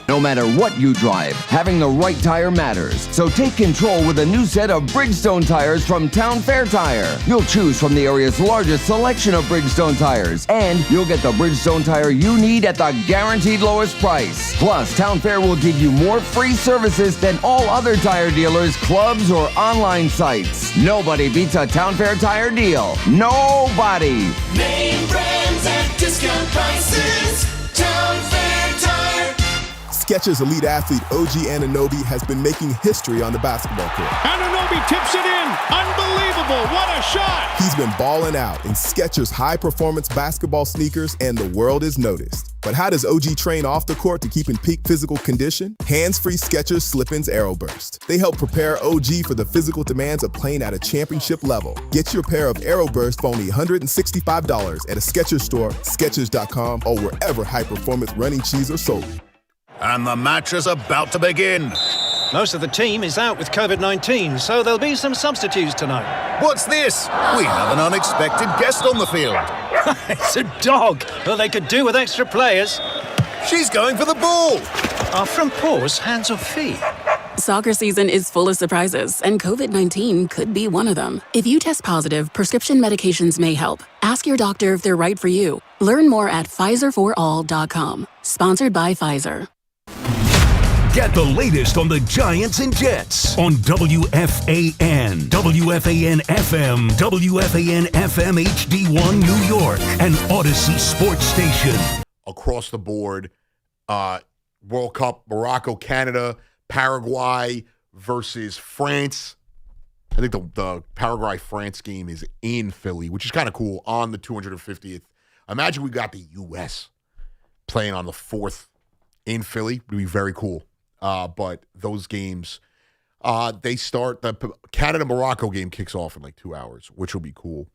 No matter what you drive, having the right tire matters. So take control with a new set of Bridgestone tires from Town Fair Tire. You'll choose from the area's largest selection of Bridgestone tires, and you'll get the Bridgestone tire you need at the guaranteed lowest price. Plus, Town Fair will give you more free services than all other tire dealers, clubs, or online sites. Nobody beats a Town Fair tire deal. Nobody.
Name brands at discount prices. Town Fair Tire.
Skechers elite athlete OG Anunoby has been making history on the basketball court.
Anunoby tips it in. Unbelievable. What a shot.
He's been balling out in Skechers high-performance basketball sneakers, and the world is noticed. But how does OG train off the court to keep in peak physical condition? Hands-free Skechers Slip-ins Aeroburst. They help prepare OG for the physical demands of playing at a championship level. Get your pair of Aeroburst for only $165 at a Skechers store, Skechers.com, or wherever high-performance running shoes are sold.
And the match is about to begin.
Most of the team is out with COVID-19, so there'll be some substitutes tonight.
What's this? We have an unexpected guest on the field.
It's a dog. Well, they could do with extra players.
She's going for the ball.
Are front paws hands or feet?
Soccer season is full of surprises, and COVID-19 could be one of them. If you test positive, prescription medications may help. Ask your doctor if they're right for you. Learn more at PfizerForAll.com. Sponsored by Pfizer.
Get the latest on the Giants and Jets on WFAN, WFAN FM, WFAN FM HD1 New York, and Odyssey Sports Station.
Across the board, World Cup, Morocco, Canada, Paraguay versus France. I think the Paraguay-France game is in Philly, which is kind of cool, on the 250th. Imagine we got the U.S. playing on the 4th in Philly. It would be very cool. But those games, they start, the Canada-Morocco game kicks off in like 2 hours, which will be cool.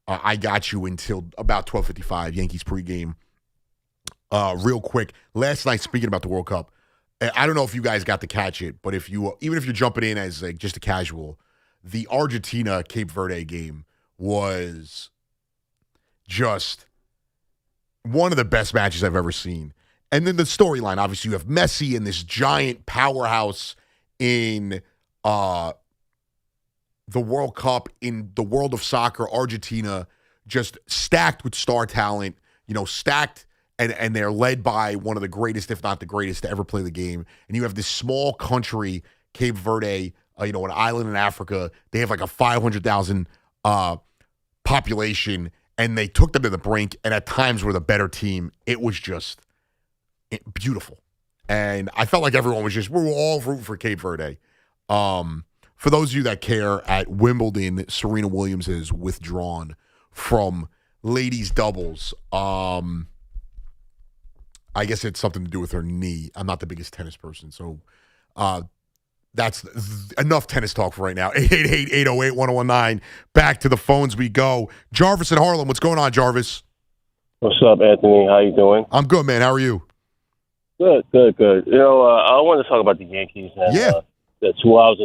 I got you until about 12:55, Yankees pregame. Real quick, last night, speaking about the World Cup, I don't know if you guys got to catch it, but even if you're jumping in as like just a casual, the Argentina-Cape Verde game was just one of the best matches I've ever seen. And then the storyline, obviously, you have Messi and this giant powerhouse in the World Cup, in the world of soccer, Argentina, just stacked with star talent, stacked, and they're led by one of the greatest, if not the greatest, to ever play the game. And you have this small country, Cape Verde, an island in Africa. They have like a 500,000 population, and they took them to the brink, and at times were the better team. It was just beautiful. And I felt like everyone was we're all rooting for Cape Verde. For those of you that care, at Wimbledon, Serena Williams is withdrawn from ladies doubles. I guess it's something to do with her knee. I'm not the biggest tennis person, so that's enough tennis talk for right now. 888-808-1019. Back to the phones we go. Jarvis in Harlem. What's going on, Jarvis?
What's up, Anthony? How you doing?
I'm good, man. How are you?
Good. I want to talk about the Yankees. And, the 2 hours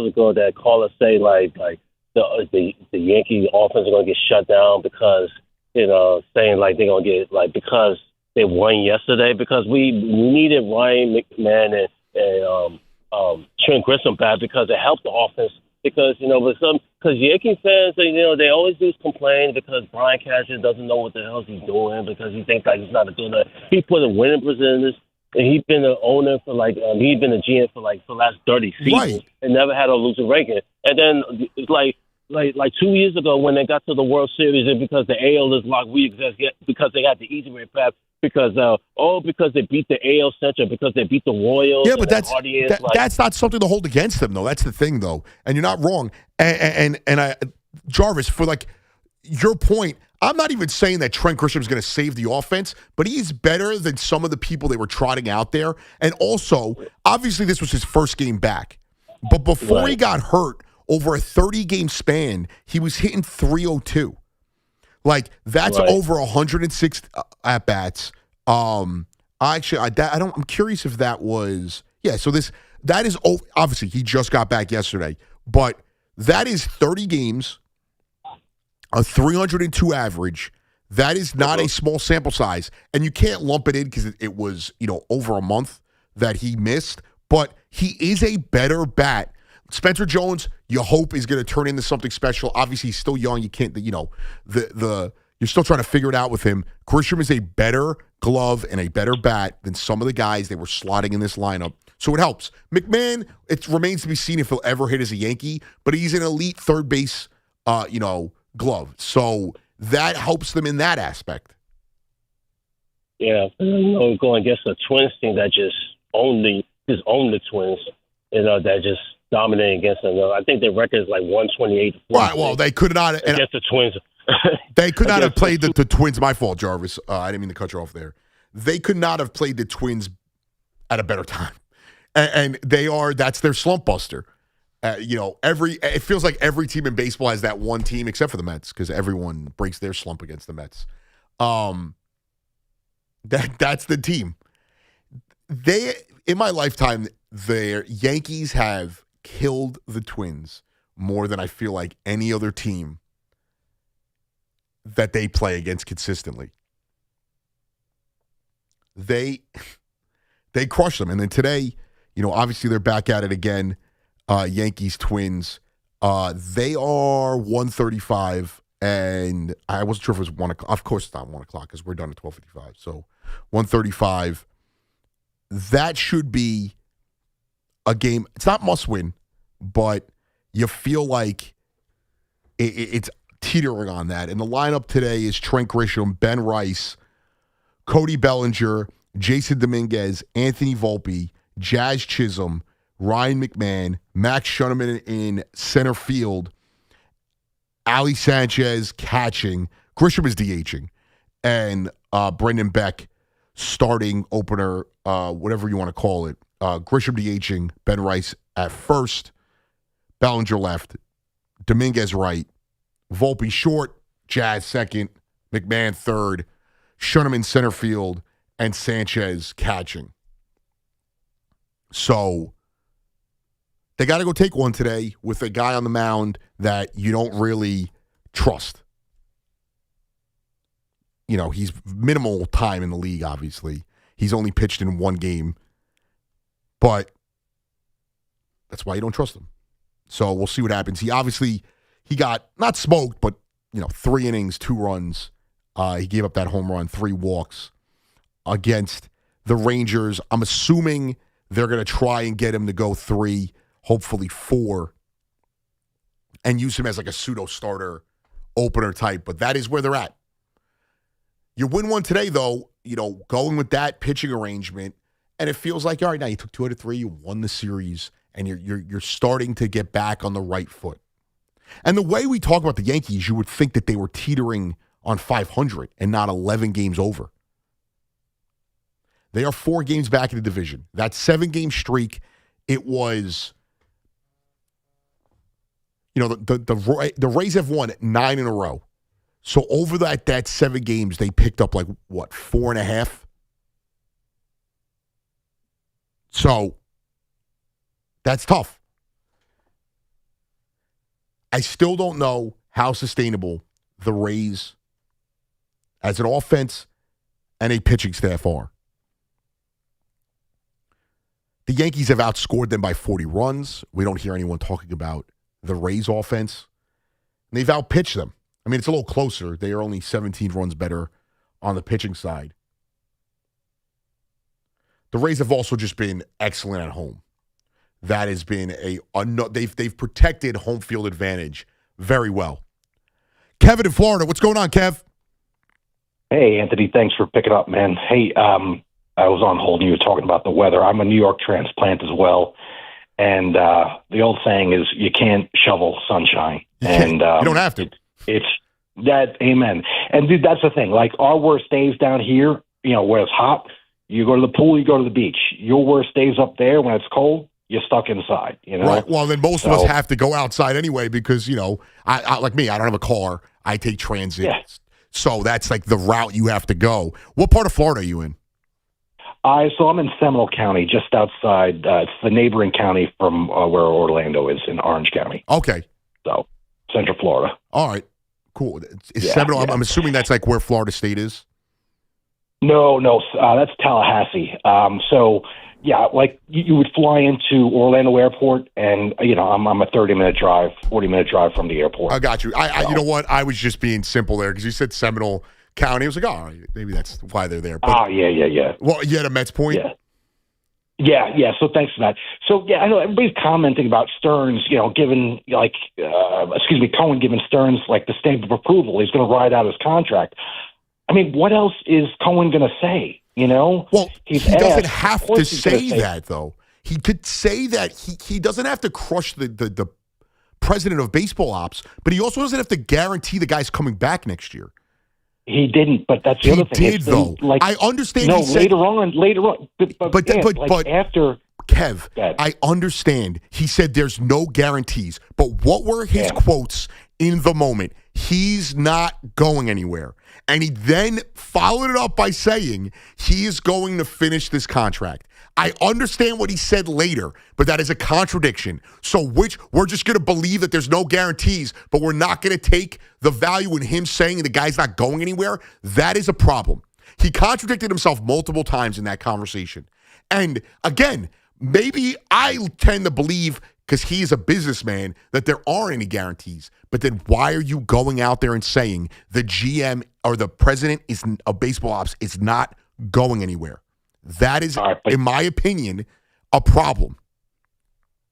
ago, that caller say like the Yankee offense is gonna get shut down because saying like they're gonna get because they won yesterday, because we needed Ryan McMahon and Trent Grisham back because it helped the offense. Because because Yankee fans, they always do complain because Brian Cashman doesn't know what the hell he's doing, because he thinks like he's not a good enough. He put a winning And he's been an owner for he's been a GM for the last 30 seasons and never had a losing record. And then it's like 2 years ago when they got to the World Series, and because the AL is locked, because they got the easy way path because they beat the AL Central, because they beat the Royals.
Yeah, but that's not something to hold against them, though. That's the thing, though, and you're not wrong. And Jarvis, for your point, I'm not even saying that Trent Grisham is going to save the offense, but he's better than some of the people they were trotting out there. And also, obviously, this was his first game back. But before he got hurt, over a 30-game span, he was hitting .302. That's over 106 at-bats. I'm curious if that was – so that is – obviously, he just got back yesterday. But that is 30 games – a 302 average. That is not a small sample size. And you can't lump it in because it was, over a month that he missed. But he is a better bat. Spencer Jones, you hope, is going to turn into something special. Obviously, he's still young. You can't, you're still trying to figure it out with him. Grisham is a better glove and a better bat than some of the guys they were slotting in this lineup. So it helps. McMahon, it remains to be seen if he'll ever hit as a Yankee, but he's an elite third base, glove. So that helps them in that aspect.
Yeah, going against the Twins team that just owned the Twins, that just dominated against them. I think their record is 128.
Right. Well, they could not
against the Twins.
They could not have played the Twins. My fault, Jarvis. I didn't mean to cut you off there. They could not have played the Twins at a better time, and that's their slump buster. It feels like every team in baseball has that one team except for the Mets because everyone breaks their slump against the Mets. That's the team. In my lifetime, the Yankees have killed the Twins more than I feel like any other team that they play against consistently. They crush them. And then today, obviously they're back at it again. Yankees, Twins, they are 135, and I wasn't sure if it was 1 o'clock. Of course it's not 1 o'clock because we're done at 12:55. So 135, that should be a game. It's not must win, but you feel like it's teetering on that. And the lineup today is Trent Grisham, Ben Rice, Cody Bellinger, Jason Dominguez, Anthony Volpe, Jazz Chisholm, Ryan McMahon, Max Schuneman in center field, Ali Sanchez catching, Grisham is DHing, and Brendan Beck starting opener, whatever you want to call it. Grisham DHing, Ben Rice at first, Bellinger left, Dominguez right, Volpe short, Jazz second, McMahon third, Schuneman center field, and Sanchez catching. So they got to go take one today with a guy on the mound that you don't really trust. He's minimal time in the league, obviously. He's only pitched in one game. But that's why you don't trust him. So we'll see what happens. He got not smoked, but 3 innings, 2 runs. He gave up that home run, 3 walks against the Rangers. I'm assuming they're going to try and get him to go 3, hopefully 4, and use him as a pseudo starter opener type. But that is where they're at. You win one today, though, going with that pitching arrangement, and it feels like, all right, now you took 2 out of 3, you won the series, and you're starting to get back on the right foot. And the way we talk about the Yankees, you would think that they were teetering on 500 and not 11 games over. They are 4 games back in the division. That 7-game streak, it was, the Rays have won 9 in a row. So over that 7 games, they picked up 4.5? So that's tough. I still don't know how sustainable the Rays as an offense and a pitching staff are. The Yankees have outscored them by 40 runs. We don't hear anyone talking about the Rays offense. And they've outpitched them. I mean, it's a little closer. They are only 17 runs better on the pitching side. The Rays have also just been excellent at home. That has been they've protected home field advantage very well. Kevin in Florida, what's going on, Kev?
Hey, Anthony, thanks for picking up, man. Hey, I was on hold and you were talking about the weather. I'm a New York transplant as well. And the old saying is you can't shovel sunshine. And
you don't have to.
It's that, amen. And, dude, that's the thing. Like, our worst days down here, where it's hot, you go to the pool, you go to the beach. Your worst days up there when it's cold, you're stuck inside,
Right. Well, then most of us have to go outside anyway because, I like me, I don't have a car. I take transit. Yeah. So that's like the route you have to go. What part of Florida are you in?
So I'm in Seminole County, just outside. It's the neighboring county from where Orlando is in Orange County.
Okay.
So Central Florida.
All right. Cool. Is Seminole? Yeah. I'm assuming that's like where Florida State is.
No, that's Tallahassee. So yeah, like you would fly into Orlando Airport, and I'm a 30-minute drive, 40-minute drive from the airport.
I got you. You know what? I was just being simple there because you said Seminole County. I was like, oh, maybe that's why they're there. But,
yeah.
Well, you had a Mets point?
Yeah. So thanks for that. So, I know everybody's commenting about Stearns, giving, Cohen giving Stearns, the stamp of approval. He's going to ride out his contract. I mean, what else is Cohen going to say,
Well, he doesn't have to say that, though. He could say that he doesn't have to crush the president of baseball ops, but he also doesn't have to guarantee the guy's coming back next year.
He didn't, but that's the other thing.
He did, though. I understand.
No, later on. But after
Kev, I understand. He said there's no guarantees, but what were his quotes in the moment? He's not going anywhere. And he then followed it up by saying he is going to finish this contract. I understand what he said later, but that is a contradiction. So we're just going to believe that there's no guarantees, but we're not going to take the value in him saying the guy's not going anywhere? That is a problem. He contradicted himself multiple times in that conversation. And again, maybe I tend to believe, because he is a businessman, that there aren't any guarantees. But then why are you going out there and saying the GM or the president of baseball ops is not going anywhere? That is, in my opinion, a problem.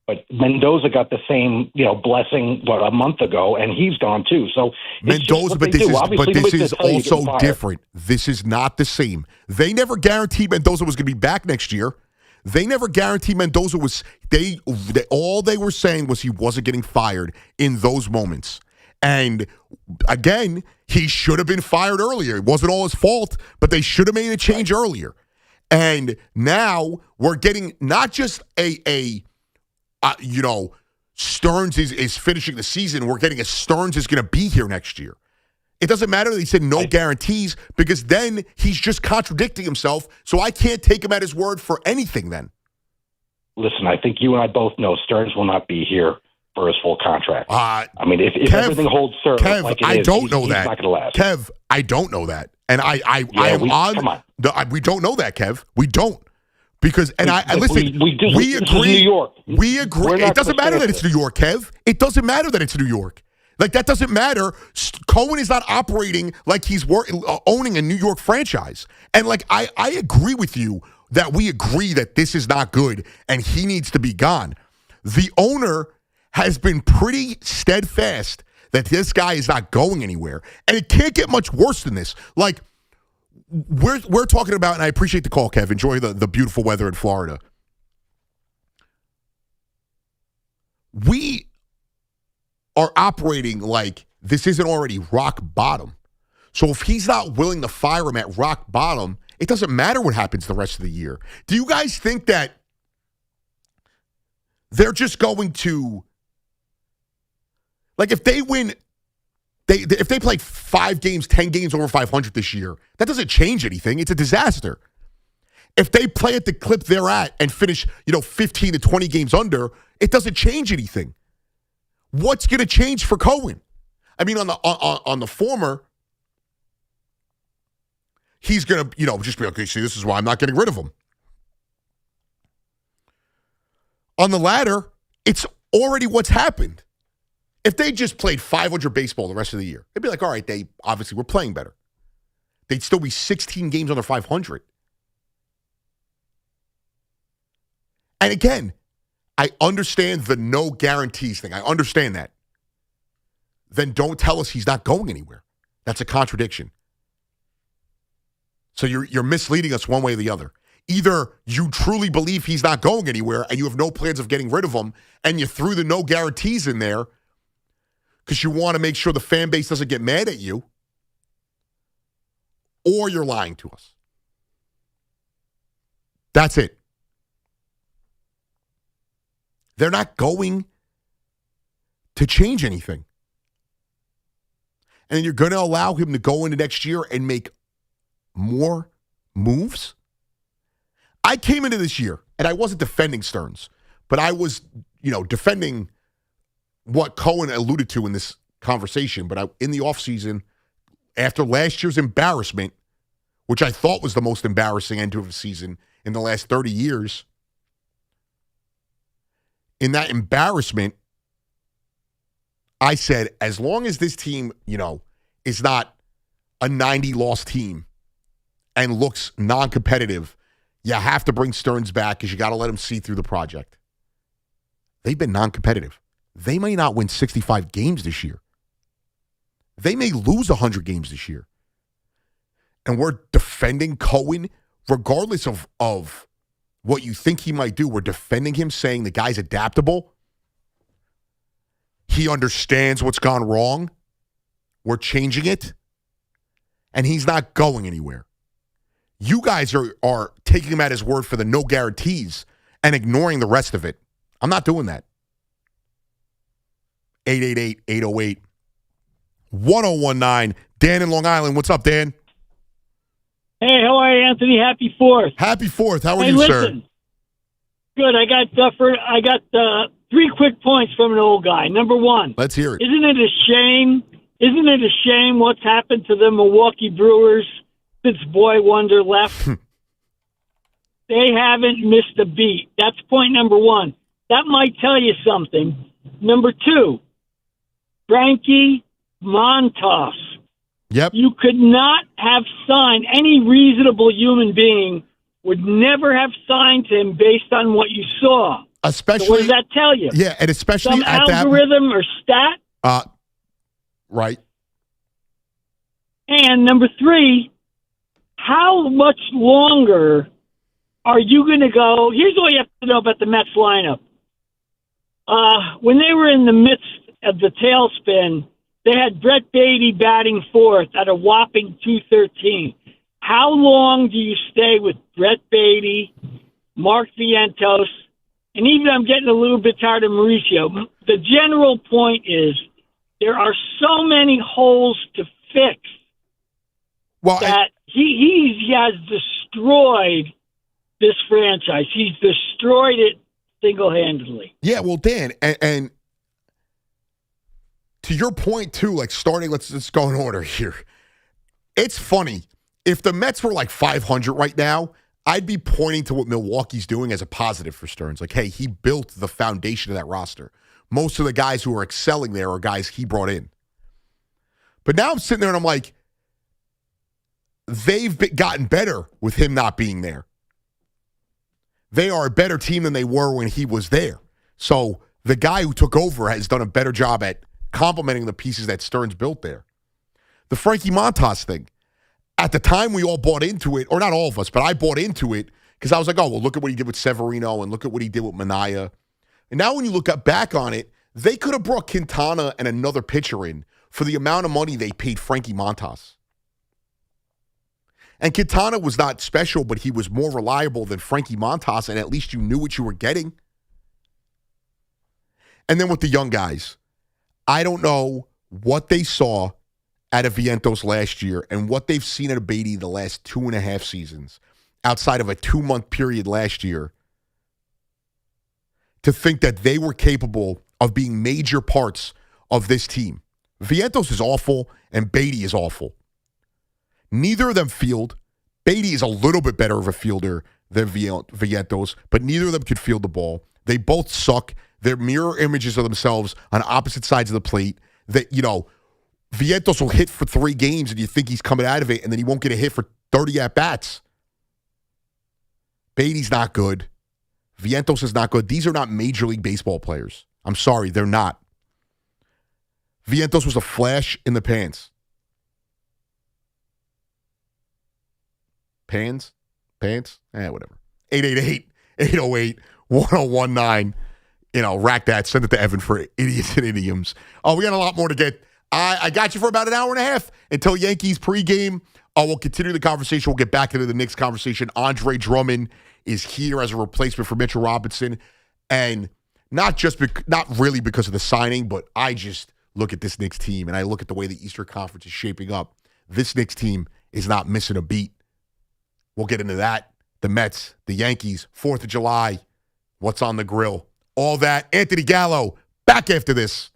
But Mendoza got the same, blessing a month ago, and he's gone too. So
Mendoza, but this is also different. This is not the same. They never guaranteed Mendoza was going to be back next year. They never guaranteed Mendoza was. All they were saying was he wasn't getting fired in those moments. And again, he should have been fired earlier. It wasn't all his fault, but they should have made a change earlier. And now we're getting not just Stearns is finishing the season. We're getting a Stearns is going to be here next year. It doesn't matter that he said no guarantees, because then he's just contradicting himself. So I can't take him at his word for anything then.
Listen, I think you and I both know Stearns will not be here for his full contract. If everything holds serve like it is, he's not going to last.
Kev, I don't know that. And we don't know that, Kev. We don't. Because, listen, we agree.
New York.
We agree. It doesn't matter that it's New York, Kev. It doesn't matter that it's New York. That doesn't matter. Cohen is not operating like he's owning a New York franchise. And, I agree with you that we agree that this is not good and he needs to be gone. The owner has been pretty steadfast that this guy is not going anywhere. And it can't get much worse than this. We're talking about, and I appreciate the call, Kev. Enjoy the beautiful weather in Florida. We are operating like this isn't already rock bottom. So if he's not willing to fire him at rock bottom, it doesn't matter what happens the rest of the year. Do you guys think that they're just going to, if they win, if they play 5 games, 10 games over 500 this year, that doesn't change anything. It's a disaster. If they play at the clip they're at and finish, 15 to 20 games under, it doesn't change anything. What's going to change for Cohen? I mean, on the former, he's going to, just be okay. See, this is why I'm not getting rid of him. On the latter, it's already what's happened. If they just played 500 baseball the rest of the year, it'd be like, all right, they obviously were playing better. They'd still be 16 games under 500. And again, I understand the no guarantees thing. I understand that. Then don't tell us he's not going anywhere. That's a contradiction. So you're misleading us one way or the other. Either you truly believe he's not going anywhere and you have no plans of getting rid of him and you threw the no guarantees in there because you want to make sure the fan base doesn't get mad at you, or you're lying to us. That's it. They're not going to change anything. And you're going to allow him to go into next year and make more moves? I came into this year, and I wasn't defending Stearns, but I was, defending what Cohen alluded to in this conversation. But in the offseason, after last year's embarrassment, which I thought was the most embarrassing end of a season in the last 30 years, in that embarrassment, I said, as long as this team, is not a 90-loss team and looks non-competitive, you have to bring Stearns back because you got to let him see through the project. They've been non-competitive. They may not win 65 games this year. They may lose 100 games this year. And we're defending Cohen, regardless of what you think he might do. We're defending him, saying the guy's adaptable. He understands what's gone wrong. We're changing it. And he's not going anywhere. You guys are taking him at his word for the no guarantees and ignoring the rest of it. I'm not doing that. 888-808-1019. Dan in Long Island. What's up, Dan?
Hey, how are you, Anthony? Happy 4th.
Happy 4th. How are you,
listen.
sir?
Good. I got 3 quick points from an old guy. Number 1.
Let's hear it.
Isn't it a shame? Isn't it a shame what's happened to the Milwaukee Brewers since Boy Wonder left? They haven't missed a beat. That's point number 1. That might tell you something. Number 2, Frankie Montas.
Yep.
You could not have signed, any reasonable human being would never have signed him based on what you saw.
Especially,
so what does that tell you?
Yeah, and especially
some
at
algorithm or stat.
Right.
And number 3, how much longer are you going to go? Here's what you have to know about the Mets lineup. When they were in the midst of the tailspin, they had Brett Beatty batting 4th at a whopping 213. How long do you stay with Brett Beatty, Mark Vientos, and even I'm getting a little bit tired of Mauricio. The general point is there are so many holes to fix that he has destroyed this franchise. He's destroyed it single-handedly.
Yeah, well, Dan, and to your point, too, like starting, let's go in order here. It's funny. If the Mets were like 500 right now, I'd be pointing to what Milwaukee's doing as a positive for Stearns. Like, hey, he built the foundation of that roster. Most of the guys who are excelling there are guys he brought in. But now I'm sitting there and I'm like, they've gotten better with him not being there. They are a better team than they were when he was there. So the guy who took over has done a better job at complementing the pieces that Stearns built there. The Frankie Montas thing. At the time, we all bought into it, or not all of us, but I bought into it because I was like, oh, well, look at what he did with Severino and look at what he did with Minaya. And now when you look back on it, they could have brought Quintana and another pitcher in for the amount of money they paid Frankie Montas. And Quintana was not special, but he was more reliable than Frankie Montas, and at least you knew what you were getting. And then with the young guys, I don't know what they saw out of Vientos last year and what they've seen out of Beatty the last 2.5 seasons, outside of a 2-month period last year, to think that they were capable of being major parts of this team. Vientos is awful, and Beatty is awful. Neither of them field. Beatty is a little bit better of a fielder than Vientos, but neither of them could field the ball. They both suck. They're mirror images of themselves on opposite sides of the plate. That, Vientos will hit for 3 games and you think he's coming out of it, and then he won't get a hit for 30 at-bats. Beatty's not good. Vientos is not good. These are not Major League Baseball players. I'm sorry, they're not. Vientos was a flash in the pants. Pants? Whatever. 888-808-1019. Rack that. Send it to Evan for idiots and idioms. Oh, we got a lot more to get. I got you for about an hour and a half until Yankees pregame. We'll continue the conversation. We'll get back into the Knicks conversation. Andre Drummond is here as a replacement for Mitchell Robinson. And not really because of the signing, but I just look at this Knicks team and I look at the way the Eastern Conference is shaping up. This Knicks team is not missing a beat. We'll get into that. The Mets, the Yankees, 4th of July. What's on the grill? All that. Anthony Gallo, back after this.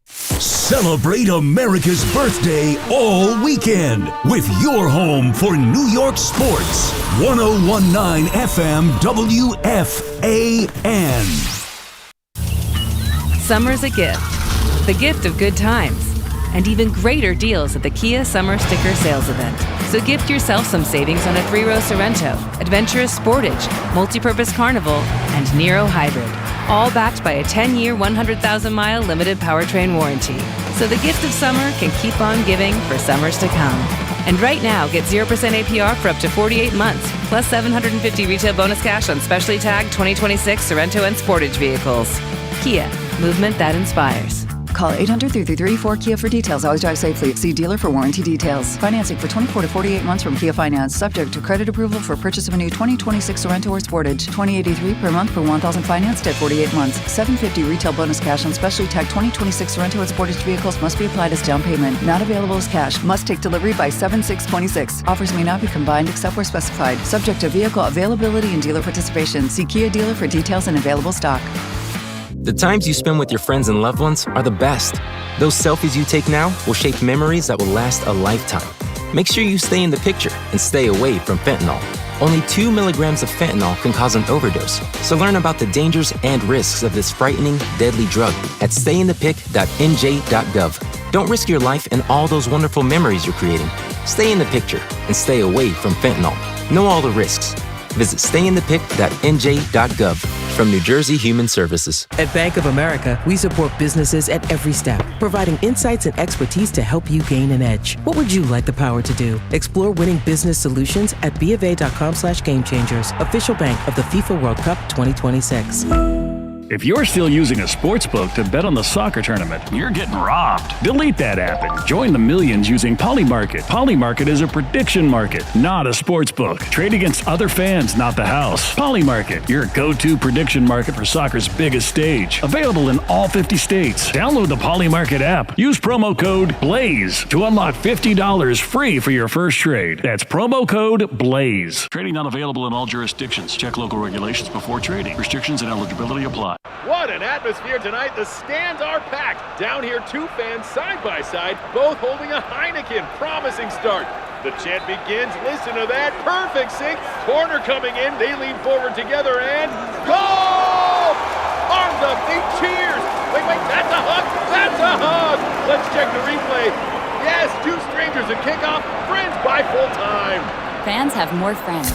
Celebrate America's birthday all weekend with your home for New York sports. 1019 FM WFAN.
Summer's a gift. The gift of good times. And even greater deals at the Kia Summer Sticker Sales Event. So gift yourself some savings on a 3-row Sorrento, Adventurous Sportage, Multipurpose Carnival, and Nero Hybrid. All backed by a 10-year, 100,000-mile limited powertrain warranty. So the gift of summer can keep on giving for summers to come. And right now, get 0% APR for up to 48 months, plus $750 retail bonus cash on specially tagged 2026 Sorrento and Sportage vehicles. Kia, movement that inspires.
Call 800-333-4KIA for details. Always drive safely. See dealer for warranty details. Financing for 24 to 48 months from Kia Finance. Subject to credit approval for purchase of a new 2026 Sorrento or Sportage. $20.83 per month per 1,000 financed at 48 months. $750 retail bonus cash on specially tagged 2026 Sorrento and Sportage vehicles must be applied as down payment. Not available as cash. Must take delivery by 7/6/26. Offers may not be combined except where specified. Subject to vehicle availability and dealer participation. See Kia dealer for details and available stock.
The times you spend with your friends and loved ones are the best. Those selfies you take now will shape memories that will last a lifetime. Make sure you stay in the picture and stay away from fentanyl. Only 2 milligrams of fentanyl can cause an overdose. So learn about the dangers and risks of this frightening, deadly drug at stayinthepic.nj.gov. Don't risk your life and all those wonderful memories you're creating. Stay in the picture and stay away from fentanyl. Know all the risks. Visit stayinthepic.nj.gov. From New Jersey Human Services.
At Bank of America, we support businesses at every step, providing insights and expertise to help you gain an edge. What would you like the power to do? Explore winning business solutions at BofA.com/gamechangers, official bank of the FIFA World Cup 2026.
If you're still using a sportsbook to bet on the soccer tournament, you're getting robbed. Delete that app and join the millions using Polymarket. Polymarket is a prediction market, not a sportsbook. Trade against other fans, not the house. Polymarket, your go-to prediction market for soccer's biggest stage. Available in all 50 states. Download the Polymarket app. Use promo code BLAZE to unlock $50 free for your first trade. That's promo code BLAZE. Trading not available in all jurisdictions. Check local regulations before trading. Restrictions and eligibility apply.
What an atmosphere tonight. The stands are packed. Down here, 2 fans side by side, both holding a Heineken. Promising start. The chant begins. Listen to that. Perfect sync. Corner coming in. They lean forward together and goal! Arms up. They cheers. Wait. That's a hug. That's a hug. Let's check the replay. Yes, 2 strangers at kickoff. Friends by full time.
Fans have more friends.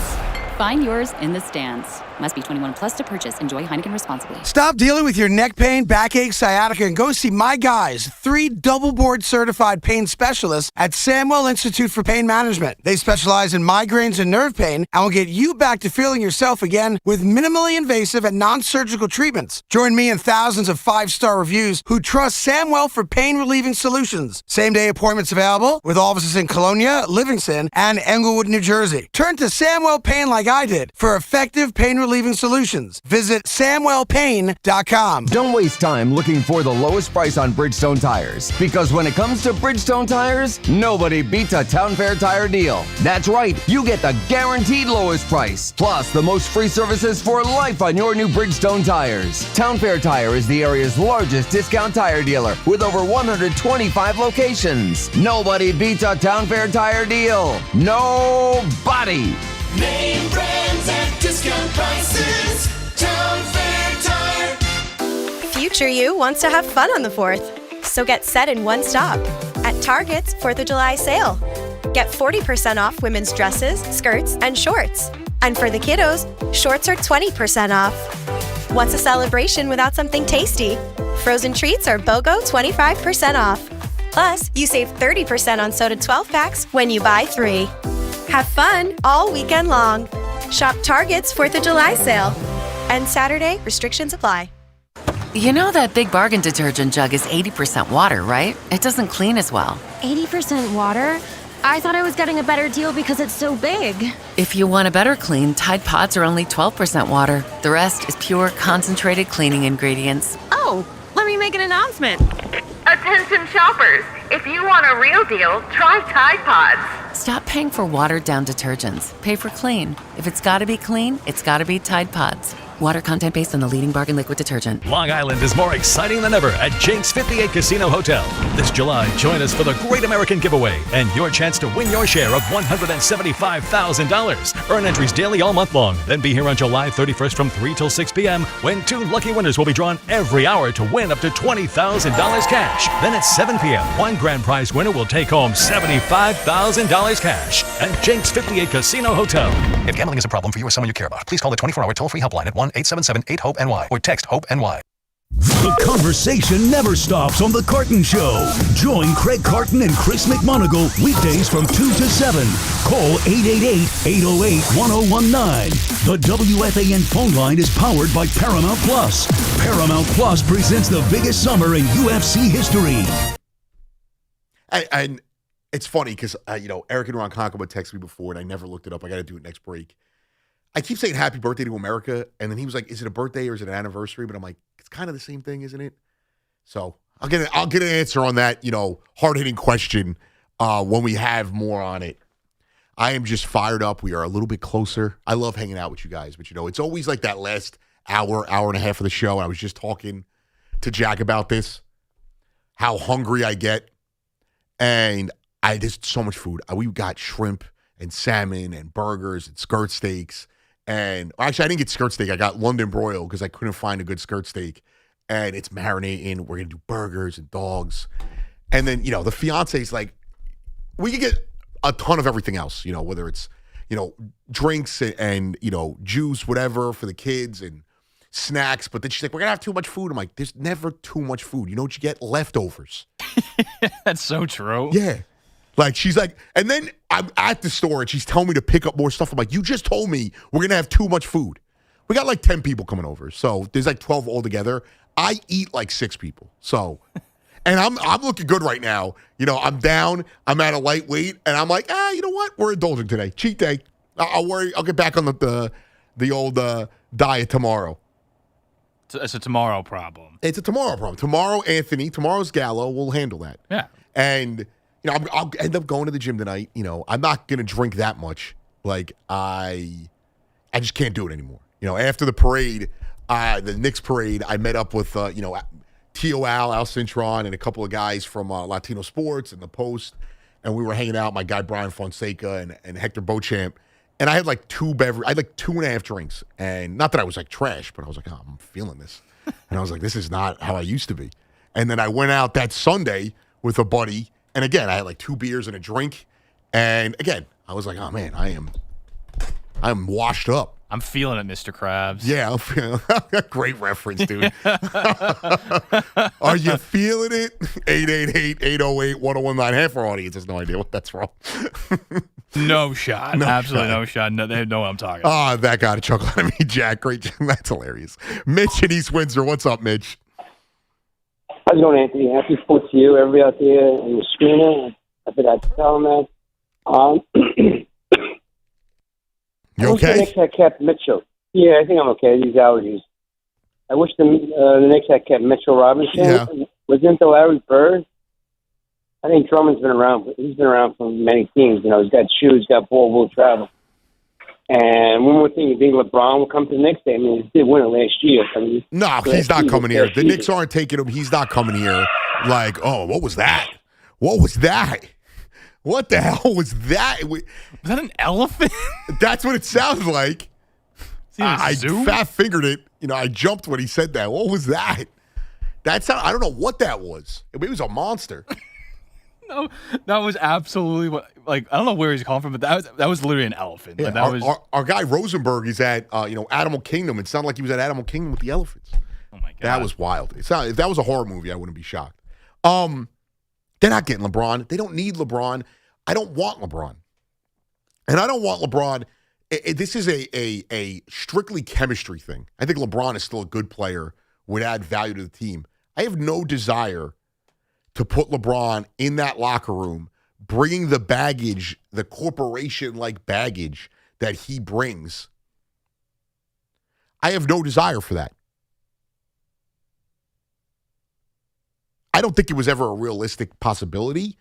Find yours in the stands. Must be 21 plus to purchase. Enjoy Heineken responsibly.
Stop dealing with your neck pain, backache, sciatica, and go see my guys, 3 double board certified pain specialists at Samuel Institute for Pain Management. They specialize in migraines and nerve pain and will get you back to feeling yourself again with minimally invasive and non-surgical treatments. Join me and thousands of 5-star reviews who trust Samuel for pain relieving solutions. Same-day appointments available with offices in Colonia, Livingston, and Englewood, New Jersey. Turn to Samuel Pain like I did for effective pain relieving solutions. Visit SamuelPain.com.
Don't waste time looking for the lowest price on Bridgestone tires, because when it comes to Bridgestone tires, nobody beats a Town Fair tire deal. That's right, you get the guaranteed lowest price, plus the most free services for life on your new Bridgestone tires. Town Fair Tire is the area's largest discount tire dealer with over 125 locations. Nobody beats a Town Fair tire deal. Nobody.
Name brands at discount prices. Town Fair Tire.
Future you wants to have fun on the 4th. So get set in one stop. At Target's 4th of July sale. Get 40% off women's dresses, skirts, and shorts. And for the kiddos, shorts are 20% off. What's a celebration without something tasty? Frozen treats are BOGO 25% off. Plus, you save 30% on soda 12-packs when you buy 3. Have fun all weekend long. Shop Target's 4th of July sale. And Saturday, restrictions apply.
You know that Big Bargain detergent jug is 80% water, right? It doesn't clean as well.
80% water? I thought I was getting a better deal because it's so big.
If you want a better clean, Tide Pods are only 12% water. The rest is pure, concentrated cleaning ingredients.
Oh, let me make an announcement.
Attention shoppers, if you want a real deal, try Tide Pods.
Stop paying for watered-down detergents. Pay for clean. If it's gotta be clean, it's gotta be Tide Pods. Water content based on the leading bargain liquid detergent.
Long Island is more exciting than ever at Jake's 58 Casino Hotel. This July, join us for the Great American Giveaway and your chance to win your share of $175,000. Earn entries daily all month long. Then be here on July 31st from 3 till 6 p.m. when 2 lucky winners will be drawn every hour to win up to $20,000 cash. Then at 7 p.m., one grand prize winner will take home $75,000 cash at Jake's 58 Casino Hotel.
If gambling is a problem for you or someone you care about, please call the 24-hour toll-free helpline at 1-877-8-HOPE-NY or text HOPE-NY.
The conversation never stops on The Carton Show. Join Craig Carton and Chris McMonagle weekdays from 2 to 7. Call 888-808-1019. The WFAN phone line is powered by Paramount Plus. Paramount Plus presents the biggest summer in UFC history.
And it's funny because, Eric and Ron Conklin texted me before, and I never looked it up. I got to do it next break. I keep saying happy birthday to America, and then he was like, is it a birthday or is it an anniversary? But I'm like, it's kind of the same thing, isn't it? So I'll get an answer on that, hard-hitting question when we have more on it. I am just fired up. We are a little bit closer. I love hanging out with you guys, but, it's always like that last hour and a half of the show. I was just talking to Jack about this, how hungry I get, and there's so much food. We got shrimp and salmon and burgers and skirt steaks. And actually, I didn't get skirt steak. I got London broil because I couldn't find a good skirt steak. And it's marinating. We're going to do burgers and dogs. And then, the fiance's like, we could get a ton of everything else, whether it's, drinks and juice, whatever for the kids and snacks. But then she's like, we're going to have too much food. I'm like, there's never too much food. You know what you get? Leftovers.
That's so true.
Yeah. Like, she's like, and then I'm at the store and she's telling me to pick up more stuff. I'm like, you just told me we're going to have too much food. We got like 10 people coming over. So there's like 12 altogether. I eat like 6 people. So, and I'm looking good right now. I'm down. I'm at a light weight. And I'm like, you know what? We're indulging today. Cheat day. I'll worry. I'll get back on the old diet tomorrow.
It's a tomorrow problem.
It's a tomorrow problem. Tomorrow, Anthony. Tomorrow's Gallo. We'll handle that.
Yeah.
And I'll end up going to the gym tonight. I'm not going to drink that much. Like, I just can't do it anymore. After the parade, the Knicks parade, I met up with, Tio Al Cintron, and a couple of guys from Latino Sports and The Post. And we were hanging out, my guy Brian Fonseca and Hector Beauchamp. And I had like 2.5 drinks. And not that I was like trash, but I was like, I'm feeling this. And I was like, this is not how I used to be. And then I went out that Sunday with a buddy. And again, I had like 2 beers and a drink. And again, I was like, oh man, I'm washed up.
I'm feeling it, Mr. Krabs.
Yeah, I'm feeling it. Great reference, dude. Are you feeling it? 888-808-1019. Half our audience has no idea what that's from.
No shot. Absolutely no shot. No, they know what I'm talking about.
Oh, that got a chuckle out of me, Jack. Great. That's hilarious. Mitch in East Windsor. What's up, Mitch?
How's it going, Anthony? Happy sports to you, everybody out there in the screener. I think I tell them that.
You okay?
I wish the Knicks had kept Mitchell. Yeah, I think I'm okay. These allergies. I wish the Knicks had kept Mitchell Robinson.
Yeah.
Wasn't the Larry Bird? I think Drummond's been around. He's been around for many teams. He's got shoes, got ball, will travel. And one more thing, you think LeBron will come to the Knicks? I mean, he did win it last year.
No, he's not coming here. The Knicks aren't taking him. He's not coming here. Like, oh, what was that? What was that? What the hell was that?
Was that an elephant?
That's what it sounded like. I fat-fingered it. I jumped when he said that. What was that? I don't know what that was. It was a monster.
No, that was absolutely what. Like, I don't know where he's calling from, but that was literally an elephant.
Yeah,
Like,
our guy Rosenberg is at Animal Kingdom. It sounded like he was at Animal Kingdom with the elephants.
Oh my god,
that was wild. If that was a horror movie, I wouldn't be shocked. They're not getting LeBron. They don't need LeBron. I don't want LeBron, and I don't want LeBron. This is a strictly chemistry thing. I think LeBron is still a good player, would add value to the team. I have no desire to put LeBron in that locker room, bringing the baggage, the corporation-like baggage that he brings. I have no desire for that. I don't think it was ever a realistic possibility.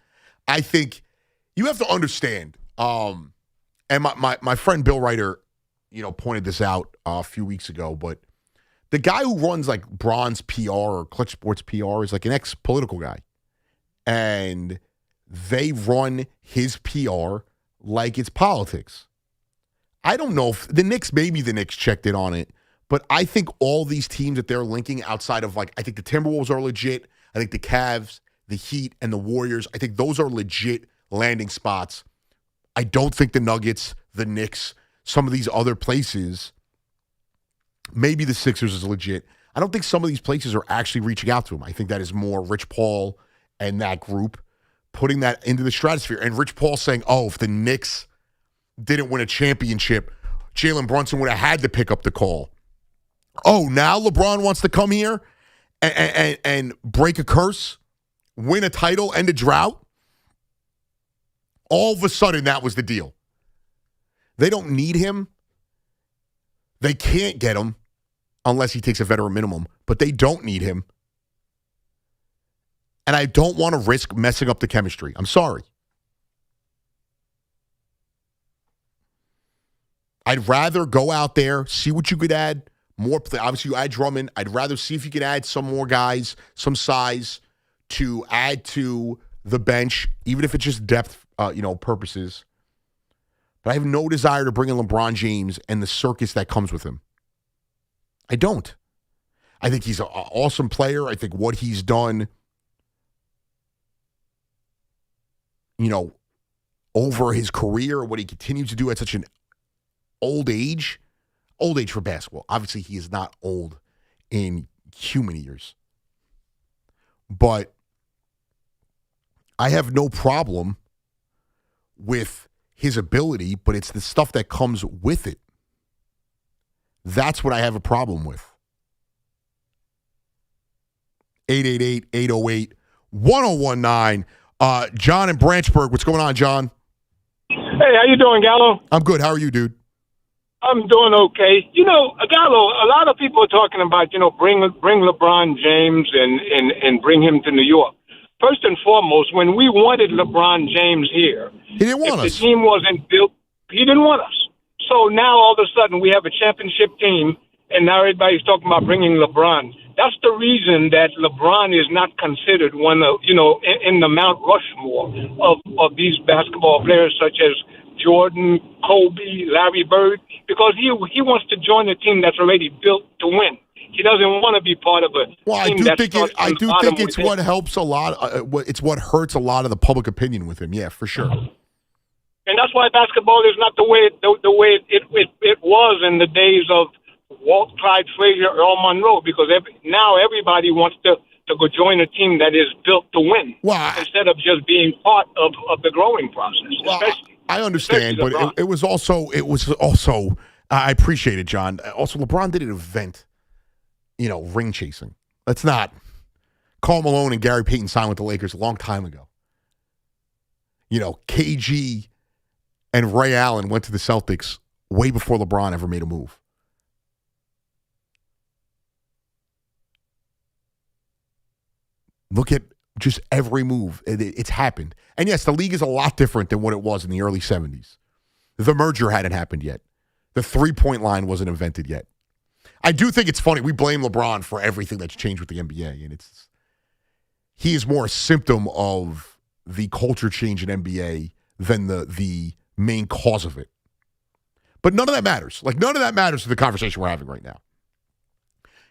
I think you have to understand, and my friend Bill Ryder, pointed this out a few weeks ago, but the guy who runs like Bronze PR or Clutch Sports PR is like an ex-political guy. And they run his PR like it's politics. I don't know if the Knicks checked in on it, but I think all these teams that they're linking outside of I think the Timberwolves are legit. I think the Cavs, the Heat, and the Warriors, I think those are legit landing spots. I don't think the Nuggets, the Knicks, some of these other places, maybe the Sixers is legit. I don't think some of these places are actually reaching out to him. I think that is more Rich Paul and that group putting that into the stratosphere. And Rich Paul saying, if the Knicks didn't win a championship, Jalen Brunson would have had to pick up the call. Oh, now LeBron wants to come here and break a curse, win a title, end a drought? All of a sudden, that was the deal. They don't need him. They can't get him unless he takes a veteran minimum, but they don't need him. And I don't want to risk messing up the chemistry. I'm sorry. I'd rather go out there, see what you could add. Obviously, you add Drummond. I'd rather see if you could add some more guys, some size to add to the bench, even if it's just depth, purposes. But I have no desire to bring in LeBron James and the circus that comes with him. I don't. I think he's an awesome player. I think what he's done, over his career, what he continues to do at such an old age for basketball. Obviously, he is not old in human years. But I have no problem with his ability, but it's the stuff that comes with it. That's what I have a problem with. 888-808-1019. John in Branchburg. What's going on, John?
Hey, how you doing, Gallo?
I'm good. How are you, dude?
I'm doing okay. Gallo, a lot of people are talking about, bring LeBron James and bring him to New York. First and foremost, when we wanted LeBron James here,
he didn't want us.
The team wasn't built. He didn't want us. So now all of a sudden we have a championship team, and now everybody's talking about bringing LeBron. That's the reason that LeBron is not considered one of, in the Mount Rushmore of these basketball players such as Jordan, Kobe, Larry Bird, because he wants to join a team that's already built to win. He doesn't want to be part of a team
I do think it's what helps a lot. It's what hurts a lot of the public opinion with him. Yeah, for sure.
And that's why basketball is not the way it was in the days of Walt, Clyde Frazier, Earl Monroe, because now everybody wants to go join a team that is built to win, instead of just being part of the growing process.
I understand, but it was also. I appreciate it, John. Also, LeBron did an event, ring chasing. Let's not. Karl Malone and Gary Payton signed with the Lakers a long time ago. KG and Ray Allen went to the Celtics way before LeBron ever made a move. Look at just every move. It's happened. And yes, the league is a lot different than what it was in the early 70s. The merger hadn't happened yet. The three-point line wasn't invented yet. I do think it's funny. We blame LeBron for everything that's changed with the NBA, and he is more a symptom of the culture change in NBA than the main cause of it. But none of that matters. None of that matters to the conversation we're having right now.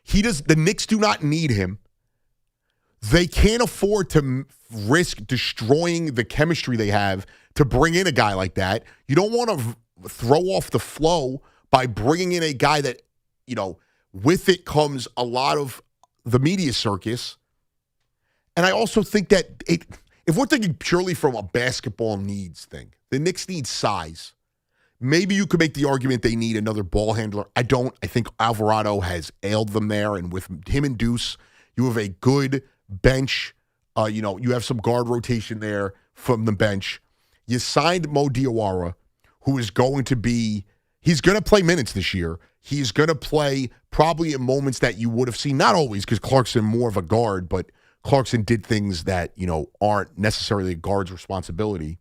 The Knicks do not need him. they can't afford to risk destroying the chemistry they have to bring in a guy like that. You don't want to throw off the flow by bringing in a guy that, with it comes a lot of the media circus. And I also think that if we're thinking purely from a basketball needs thing, the Knicks need size. Maybe you could make the argument they need another ball handler. I don't. I think Alvarado has ailed them there. And with him and Deuce, you have a good bench. You have some guard rotation there from the bench. You signed Mo Diawara, who is going to be – he's going to play minutes this year. He's going to play probably in moments that you would have seen, not always because Clarkson more of a guard, but Clarkson did things that, aren't necessarily a guard's responsibility.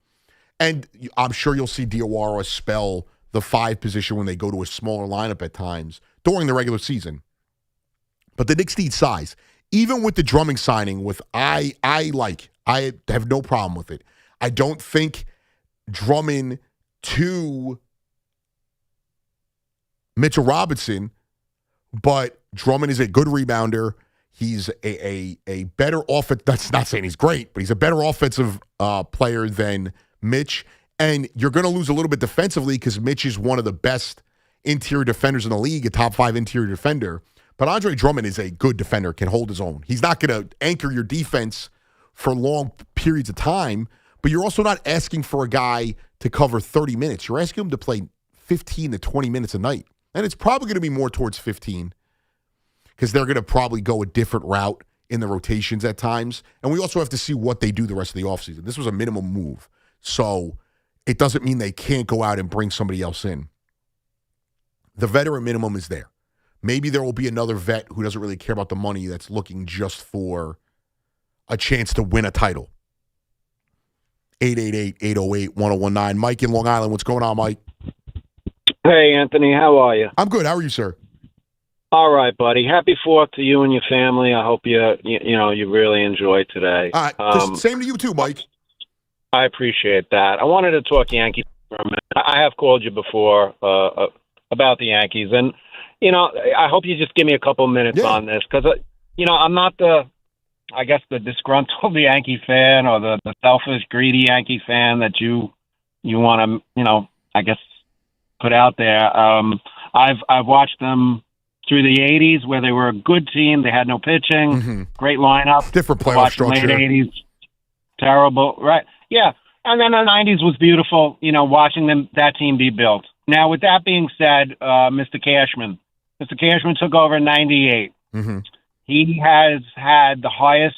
And I'm sure you'll see Diawara spell the 5 position when they go to a smaller lineup at times during the regular season. But the Knicks need size. Even with the Drummond signing, I have no problem with it. I don't think Drummond to Mitchell Robinson, but Drummond is a good rebounder. He's a better offense. That's not saying he's great, but he's a better offensive player than Mitch. And you're going to lose a little bit defensively because Mitch is one of the best interior defenders in the league, a top 5 interior defender. But Andre Drummond is a good defender, can hold his own. He's not going to anchor your defense for long periods of time, but you're also not asking for a guy to cover 30 minutes. You're asking him to play 15 to 20 minutes a night. And it's probably going to be more towards 15 because they're going to probably go a different route in the rotations at times. And we also have to see what they do the rest of the offseason. This was a minimum move. So it doesn't mean they can't go out and bring somebody else in. The veteran minimum is there. Maybe there will be another vet who doesn't really care about the money that's looking just for a chance to win a title. 888-808-1019. Mike in Long Island. What's going on, Mike?
Hey, Anthony. How are you?
I'm good. How are you, sir?
All right, buddy. Happy 4th to you and your family. I hope you really enjoyed today.
All right. Same to you too, Mike.
I appreciate that. I wanted to talk Yankees for a minute. I have called you before about the Yankees, and I hope you just give me a couple minutes on this because, I'm not the disgruntled Yankee fan or the selfish, greedy Yankee fan that you want to, put out there. I've watched them through the 80s where they were a good team. They had no pitching, great lineup.
Different playoff structure.
Late 80s, terrible, right? Yeah. And then the 90s was beautiful, watching that team be built. Now, with that being said, Mr. Cashman took over in 98.
Mm-hmm.
He has had the highest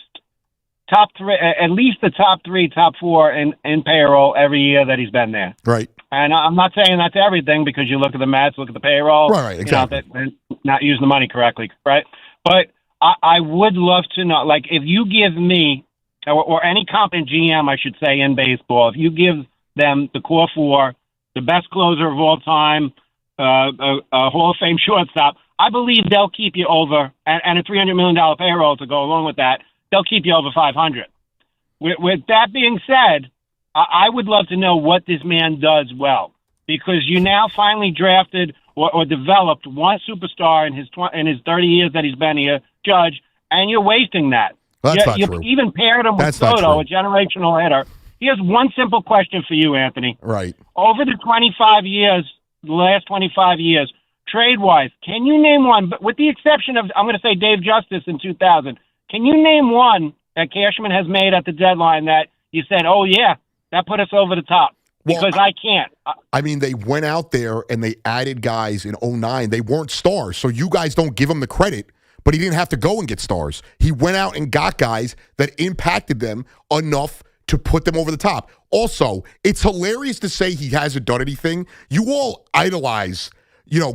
top 3, at least the top 3, top 4 in payroll every year that he's been there.
Right.
And I'm not saying that's everything because you look at the Mets, look at the payroll.
Right, exactly.
They're not using the money correctly, right? But I would love to know, like, if you give me, or any competent GM, I should say, in baseball, if you give them the core 4, the best closer of all time, a Hall of Fame shortstop, I believe they'll keep you over, and a $300 million payroll to go along with that, they'll keep you over 500. With that being said, I would love to know what this man does well, because you now finally drafted or developed one superstar in his 30 years that he's been here, Judge, and you're wasting that.
That's not
you've
true.
even paired him with
That's not
Soto,
true.
a generational hitter. Here's one simple question for you, Anthony.
Right.
Over the last 25 years, trade-wise, can you name one, but with the exception of, I'm going to say Dave Justice in 2000, can you name one that Cashman has made at the deadline that you said, oh, yeah, that put us over the top? Because I can't.
I mean, they went out there and they added guys in 2009. They weren't stars, so you guys don't give him the credit, but he didn't have to go and get stars. He went out and got guys that impacted them enough to put them over the top. Also, it's hilarious to say he hasn't done anything. You all idolize,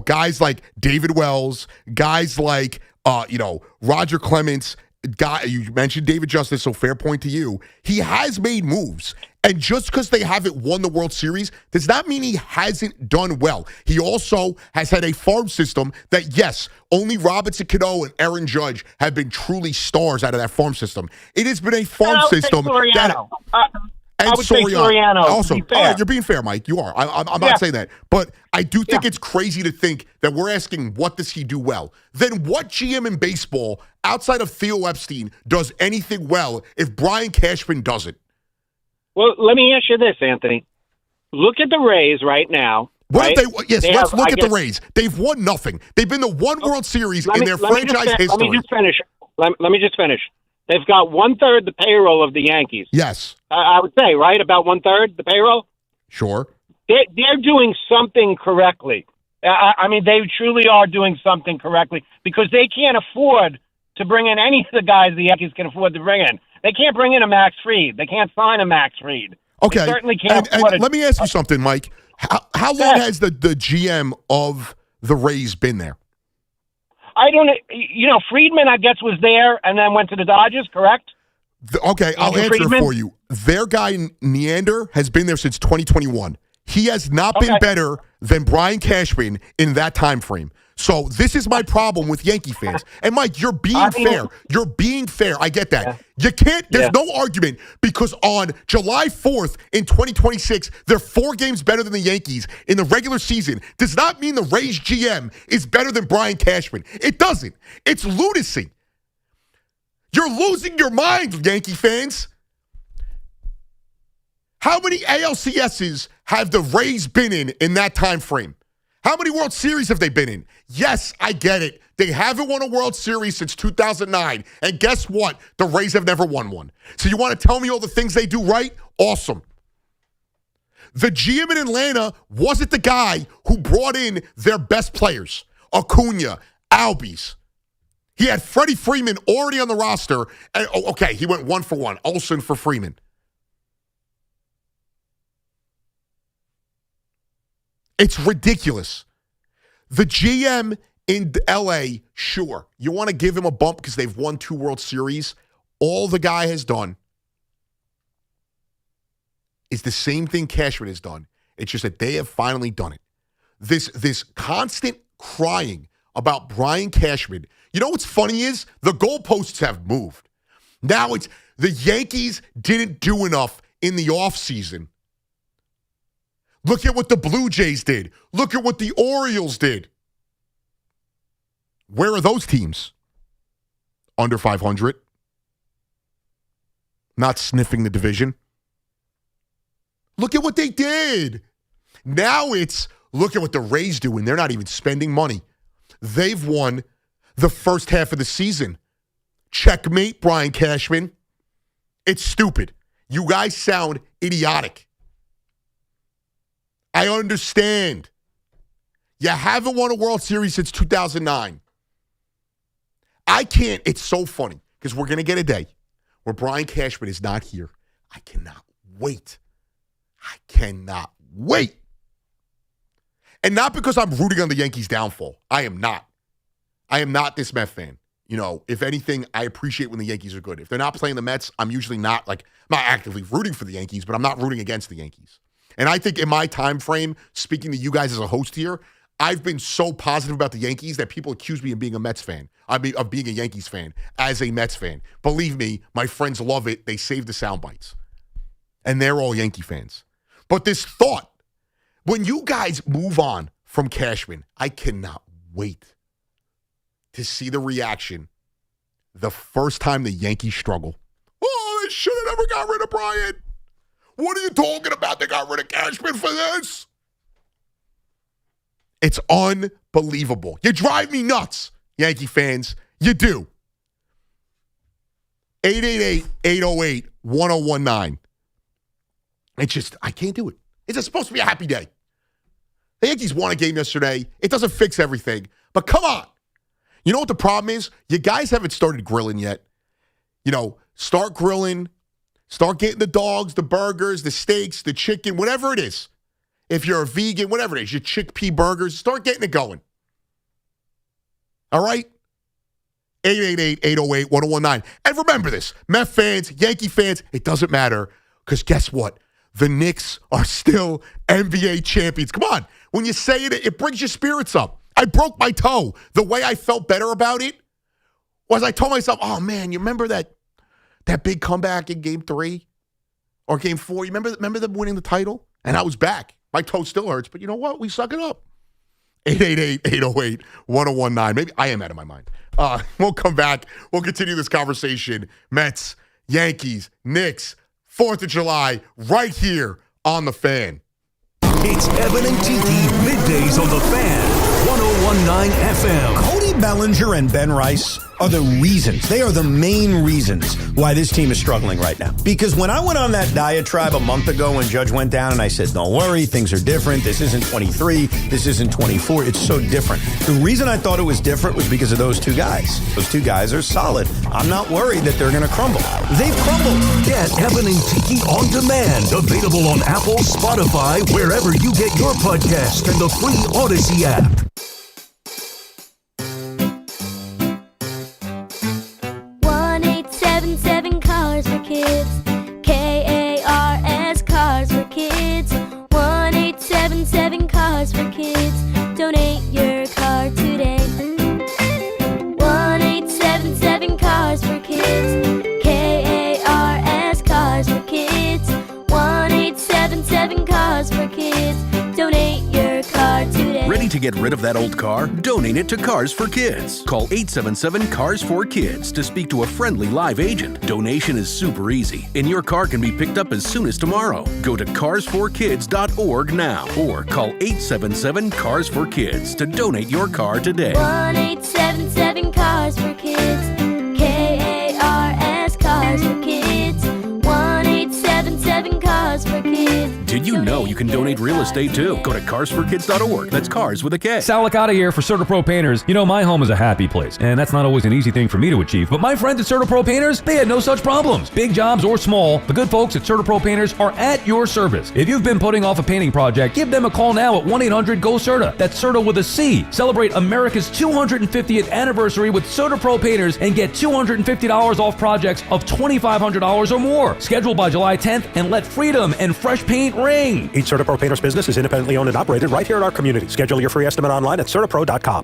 guys like David Wells, guys like, Roger Clemens. You mentioned David Justice, so fair point to you. He has made moves. And just because they haven't won the World Series does not mean he hasn't done well. He also has had a farm system that, yes, only Robinson Cano and Aaron Judge have been truly stars out of that farm system. It has been a farm system that... And
I would say Soriano.
Also,
to be fair.
all right, you're being fair, Mike. You are. I'm not saying that. But I do think it's crazy to think that we're asking, what does he do well? Then what GM in baseball, outside of Theo Epstein, does anything well if Brian Cashman doesn't?
Well, let me ask you this, Anthony. Look at the Rays right now.
What
right?
if let's look at the Rays. They've won nothing. They've been to one World Series in their franchise history.
Let me just finish. Let me just finish. They've got 1/3 the payroll of the Yankees.
Yes.
I would say, right? About 1/3 the payroll?
Sure.
They're doing something correctly. I mean, they truly are doing something correctly because they can't afford to bring in any of the guys the Yankees can afford to bring in. They can't bring in a Max Fried. They can't sign a Max Fried.
Okay.
They certainly can't
and
afford
let me ask you something, Mike. How long has the GM of the Rays been there?
I don't know. Friedman, I guess, was there and then went to the Dodgers, correct?
Okay, I'll answer it for you. Their guy, Neander, has been there since 2021. He has not been better than Brian Cashman in that time frame. So this is my problem with Yankee fans. And, Mike, you're being fair. You're being fair. I get that. You can't – there's no argument because on July 4th in 2026, they're 4 games better than the Yankees in the regular season. Does not mean the Rays GM is better than Brian Cashman. It doesn't. It's lunacy. You're losing your mind, Yankee fans. How many ALCSs have the Rays been in that time frame? How many World Series have they been in? Yes, I get it. They haven't won a World Series since 2009. And guess what? The Rays have never won one. So you want to tell me all the things they do right? Awesome. The GM in Atlanta wasn't the guy who brought in their best players. Acuna, Albies. He had Freddie Freeman already on the roster. And, he went 1-for-1. Olsen for Freeman. It's ridiculous. The GM in L.A., sure, you want to give him a bump because they've won 2 World Series. All the guy has done is the same thing Cashman has done. It's just that they have finally done it. This constant crying about Brian Cashman. You know what's funny is the goalposts have moved. Now it's the Yankees didn't do enough in the offseason. Look at what the Blue Jays did. Look at what the Orioles did. Where are those teams? Under 500. Not sniffing the division. Look at what they did. Now it's, look at what the Rays do, and they're not even spending money. They've won the first half of the season. Checkmate, Brian Cashman. It's stupid. You guys sound idiotic. I understand. You haven't won a World Series since 2009. I can't. It's so funny because we're going to get a day where Brian Cashman is not here. I cannot wait. I cannot wait. And not because I'm rooting on the Yankees' downfall. I am not. I am not this Met fan. You know, if anything, I appreciate when the Yankees are good. If they're not playing the Mets, I'm usually not actively rooting for the Yankees, but I'm not rooting against the Yankees. And I think in my time frame, speaking to you guys as a host here, I've been so positive about the Yankees that people accuse me of being a Mets fan. Of being a Yankees fan as a Mets fan. Believe me, my friends love it. They save the sound bites. And they're all Yankee fans. But this thought, when you guys move on from Cashman, I cannot wait to see the reaction the first time the Yankees struggle. Oh, they should have never got rid of Brian. What are you talking about? They got rid of Cashman for this? It's unbelievable. You drive me nuts, Yankee fans. You do. 888-808-1019. It's just, I can't do it. It's supposed to be a happy day. The Yankees won a game yesterday. It doesn't fix everything. But come on. You know what the problem is? You guys haven't started grilling yet. You know, start grilling. Start getting the dogs, the burgers, the steaks, the chicken, whatever it is. If you're a vegan, whatever it is, your chickpea burgers, start getting it going. All right? 888-808-1019. And remember this, Met fans, Yankee fans, it doesn't matter because guess what? The Knicks are still NBA champions. Come on. When you say it, it brings your spirits up. I broke my toe. The way I felt better about it was I told myself, oh, man, you remember that big comeback in Game 3? or Game 4. You remember them winning the title? And I was back. My toe still hurts, but you know what? We suck it up. 888-808-1019. Maybe I am out of my mind. We'll come back. We'll continue this conversation. Mets, Yankees, Knicks, 4th of July, right here on The Fan.
It's Evan and Tiki, middays on The Fan. 1019 FM.
Cody Bellinger and Ben Rice are the reasons. They are the main reasons why this team is struggling right now. Because when I went on that diatribe a month ago when Judge went down and I said, don't worry, things are different. This isn't 23. This isn't 24. It's so different. The reason I thought it was different was because of those two guys. Those two guys are solid. I'm not worried that they're going to crumble. They've crumbled.
Get Evan and Tiki on demand. Available on Apple, Spotify, wherever you get your podcast, and the free Odyssey app.
Cars for Kids, KARS, Cars for Kids, 1-877 Cars for Kids, donate your car today. 1-877 Cars for Kids, KARS, Cars for Kids, 1-877 Cars for Kids, donate your car today.
Ready to get rid of that old car? Donate it to Cars for Kids. Call 877-CARS-4-KIDS to speak to a friendly live agent. Donation is super easy, and your car can be picked up as soon as tomorrow. Go to cars4kids.org now or call 877-CARS-4-KIDS to donate your car today.
1-877 Cars for Kids, KARS, Cars for Kids, 1-877 Cars for Kids.
Did you know you can donate real estate too? Go to carsforkids.org. That's cars with a K.
Sal Licata here for CertaPro Painters. You know, my home is a happy place, and that's not always an easy thing for me to achieve. But my friends at CertaPro Painters, they had no such problems. Big jobs or small, the good folks at CertaPro Painters are at your service. If you've been putting off a painting project, give them a call now at 1-800-GO-CERTA. That's CERTA with a C. Celebrate America's 250th anniversary with CertaPro Painters and get $250 off projects of $2,500 or more. Schedule by July 10th and let freedom and fresh paint ring.
Each CertaPro Painters business is independently owned and operated right here in our community. Schedule your free estimate online at CertaPro.com.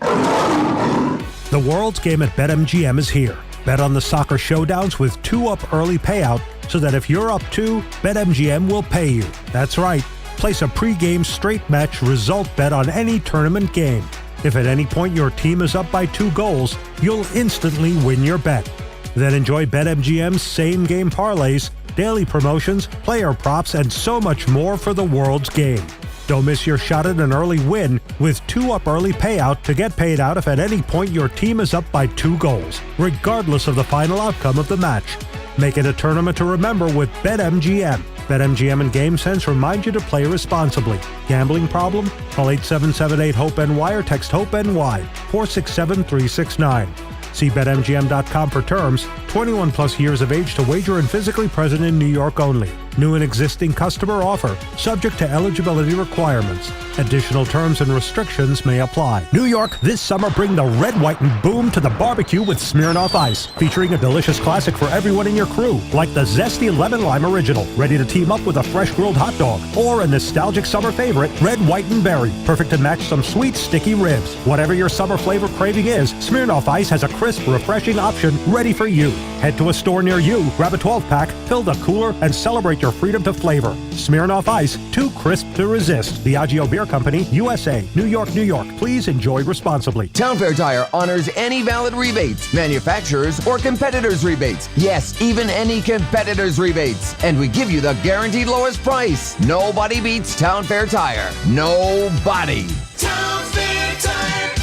The World's Game at BetMGM is here. Bet on the soccer showdowns with 2-up early payout so that if you're up 2, BetMGM will pay you. That's right. Place a pre-game straight match result bet on any tournament game. If at any point your team is up by 2 goals, you'll instantly win your bet. Then enjoy BetMGM's same-game parlays, daily promotions, player props, and so much more for the World's Game. Don't miss your shot at an early win with 2-up early payout to get paid out if at any point your team is up by 2 goals, regardless of the final outcome of the match. Make it a tournament to remember with BetMGM. BetMGM and GameSense remind you to play responsibly. Gambling problem? Call 877-8-HOPE-NY or text HOPE-NY 467-369. See BetMGM.com for terms. 21 plus years of age to wager and physically present in New York only. New and existing customer offer. Subject to eligibility requirements. Additional terms and restrictions may apply. New York, this summer bring the red, white, and boom to the barbecue with Smirnoff Ice. Featuring a delicious classic for everyone in your crew. Like the zesty lemon lime original. Ready to team up with a fresh grilled hot dog. Or a nostalgic summer favorite, red, white, and berry. Perfect to match some sweet, sticky ribs. Whatever your summer flavor craving is, Smirnoff Ice has a crisp, refreshing option ready for you. Head to a store near you, grab a 12-pack, fill the cooler, and celebrate your freedom to flavor. Smirnoff Ice, too crisp to resist. Diageo Beer Company, USA, New York, New York. Please enjoy responsibly.
Town Fair Tire honors any valid rebates, manufacturers or competitors' rebates. Yes, even any competitors' rebates. And we give you the guaranteed lowest price. Nobody beats Town Fair Tire. Nobody.
Town Fair Tire.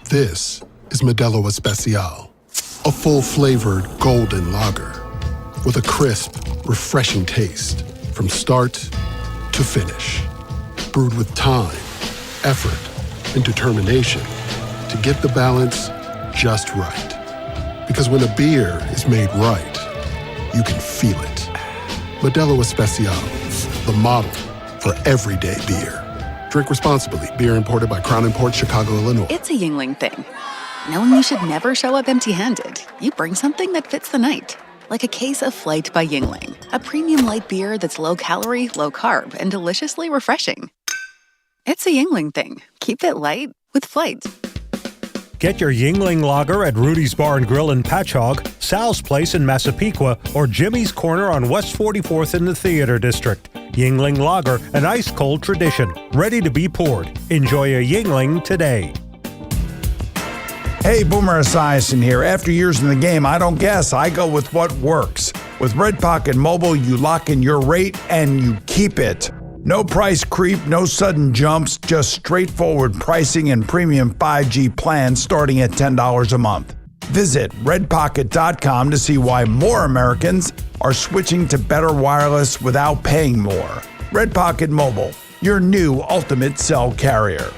This is Modelo Especial, a full-flavored golden lager with a crisp, refreshing taste from start to finish. Brewed with time, effort, and determination to get the balance just right. Because when a beer is made right, you can feel it. Modelo Especial, the model for everyday beer. Drink responsibly. Beer imported by Crown Imports, Chicago, Illinois.
It's a Yingling thing. Knowing you should never show up empty-handed. You bring something that fits the night. Like a case of Flight by Yingling. A premium light beer that's low-calorie, low-carb, and deliciously refreshing. It's a Yingling thing. Keep it light with Flight.
Get your Yingling Lager at Rudy's Bar and Grill in Patchogue, Sal's Place in Massapequa, or Jimmy's Corner on West 44th in the Theater District. Yingling Lager, an ice-cold tradition, ready to be poured. Enjoy a Yingling today.
Hey, Boomer Esiason here. After years in the game, I don't guess. I go with what works. With Red Pocket Mobile, you lock in your rate and you keep it. No price creep, no sudden jumps, just straightforward pricing and premium 5G plans starting at $10 a month. Visit redpocket.com to see why more Americans are switching to better wireless without paying more. Red Pocket Mobile, your new ultimate cell carrier.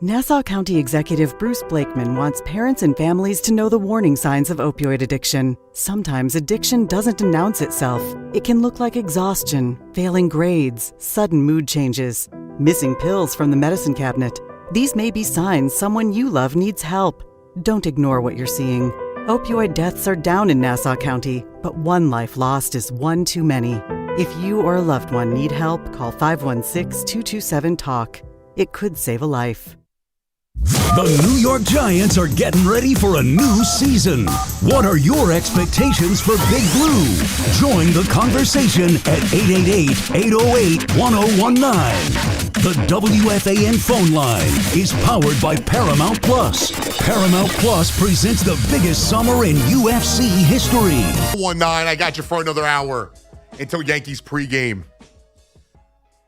Nassau County Executive Bruce Blakeman wants parents and families to know the warning signs of opioid addiction. Sometimes addiction doesn't announce itself. It can look like exhaustion, failing grades, sudden mood changes, missing pills from the medicine cabinet. These may be signs someone you love needs help. Don't ignore what you're seeing. Opioid deaths are down in Nassau County, but one life lost is one too many. If you or a loved one need help, call 516-227-TALK. It could save a life.
The New York Giants are getting ready for a new season. What are your expectations for Big Blue? Join the conversation at 888-808-1019. The WFAN phone line is powered by Paramount Plus. Paramount Plus presents the biggest summer in UFC history.
19, I got you for another hour until Yankees pregame.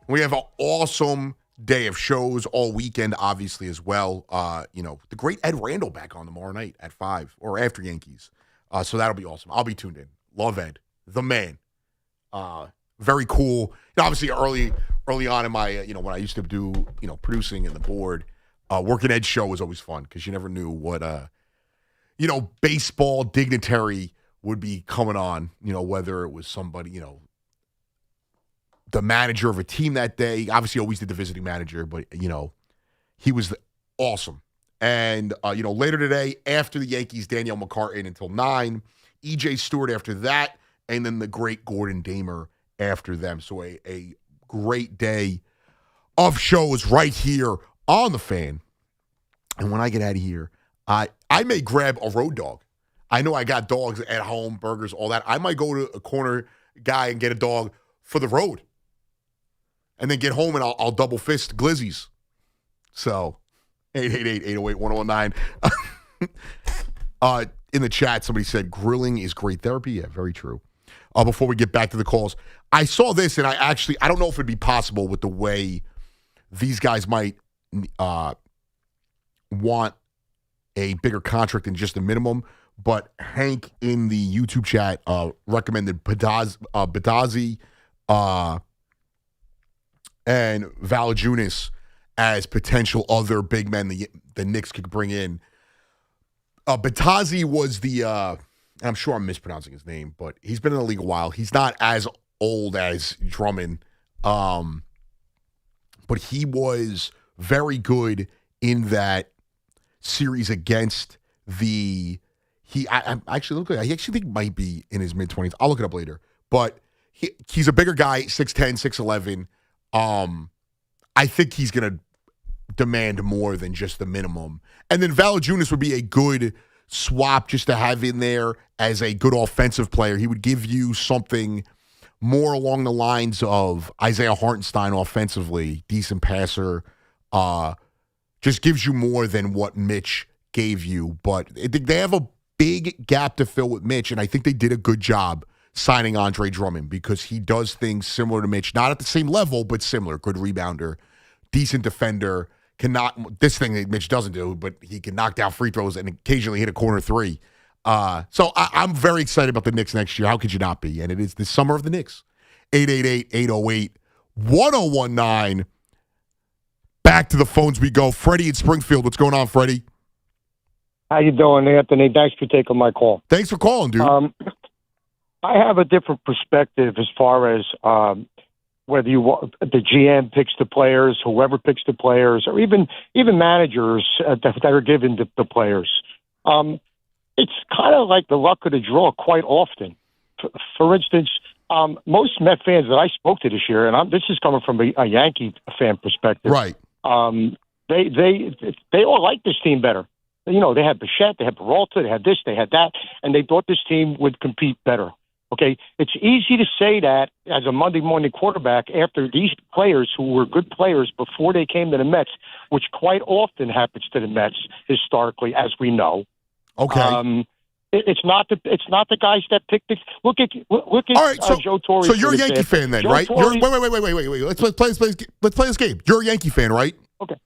We have an awesome day of shows all weekend, obviously, as well. The great Ed Randall back on tomorrow night at 5 or after Yankees. So that'll be awesome. I'll be tuned in. Love Ed, the man. Very cool. Obviously, early on in my, when I used to do, producing and the board, working Ed's show was always fun because you never knew what, baseball dignitary would be coming on, whether it was somebody, the manager of a team that day. Obviously, always did the visiting manager, but, he was awesome. And, later today, after the Yankees, Danielle McCartan until 9, E.J. Stewart after that, and then the great Gordon Damer after them. So a great day of shows right here on The Fan. And when I get out of here, I may grab a road dog. I know I got dogs at home, burgers, all that. I might go to a corner guy and get a dog for the road. And then get home and I'll double fist glizzies. So, 888-808-1019. In the chat, somebody said grilling is great therapy. Yeah, very true. Before we get back to the calls, I saw this and I don't know if it'd be possible with the way these guys might want a bigger contract than just a minimum. But Hank in the YouTube chat recommended Badazi and Valanciunas as potential other big men the Knicks could bring in. Batazi was I'm sure I'm mispronouncing his name, but he's been in the league a while. He's not as old as Drummond, but he was very good in that series against I actually think he might be in his mid-20s. I'll look it up later. But he's a bigger guy, 6'10", 6'11". I think he's going to demand more than just the minimum. And then Valanciunas would be a good swap just to have in there as a good offensive player. He would give you something more along the lines of Isaiah Hartenstein offensively, decent passer, just gives you more than what Mitch gave you. But they have a big gap to fill with Mitch, and I think they did a good job signing Andre Drummond because he does things similar to Mitch, not at the same level, but similar. Good rebounder, decent defender, this thing that Mitch doesn't do, but he can knock down free throws and occasionally hit a corner three. So I'm very excited about the Knicks next year. How could you not be? And it is the summer of the Knicks. 888-808-1019. Back to the phones we go. Freddie in Springfield. What's going on, Freddie?
How you doing, Anthony? Thanks for taking my call.
Thanks for calling, dude.
I have a different perspective as far as whether the GM picks the players, whoever picks the players, or even managers that are given the players. It's kind of like the luck of the draw quite often. For instance, most Met fans that I spoke to this year, and this is coming from a Yankee fan perspective,
right?
They all like this team better. You know, they had Bichette, they had Peralta, they had this, they had that, and they thought this team would compete better. Okay, it's easy to say that as a Monday morning quarterback after these players who were good players before they came to the Mets, which quite often happens to the Mets historically, as we know.
Okay.
It's not the guys that picked it. Look at
All right, so,
Joe Torre.
So you're a Yankee fan then, right? Wait. Let's play this game. You're a Yankee fan, right?
Okay.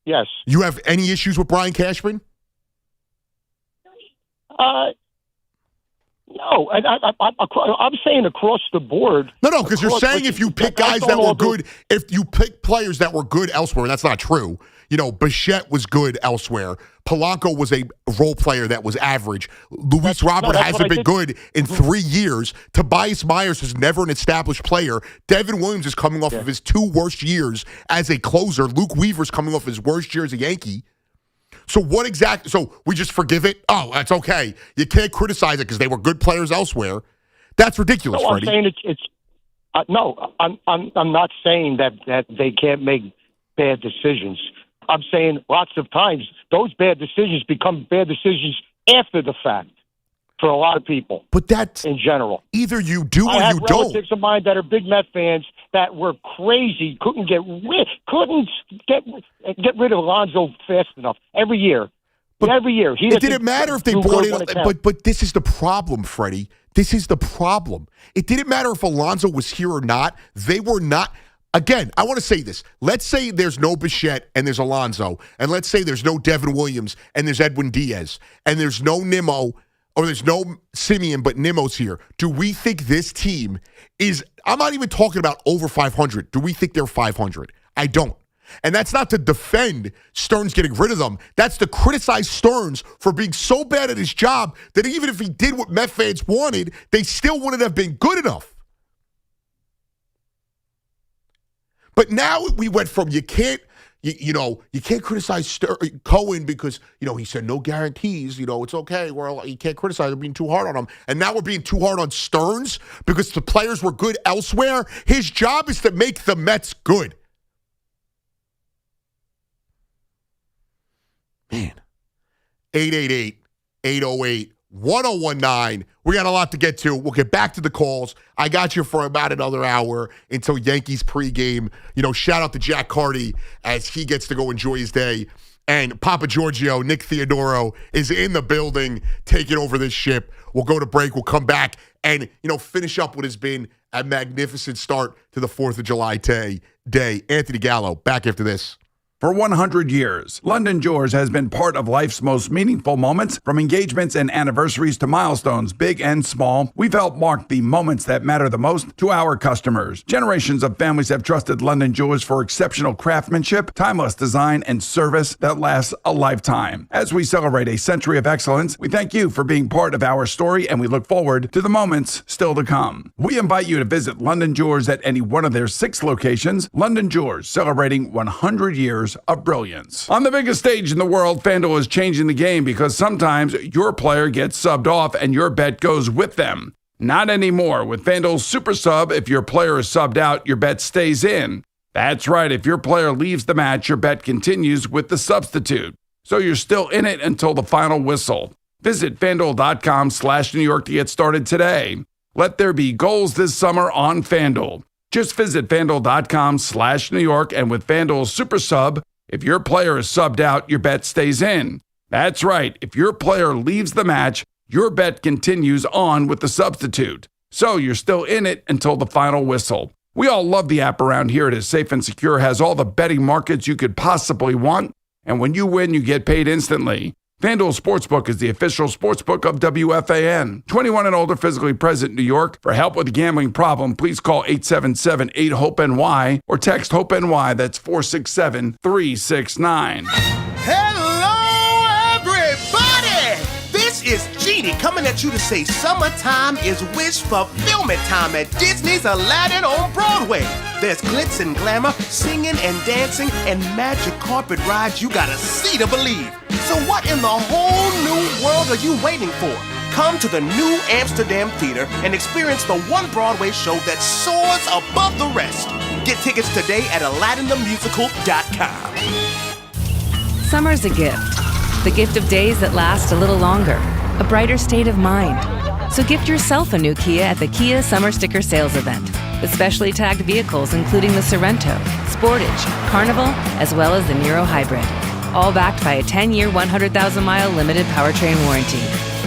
Yes.
You have any issues with Brian Cashman?
No, I'm saying across the board.
No, because you're saying if you pick guys that were good, if you pick players that were good elsewhere, that's not true. You know, Bichette was good elsewhere. Polanco was a role player that was average. Luis Robert hasn't been good in 3 years. Tobias Myers is never an established player. Devin Williams is coming off of his 2 worst years as a closer. Luke Weaver's coming off his worst year as a Yankee. So what exactly? So we just forgive it? Oh, that's okay. You can't criticize it because they were good players elsewhere. That's ridiculous,
No,
Freddie.
I'm saying it's no. I'm not saying that they can't make bad decisions. I'm saying lots of times those bad decisions become bad decisions after the fact for a lot of people.
But that's
in general.
Either you do or
I have
you don't.
relatives of mine that are big Met fans that were crazy, couldn't get rid of Alonso fast enough every year. Every year.
It didn't matter if they brought in, but this is the problem, Freddie. This is the problem. It didn't matter if Alonso was here or not. They were not. Again, I want to say this. Let's say there's no Bichette and there's Alonso, and let's say there's no Devin Williams and there's Edwin Diaz, and there's no Nimmo, or there's no Simeon, but Nimmo's here. Do we think this team is, I'm not even talking about over 500. Do we think they're 500? I don't. And that's not to defend Stearns getting rid of them. That's to criticize Stearns for being so bad at his job that even if he did what Met fans wanted, they still wouldn't have been good enough. But now we went from you can't criticize Cohen because, he said no guarantees. It's okay. You can't criticize him being too hard on him. And now we're being too hard on Stearns because the players were good elsewhere. His job is to make the Mets good. Man, 888-808-1019. We got a lot to get to. We'll get back to the calls. I got you for about another hour until Yankees pregame. Shout out to Jack Carty as he gets to go enjoy his day. And Papa Giorgio, Nick Theodoro, is in the building taking over this ship. We'll go to break. We'll come back and, finish up what has been a magnificent start to the 4th of July day. Anthony Gallo, back after this.
For 100 years, London Jewelers has been part of life's most meaningful moments, from engagements and anniversaries to milestones, big and small. We've helped mark the moments that matter the most to our customers. Generations of families have trusted London Jewelers for exceptional craftsmanship, timeless design, and service that lasts a lifetime. As we celebrate a century of excellence, we thank you for being part of our story, and we look forward to the moments still to come. We invite you to visit London Jewelers at any one of their 6 locations. London Jewelers, celebrating 100 years of brilliance. On the biggest stage in the world, FanDuel is changing the game because sometimes your player gets subbed off and your bet goes with them. Not anymore. With FanDuel's Super Sub, if your player is subbed out, your bet stays in. That's right. If your player leaves the match, your bet continues with the substitute. So you're still in it until the final whistle. Visit FanDuel.com/New York to get started today. Let there be goals this summer on FanDuel. Just visit FanDuel.com/New York, and with FanDuel's Super Sub, if your player is subbed out, your bet stays in. That's right. If your player leaves the match, your bet continues on with the substitute. So you're still in it until the final whistle. We all love the app around here. It is safe and secure, has all the betting markets you could possibly want, and when you win, you get paid instantly. FanDuel Sportsbook is the official sportsbook of WFAN. 21 and older, physically present in New York. For help with a gambling problem, please call 877-8-HOPE-NY or text HOPE-NY. That's 467-369.
Hello, everybody! This is Genie coming at you to say summertime is wish fulfillment time at Disney's Aladdin on Broadway. There's glitz and glamour, singing and dancing, and magic carpet rides you gotta see to believe. So what in the whole new world are you waiting for? Come to the new Amsterdam Theater and experience the one Broadway show that soars above the rest. Get tickets today at AladdinTheMusical.com.
Summer's a gift, the gift of days that last a little longer, a brighter state of mind. So gift yourself a new Kia at the Kia Summer Sticker Sales Event with specially tagged vehicles including the Sorrento, Sportage, Carnival, as well as the Niro Hybrid. All backed by a 10-year, 100,000-mile limited powertrain warranty.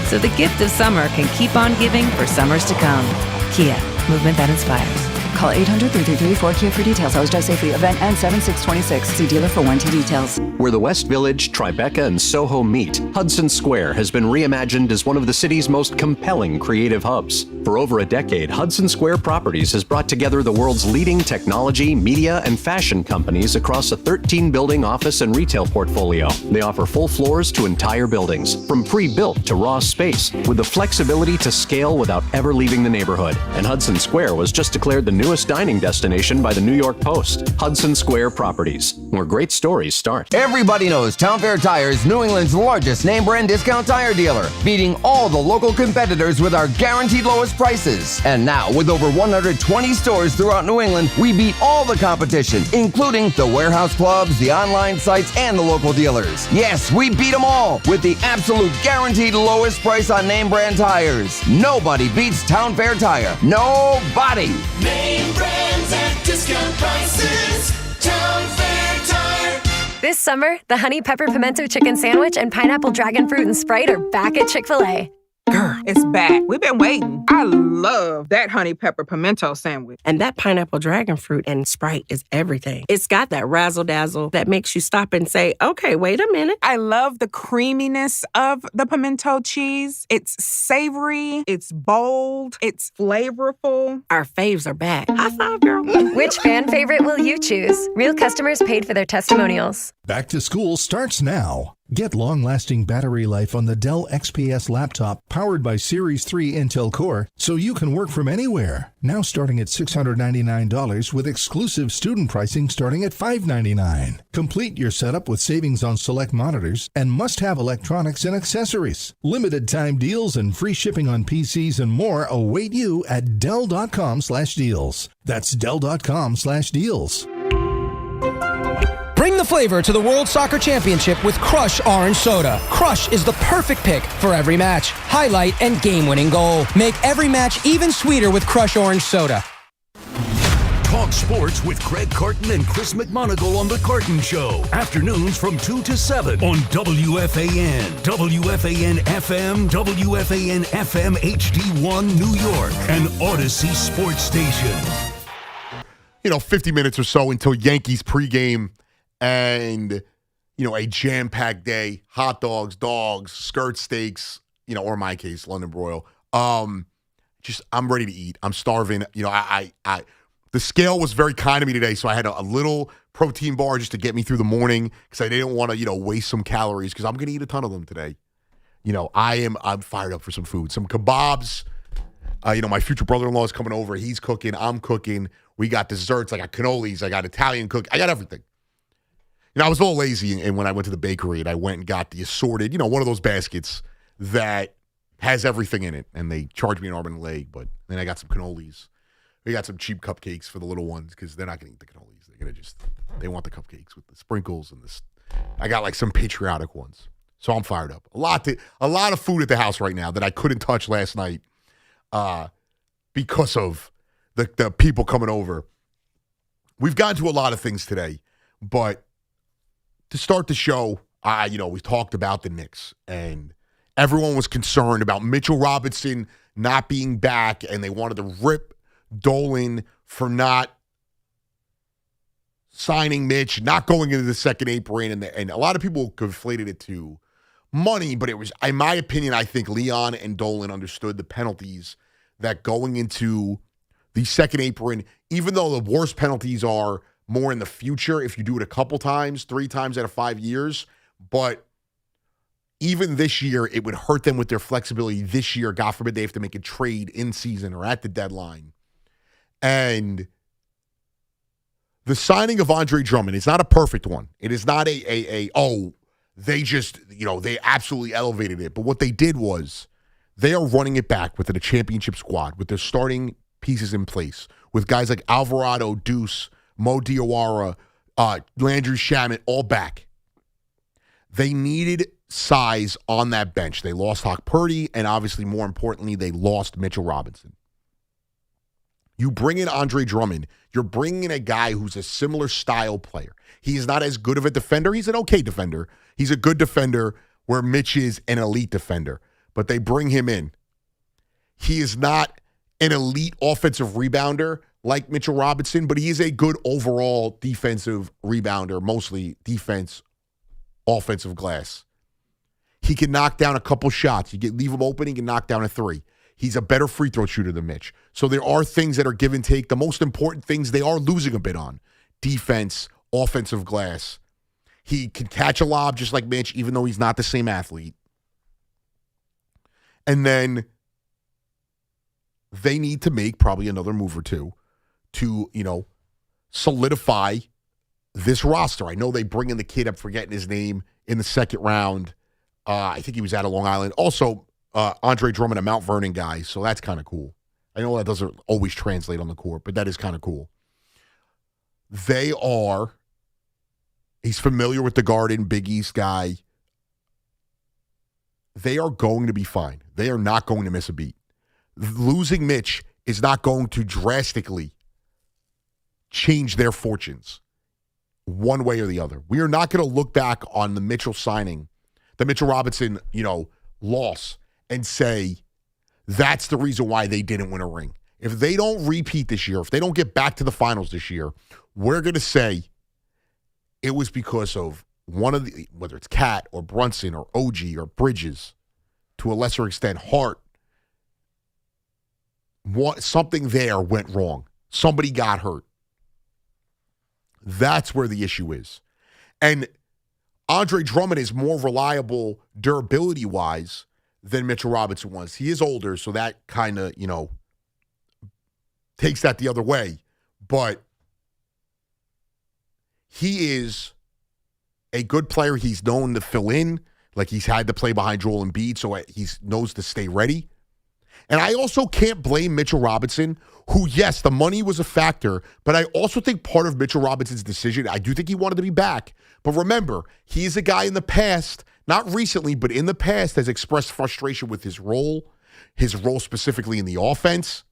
So the gift of summer can keep on giving for summers to come. Kia, movement that inspires.
Call 800-333-4KIA for details. Always drive safely. Event ends 7/6/26. See dealer for warranty details.
Where the West Village, Tribeca, and Soho meet, Hudson Square has been reimagined as one of the city's most compelling creative hubs. For over a decade, Hudson Square Properties has brought together the world's leading technology, media, and fashion companies across a 13-building office and retail portfolio. They offer full floors to entire buildings, from pre-built to raw space, with the flexibility to scale without ever leaving the neighborhood. And Hudson Square was just declared the newest dining destination by the New York Post. Hudson Square Properties, where great stories start.
Everybody knows Town Fair Tire is New England's largest name brand discount tire dealer, beating all the local competitors with our guaranteed lowest prices. And now, with over 120 stores throughout New England, we beat all the competition, including the warehouse clubs, the online sites, and the local dealers. Yes, we beat them all with the absolute guaranteed lowest price on name brand tires. Nobody beats Town Fair Tire. Nobody.
Name brands at discount prices. Town Fair Tire.
This summer, the Honey Pepper Pimento Chicken Sandwich and Pineapple Dragon Fruit and Sprite are back at Chick-fil-A.
Girl, it's back. We've been waiting. I love that honey pepper pimento sandwich.
And that pineapple dragon fruit and Sprite is everything. It's got that razzle-dazzle that makes you stop and say, okay, wait a minute.
I love the creaminess of the pimento cheese. It's savory, it's bold, it's flavorful.
Our faves are back. High five, girl.
Which fan favorite will you choose? Real customers paid for their testimonials.
Back to school starts now. Get long-lasting battery life on the Dell XPS laptop powered by Series 3 Intel Core so you can work from anywhere. Now starting at $699 with exclusive student pricing starting at $599. Complete your setup with savings on select monitors and must-have electronics and accessories. Limited time deals and free shipping on PCs and more await you at Dell.com/deals. That's Dell.com/deals.
Bring the flavor to the World Soccer Championship with Crush Orange Soda. Crush is the perfect pick for every match, highlight, and game-winning goal. Make every match even sweeter with Crush Orange Soda.
Talk sports with Craig Carton and Chris McMonagle on The Carton Show. Afternoons from 2 to 7 on WFAN, WFAN FM, WFAN FM HD1 New York, and Odyssey Sports Station.
50 minutes or so until Yankees pregame. And, a jam-packed day, hot dogs, skirt steaks, or in my case, London broil. I'm ready to eat. I'm starving. The scale was very kind to me today, so I had a little protein bar just to get me through the morning because I didn't want to, waste some calories because I'm going to eat a ton of them today. I'm fired up for some food. Some kebabs. My future brother-in-law is coming over. He's cooking. I'm cooking. We got desserts. I got cannolis. I got Italian cook. I got everything. I was a little lazy, and when I went to the bakery, and I went and got the assorted, one of those baskets that has everything in it, and they charged me an arm and a leg, but then I got some cannolis. We got some cheap cupcakes for the little ones, because they're not going to eat the cannolis. They're going to they want the cupcakes with the sprinkles and this. I got, some patriotic ones. So I'm fired up. A lot of food at the house right now that I couldn't touch last night because of the people coming over. We've gotten to a lot of things today, but to start the show, we talked about the Knicks, and everyone was concerned about Mitchell Robinson not being back, and they wanted to rip Dolan for not signing Mitch, not going into the second apron, and a lot of people conflated it to money, but it was, in my opinion, I think Leon and Dolan understood the penalties that going into the second apron, even though the worst penalties are more in the future if you do it a couple times, 3 times out of 5 years. But even this year, it would hurt them with their flexibility this year. God forbid they have to make a trade in season or at the deadline. And the signing of Andre Drummond is not a perfect one. It is not they absolutely elevated it. But what they did was they are running it back within a championship squad with their starting pieces in place with guys like Alvarado, Deuce, Mo Diawara, Landry Shamet, all back. They needed size on that bench. They lost Hawk Purdy, and obviously, more importantly, they lost Mitchell Robinson. You bring in Andre Drummond, you're bringing in a guy who's a similar style player. He's not as good of a defender. He's an okay defender. He's a good defender where Mitch is an elite defender. But they bring him in. He is not an elite offensive rebounder like Mitchell Robinson, but he is a good overall defensive rebounder, mostly defense, offensive glass. He can knock down a couple shots. Leave him open, he can knock down a three. He's a better free throw shooter than Mitch. So there are things that are give and take. The most important things they are losing a bit on. Defense, offensive glass. He can catch a lob just like Mitch, even though he's not the same athlete. And then they need to make probably another move or two to, solidify this roster. I know they bring in the kid, I'm forgetting his name, in the second round. I think he was out of Long Island. Also, Andre Drummond, a Mount Vernon guy, so that's kind of cool. I know that doesn't always translate on the court, but that is kind of cool. He's familiar with the Garden, Big East guy. They are going to be fine. They are not going to miss a beat. Losing Mitch is not going to drastically change their fortunes one way or the other. We are not going to look back on the Mitchell signing, the Mitchell Robinson, loss, and say that's the reason why they didn't win a ring. If they don't repeat this year, if they don't get back to the finals this year, we're going to say it was because of one of the, whether it's Cat or Brunson or OG or Bridges, to a lesser extent, Hart. Something there went wrong. Somebody got hurt. That's where the issue is. And Andre Drummond is more reliable durability-wise than Mitchell Robinson was. He is older, so that kind of, takes that the other way. But he is a good player. He's known to fill in. Like, he's had to play behind Joel Embiid, so he knows to stay ready. And I also can't blame Mitchell Robinson, who, yes, the money was a factor, but I also think part of Mitchell Robinson's decision, I do think he wanted to be back. But remember, he is a guy in the past, not recently, but in the past, has expressed frustration with his role specifically in the offense.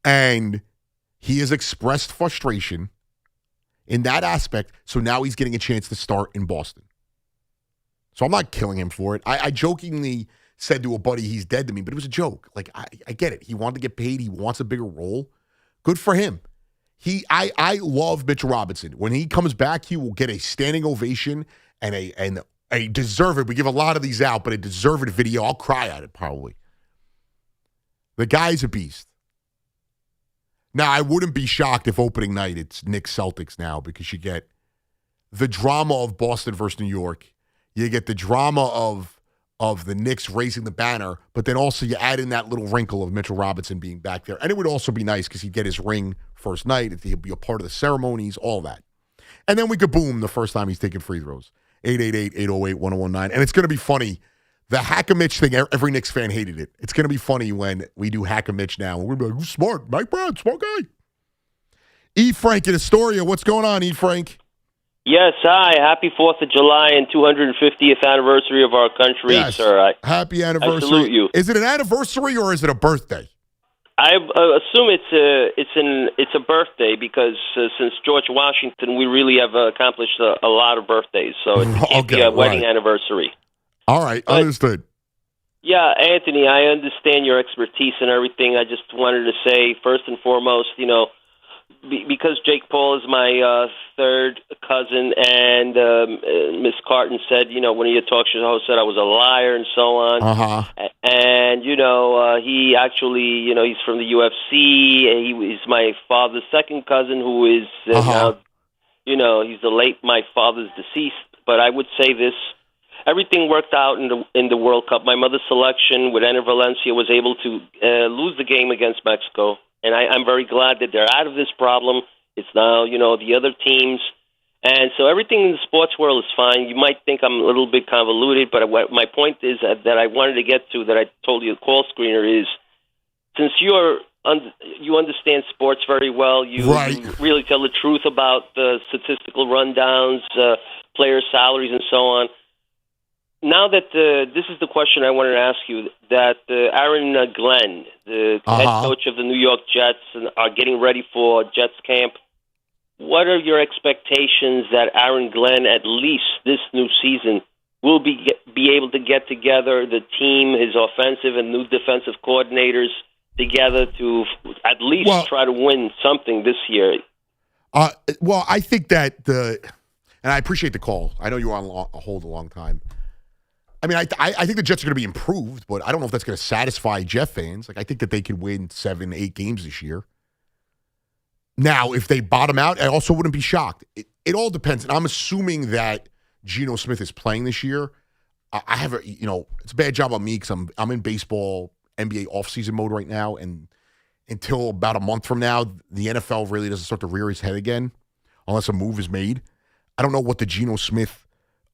And he has expressed frustration in that aspect, so now he's getting a chance to start in Boston. So I'm not killing him for it. I jokingly said to a buddy, he's dead to me, but it was a joke. Like, I get it. He wanted to get paid. He wants a bigger role. Good for him. I love Mitchell Robinson. When he comes back, he will get a standing ovation and a deserved, we give a lot of these out, but a deserved video. I'll cry at it probably. The guy's a beast. Now, I wouldn't be shocked if opening night it's Knicks Celtics now, because you get the drama of Boston versus New York. You get the drama of the Knicks raising the banner, but then also you add in that little wrinkle of Mitchell Robinson being back there. And it would also be nice because he'd get his ring first night. He'll be a part of the ceremonies, all that. And then we could boom the first time he's taking free throws. 888-808-1019. And it's going to be funny. The Hack-a-Mitch thing, every Knicks fan hated it. It's going to be funny when we do Hack-a-Mitch now. We're going to be like, who's smart? Mike Brown, smart guy. E. Frank in Astoria. What's going on, E. Frank?
Yes, hi. Happy 4th of July and 250th anniversary of our country,
yes.
Sir.
Happy anniversary.
I salute you.
Is it an anniversary or is it a birthday?
I assume it's a birthday because since George Washington, we really have accomplished a lot of birthdays. So it can't be a wedding anniversary.
All right, understood.
Yeah, Anthony, I understand your expertise and everything. I just wanted to say, first and foremost, because Jake Paul is my third cousin, and Miss Carton said, one of your talk show hosts said I was a liar and so on.
Uh-huh.
And, he actually, he's from the UFC. He's my father's second cousin who is now, he's my father's deceased. But I would say this. Everything worked out in the World Cup. My mother's selection with Enner Valencia was able to lose the game against Mexico. And I'm very glad that they're out of this problem. It's now, the other teams. And so everything in the sports world is fine. You might think I'm a little bit convoluted, but my point is that I wanted to get to, that I told you the call screener is, since you're you understand sports very well. You really tell the truth about the statistical rundowns, player salaries, and so on. Now that this is the question I wanted to ask you, that Aaron Glenn, the head coach of the New York Jets, are getting ready for Jets camp. What are your expectations that Aaron Glenn, at least this new season, will be able to get together the team, his offensive and new defensive coordinators together to at least try to win something this year?
Well, I think that and I appreciate the call. I know you were on hold a long time. I mean, I think the Jets are going to be improved, but I don't know if that's going to satisfy Jet fans. Like, I think that they could win 7-8 games this year. Now, if they bottom out, I also wouldn't be shocked. It all depends. And I'm assuming that Geno Smith is playing this year. I have it's a bad job on me because I'm in baseball, NBA offseason mode right now. And until about a month from now, the NFL really doesn't start to rear its head again unless a move is made. I don't know what the Geno Smith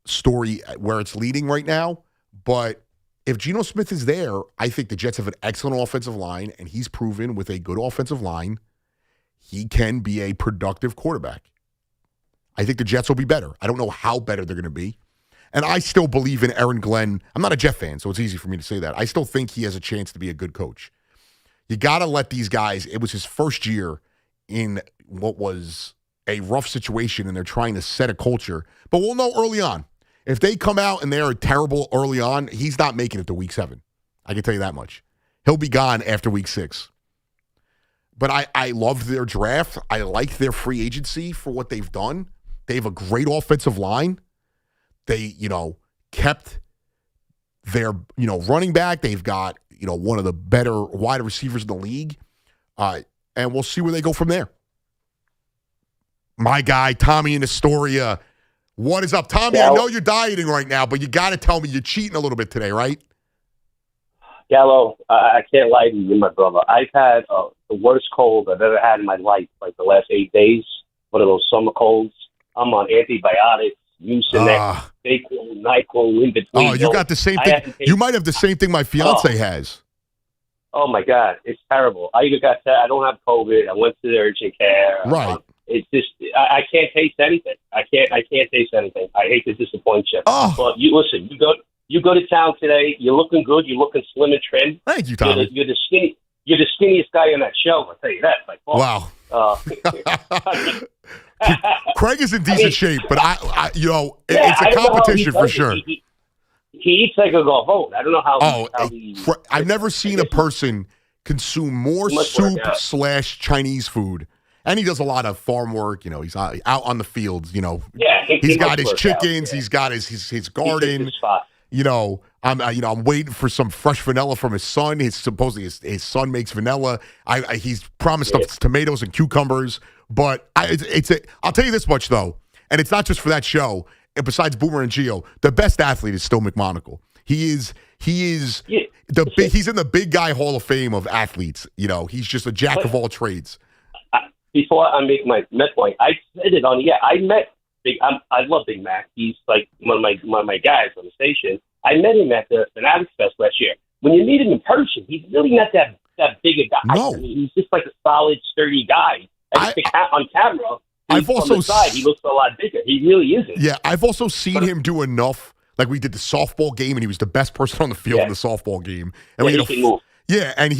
story, where it's leading right now. But if Geno Smith is there, I think the Jets have an excellent offensive line, and he's proven with a good offensive line, he can be a productive quarterback. I think the Jets will be better. I don't know how better they're going to be. And I still believe in Aaron Glenn. I'm not a Jet fan, so it's easy for me to say that. I still think he has a chance to be a good coach. You got to let these guys, it was his first year in what was a rough situation, and they're trying to set a culture. But we'll know early on. If they come out and they're terrible early on, he's not making it to week 7. I can tell you that much. He'll be gone after week 6. But I loved their draft. I liked their free agency for what they've done. They have a great offensive line. They, kept their, running back. They've got, one of the better wide receivers in the league. And we'll see where they go from there. My guy, Tommy in Astoria. What is up? Tommy, I know you're dieting right now, but you got to tell me you're cheating a little bit today, right?
Gallo, I can't lie to you, my brother. I've had the worst cold I've ever had in my life, like the last 8 days, one of those summer colds. I'm on antibiotics, Mucinex, Dayquil, NyQuil, in between.
Oh, you got the same thing. You might have the same thing my fiance has.
Oh, my God. It's terrible. I even got that. I don't have COVID. I went to the urgent care.
Right.
It's just, I can't taste anything. I can't taste anything. I hate to disappoint you.
Oh.
But listen, you go to town today. You're looking good. You're looking slim and trim.
Thank you, Tommy.
You're the skinniest guy on that show. I'll tell you that. By far.
Wow. Craig is in decent shape, but it's a competition for sure.
He eats like a golf. I don't know how.
I've never seen a person consume more soup / Chinese food. And he does a lot of farm work. He's out on the fields. He's got his chickens. He's got his garden. I'm waiting for some fresh vanilla from his son. Supposedly his son makes vanilla. He's promised us tomatoes and cucumbers. But I'll tell you this much though, and it's not just for that show. And besides Boomer and Gio, the best athlete is still McMonagle. He is he's in the big guy Hall of Fame of athletes. He's just a jack of all trades.
Before I make my point, I said it on I met I love Big Mac. He's like one of my guys on the station. I met him at the Fanatics Fest last year. When you meet him in person, he's really not that big a guy.
No.
I mean, he's just like a solid, sturdy guy. On camera, on the side, he looks a lot bigger. He really isn't.
Yeah, I've also seen him do enough. Like we did the softball game, and he was the best person on the field in the softball game. And
he can move.
Yeah, and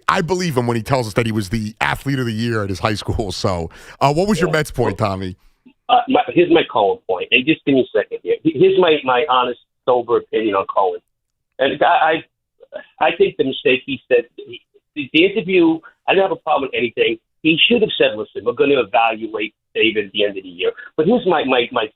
I believe him when he tells us that he was the athlete of the year at his high school. So, what was your Mets point, Tommy?
Here's my Cohen point, and just give me a second here. Here's my honest, sober opinion on Cohen. And I think the mistake he said, the interview, I didn't have a problem with anything. He should have said, listen, we're going to evaluate David at the end of the year. But here's my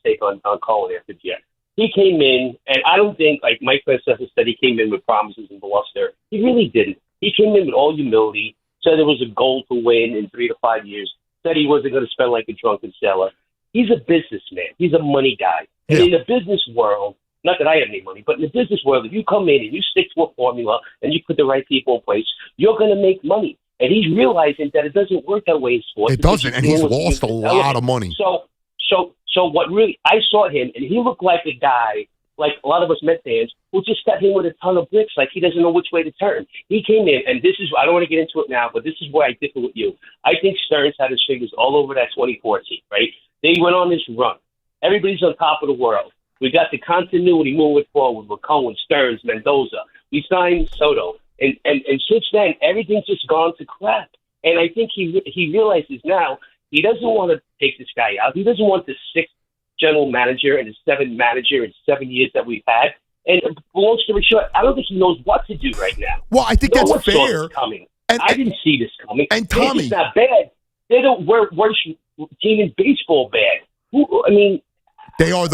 take on Cohen after Jet. He came in, and I don't think, like Mike predecessor said, he came in with promises and bluster. He really didn't. He came in with all humility, said there was a goal to win in 3 to 5 years, said he wasn't going to spend like a drunken sailor. He's a businessman. He's a money guy. And in the business world, not that I have any money, but in the business world, if you come in and you stick to a formula and you put the right people in place, you're going to make money. And he's realizing that it doesn't work that way in sports.
It doesn't, and he's lost a lot of money.
So what really, I saw him, and he looked like a guy like a lot of us Met fans, will just step in with a ton of bricks like he doesn't know which way to turn. He came in, and this is, I don't want to get into it now, but this is where I differ with you. I think Stearns had his fingers all over that 2014, right? They went on this run. Everybody's on top of the world. We got the continuity moving forward with Cohen, Stearns, Mendoza. We signed Soto. And since then, everything's just gone to crap. And I think he realizes now he doesn't want to take this guy out. He doesn't want the sixth general manager and the seventh manager in 7 years that we've had. And long story short, I don't think he knows what to do right now.
Well, I think
no
that's
one saw
fair.
this coming. I didn't see this coming.
And Tommy,
it's not bad. They're the worst team in baseball. Bad. I mean,
they are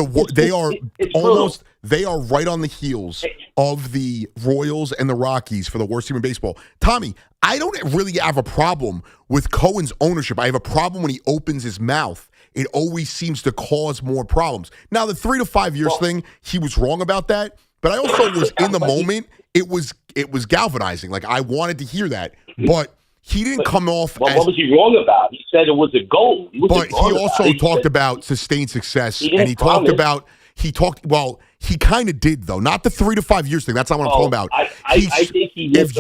they are right on the heels of the Royals and the Rockies for the worst team in baseball. Tommy, I don't really have a problem with Cohen's ownership. I have a problem when he opens his mouth. It always seems to cause more problems. Now, the 3 to 5 years thing, he was wrong about that. But I also was in the moment. It was galvanizing. Like, I wanted to hear that, but he didn't come off.
Well, what was he wrong about? He said it was a goal.
But he also talked about sustained success, and he talked about. Well, he kind of did though. Not the 3 to 5 years thing. That's not what I'm talking about.
I think he.
If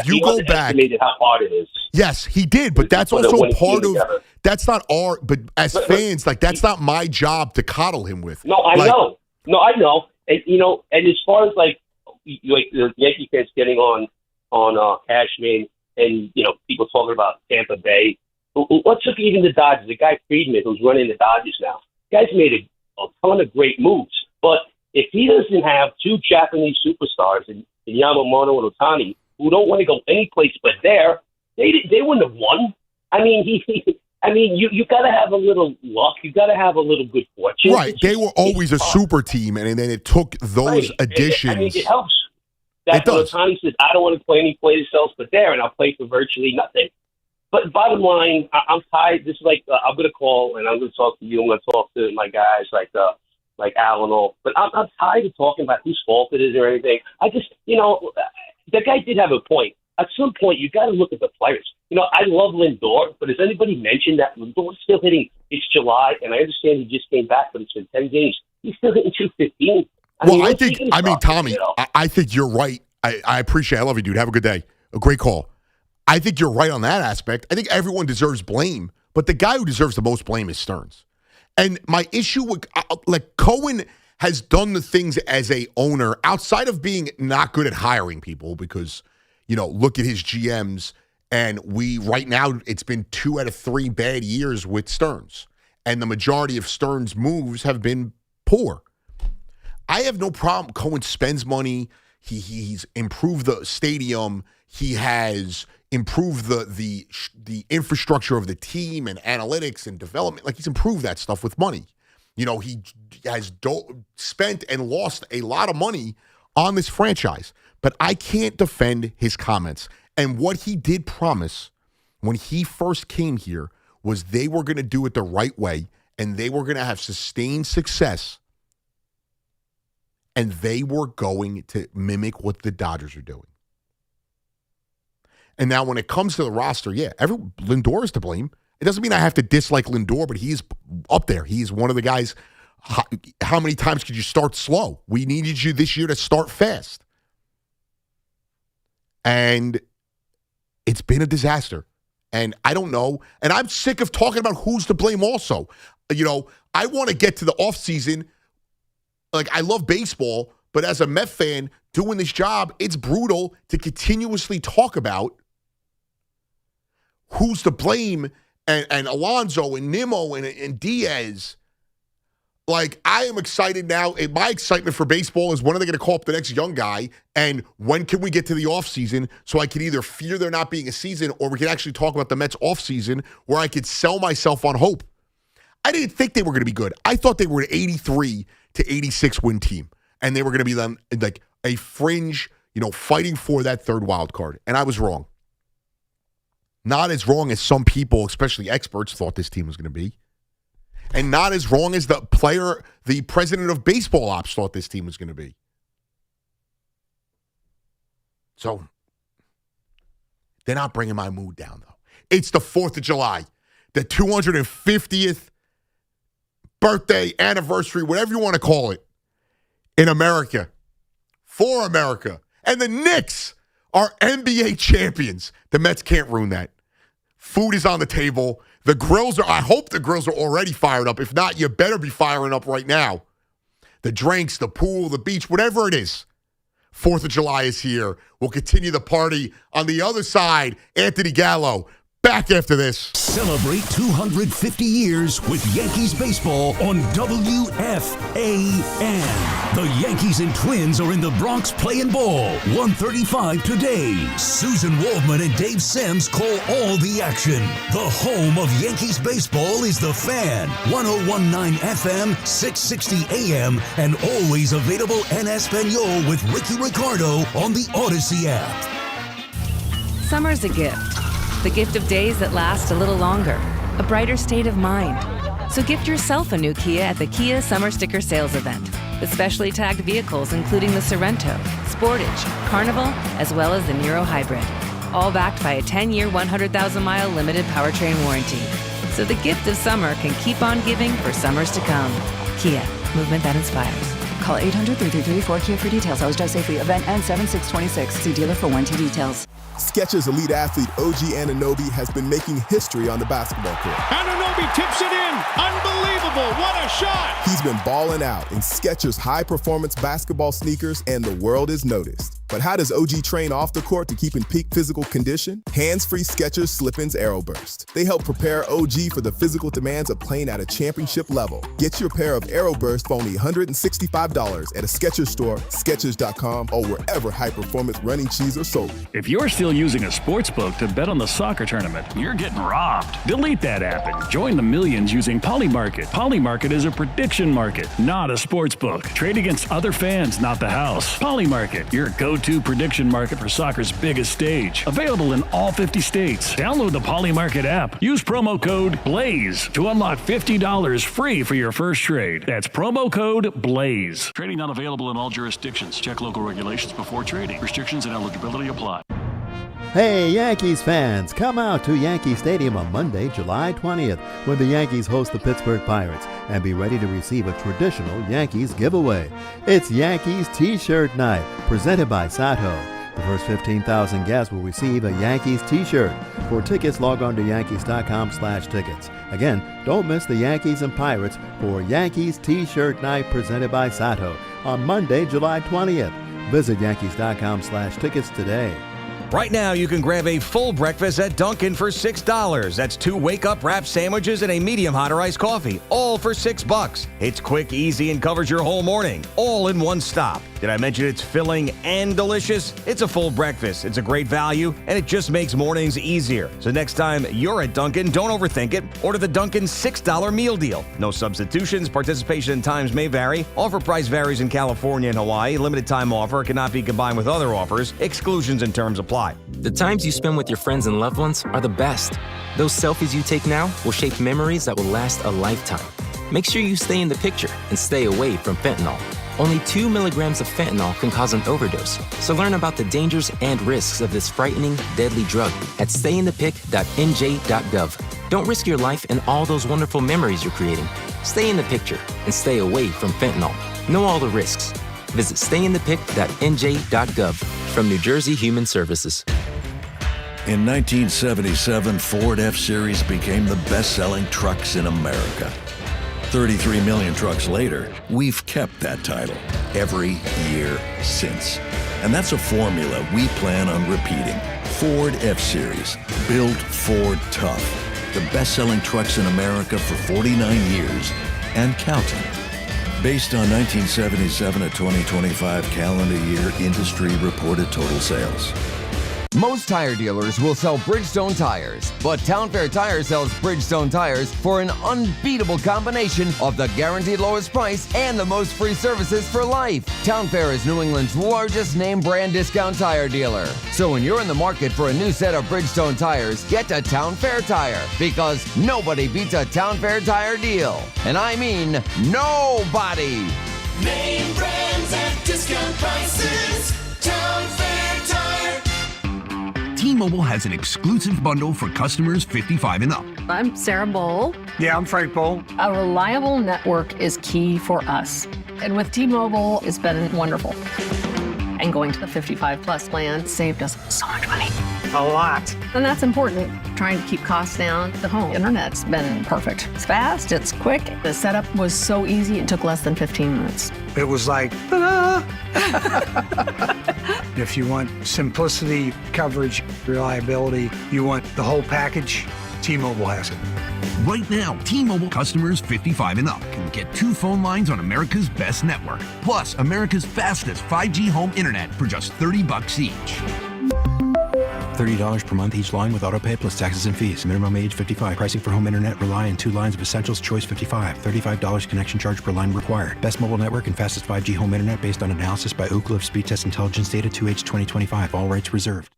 you go back,
how hard it is.
Yes, he did, but that's also part of. That's not our. But as fans, like that's not my job to coddle him with.
No, I know. No, I know. And and as far as like the Yankee fans getting on Cashman, and people talking about Tampa Bay. What took even the Dodgers? The guy Friedman, who's running the Dodgers now, the guy's made a ton of great moves. But if he doesn't have two Japanese superstars in Yamamoto and Ohtani, who don't want to go any place but there, they wouldn't have won. I mean, you got to have a little luck. You got to have a little good fortune.
Right. They were always a super team, and then it took those additions.
It helps. That's what Ohtani says. I don't want to play any place else but there, and I'll play for virtually nothing. But bottom line, I'm tired. This is like I'm going to call, and I'm going to talk to you. I'm going to talk to my guys like Al and all. But I'm tired of talking about whose fault it is or anything. I just, that guy did have a point. At some point, you got to look at the players. I love Lindor, but has anybody mentioned that Lindor's still hitting? It's July, and I understand he just came back, but it's been 10 games. He's still hitting 215.
Tommy, I think you're right. I appreciate it. I love you, dude. Have a good day. A great call. I think you're right on that aspect. I think everyone deserves blame, but the guy who deserves the most blame is Stearns. And my issue with, Cohen has done the things as a owner outside of being not good at hiring people because, look at his GMs. And right now, it's been 2 out of 3 bad years with Stearns. And the majority of Stearns' moves have been poor. I have no problem. Cohen spends money. He's improved the stadium. He has improved the infrastructure of the team and analytics and development. Like, he's improved that stuff with money. He has spent and lost a lot of money on this franchise. But I can't defend his comments. And what he did promise when he first came here was they were going to do it the right way and they were going to have sustained success and they were going to mimic what the Dodgers are doing. And now when it comes to the roster, Lindor is to blame. It doesn't mean I have to dislike Lindor, but he's up there. He's one of the guys. How many times could you start slow? We needed you this year to start fast. And it's been a disaster. And I don't know. And I'm sick of talking about who's to blame also. I want to get to the offseason. Like, I love baseball, but as a Met fan doing this job, it's brutal to continuously talk about who's to blame and Alonso and Nimmo and Diaz. Like, I am excited now. My excitement for baseball is when are they going to call up the next young guy and when can we get to the offseason so I can either fear there not being a season or we can actually talk about the Mets offseason where I could sell myself on hope. I didn't think they were going to be good. I thought they were an 83 to 86 win team and they were going to be like a fringe, fighting for that third wild card. And I was wrong. Not as wrong as some people, especially experts, thought this team was going to be. And not as wrong as the president of baseball ops thought this team was going to be. So, they're not bringing my mood down, though. It's the 4th of July, the 250th birthday, anniversary, whatever you want to call it. in America, for America. And the Knicks are NBA champions. The Mets can't ruin that. Food is on the table. The grills I hope the grills are already fired up. If not, you better be firing up right now. The drinks, the pool, the beach, whatever it is. 4th of July is here. We'll continue the party on the other side. Anthony Gallo, back after this.
Celebrate 250 years with Yankees baseball on WFAN. The Yankees and Twins are in the Bronx playing ball. 1:35 today. Susan Waldman and Dave Sims call all the action. The home of Yankees baseball is The Fan. 101.9 FM, 660 AM, and always available en Espanol with Ricky Ricardo on the Odyssey app.
Summer's a gift. The gift of days that last a little longer, a brighter state of mind. So gift yourself a new Kia at the Kia Summer Sticker Sales Event, with specially tagged vehicles including the Sorento, Sportage, Carnival, as well as the Niro Hybrid. All backed by a 10-year, 100,000-mile limited powertrain warranty. So the gift of summer can keep on giving for summers to come. Kia, movement that inspires.
Call 800-333-4KIA for details. Always drive safely. Event ends 7/6/26. See dealer for warranty details.
Skechers elite athlete OG Anunoby has been making history on the basketball court.
Anunoby tips it in. Unbelievable. What a shot.
He's been balling out in Skechers high-performance basketball sneakers, and the world is noticed. But how does OG train off the court to keep in peak physical condition? Hands-free Skechers Slip-ins AeroBurst. They help prepare OG for the physical demands of playing at a championship level. Get your pair of AeroBurst for only $165 at a Skechers store, Skechers.com, or wherever high-performance running shoes are sold.
If you're still using a sports book to bet on the soccer tournament, you're getting robbed. Delete that app and join the millions using Polymarket. Polymarket is a prediction market, not a sports book. Trade against other fans, not the house. Polymarket, your go-to prediction market for soccer's biggest stage. Available in all 50 states. Download the Polymarket app. Use promo code BLAZE to unlock $50 free for your first trade. That's promo code BLAZE. Trading not available in all jurisdictions. Check local regulations before trading. Restrictions and eligibility apply.
Hey, Yankees fans, come out to Yankee Stadium on Monday, July 20th, when the Yankees host the Pittsburgh Pirates, and be ready to receive a traditional Yankees giveaway. It's Yankees T-shirt night, presented by Sato. The first 15,000 guests will receive a Yankees T-shirt. For tickets, log on to Yankees.com/tickets. Again, don't miss the Yankees and Pirates for Yankees T-shirt night presented by Sato on Monday, July 20th. Visit Yankees.com/tickets today.
Right now, you can grab a full breakfast at Dunkin' for $6. That's 2 wake-up wrap sandwiches and a medium hot or iced coffee, all for $6. It's quick, easy, and covers your whole morning, all in one stop. Did I mention it's filling and delicious? It's a full breakfast. It's a great value, and it just makes mornings easier. So next time you're at Dunkin', don't overthink it. Order the Dunkin' $6 meal deal. No substitutions. Participation in times may vary. Offer price varies in California and Hawaii. Limited time offer cannot be combined with other offers. Exclusions and terms apply.
The times you spend with your friends and loved ones are the best. Those selfies you take now will shape memories that will last a lifetime. Make sure you stay in the picture and stay away from fentanyl. Only 2 milligrams of fentanyl can cause an overdose. So learn about the dangers and risks of this frightening, deadly drug at stayinthepic.nj.gov. Don't risk your life and all those wonderful memories you're creating. Stay in the picture and stay away from fentanyl. Know all the risks. Visit stayinthepic.nj.gov from New Jersey Human Services.
In 1977, Ford F-Series became the best-selling trucks in America. 33 million trucks later, we've kept that title every year since. And that's a formula we plan on repeating. Ford F-Series, built Ford tough. The best-selling trucks in America for 49 years and counting. Based on 1977 to 2025 calendar year industry reported total sales.
Most tire dealers will sell Bridgestone tires, but Town Fair Tire sells Bridgestone tires for an unbeatable combination of the guaranteed lowest price and the most free services for life. Town Fair is New England's largest name brand discount tire dealer. So when you're in the market for a new set of Bridgestone tires, get to Town Fair Tire, because nobody beats a Town Fair Tire deal. And I mean nobody.
Name brands at discount prices. Town Fair Tire.
T-Mobile has an exclusive bundle for customers 55 and up.
I'm Sarah Bowl.
Yeah, I'm Frank Bowl.
A reliable network is key for us.
And with T-Mobile, it's been wonderful. And going to the 55-plus plan saved us so much money. A lot. And that's important. Trying to keep costs down. The home internet's been perfect. It's fast, it's quick. The setup was so easy, it took less than 15 minutes.
It was like, ta-da! If you want simplicity, coverage, reliability, you want the whole package, T-Mobile has it.
Right now, T-Mobile customers 55 and up can get 2 phone lines on America's best network, plus America's fastest 5G home internet for just $30 each.
$30 per month each line with autopay plus taxes and fees. Minimum age 55. Pricing for home internet rely on 2 lines of Essentials Choice 55. $35 connection charge per line required. Best mobile network and fastest 5G home internet based on analysis by Ookla of Speed Test Intelligence data 2H 2025. All rights reserved.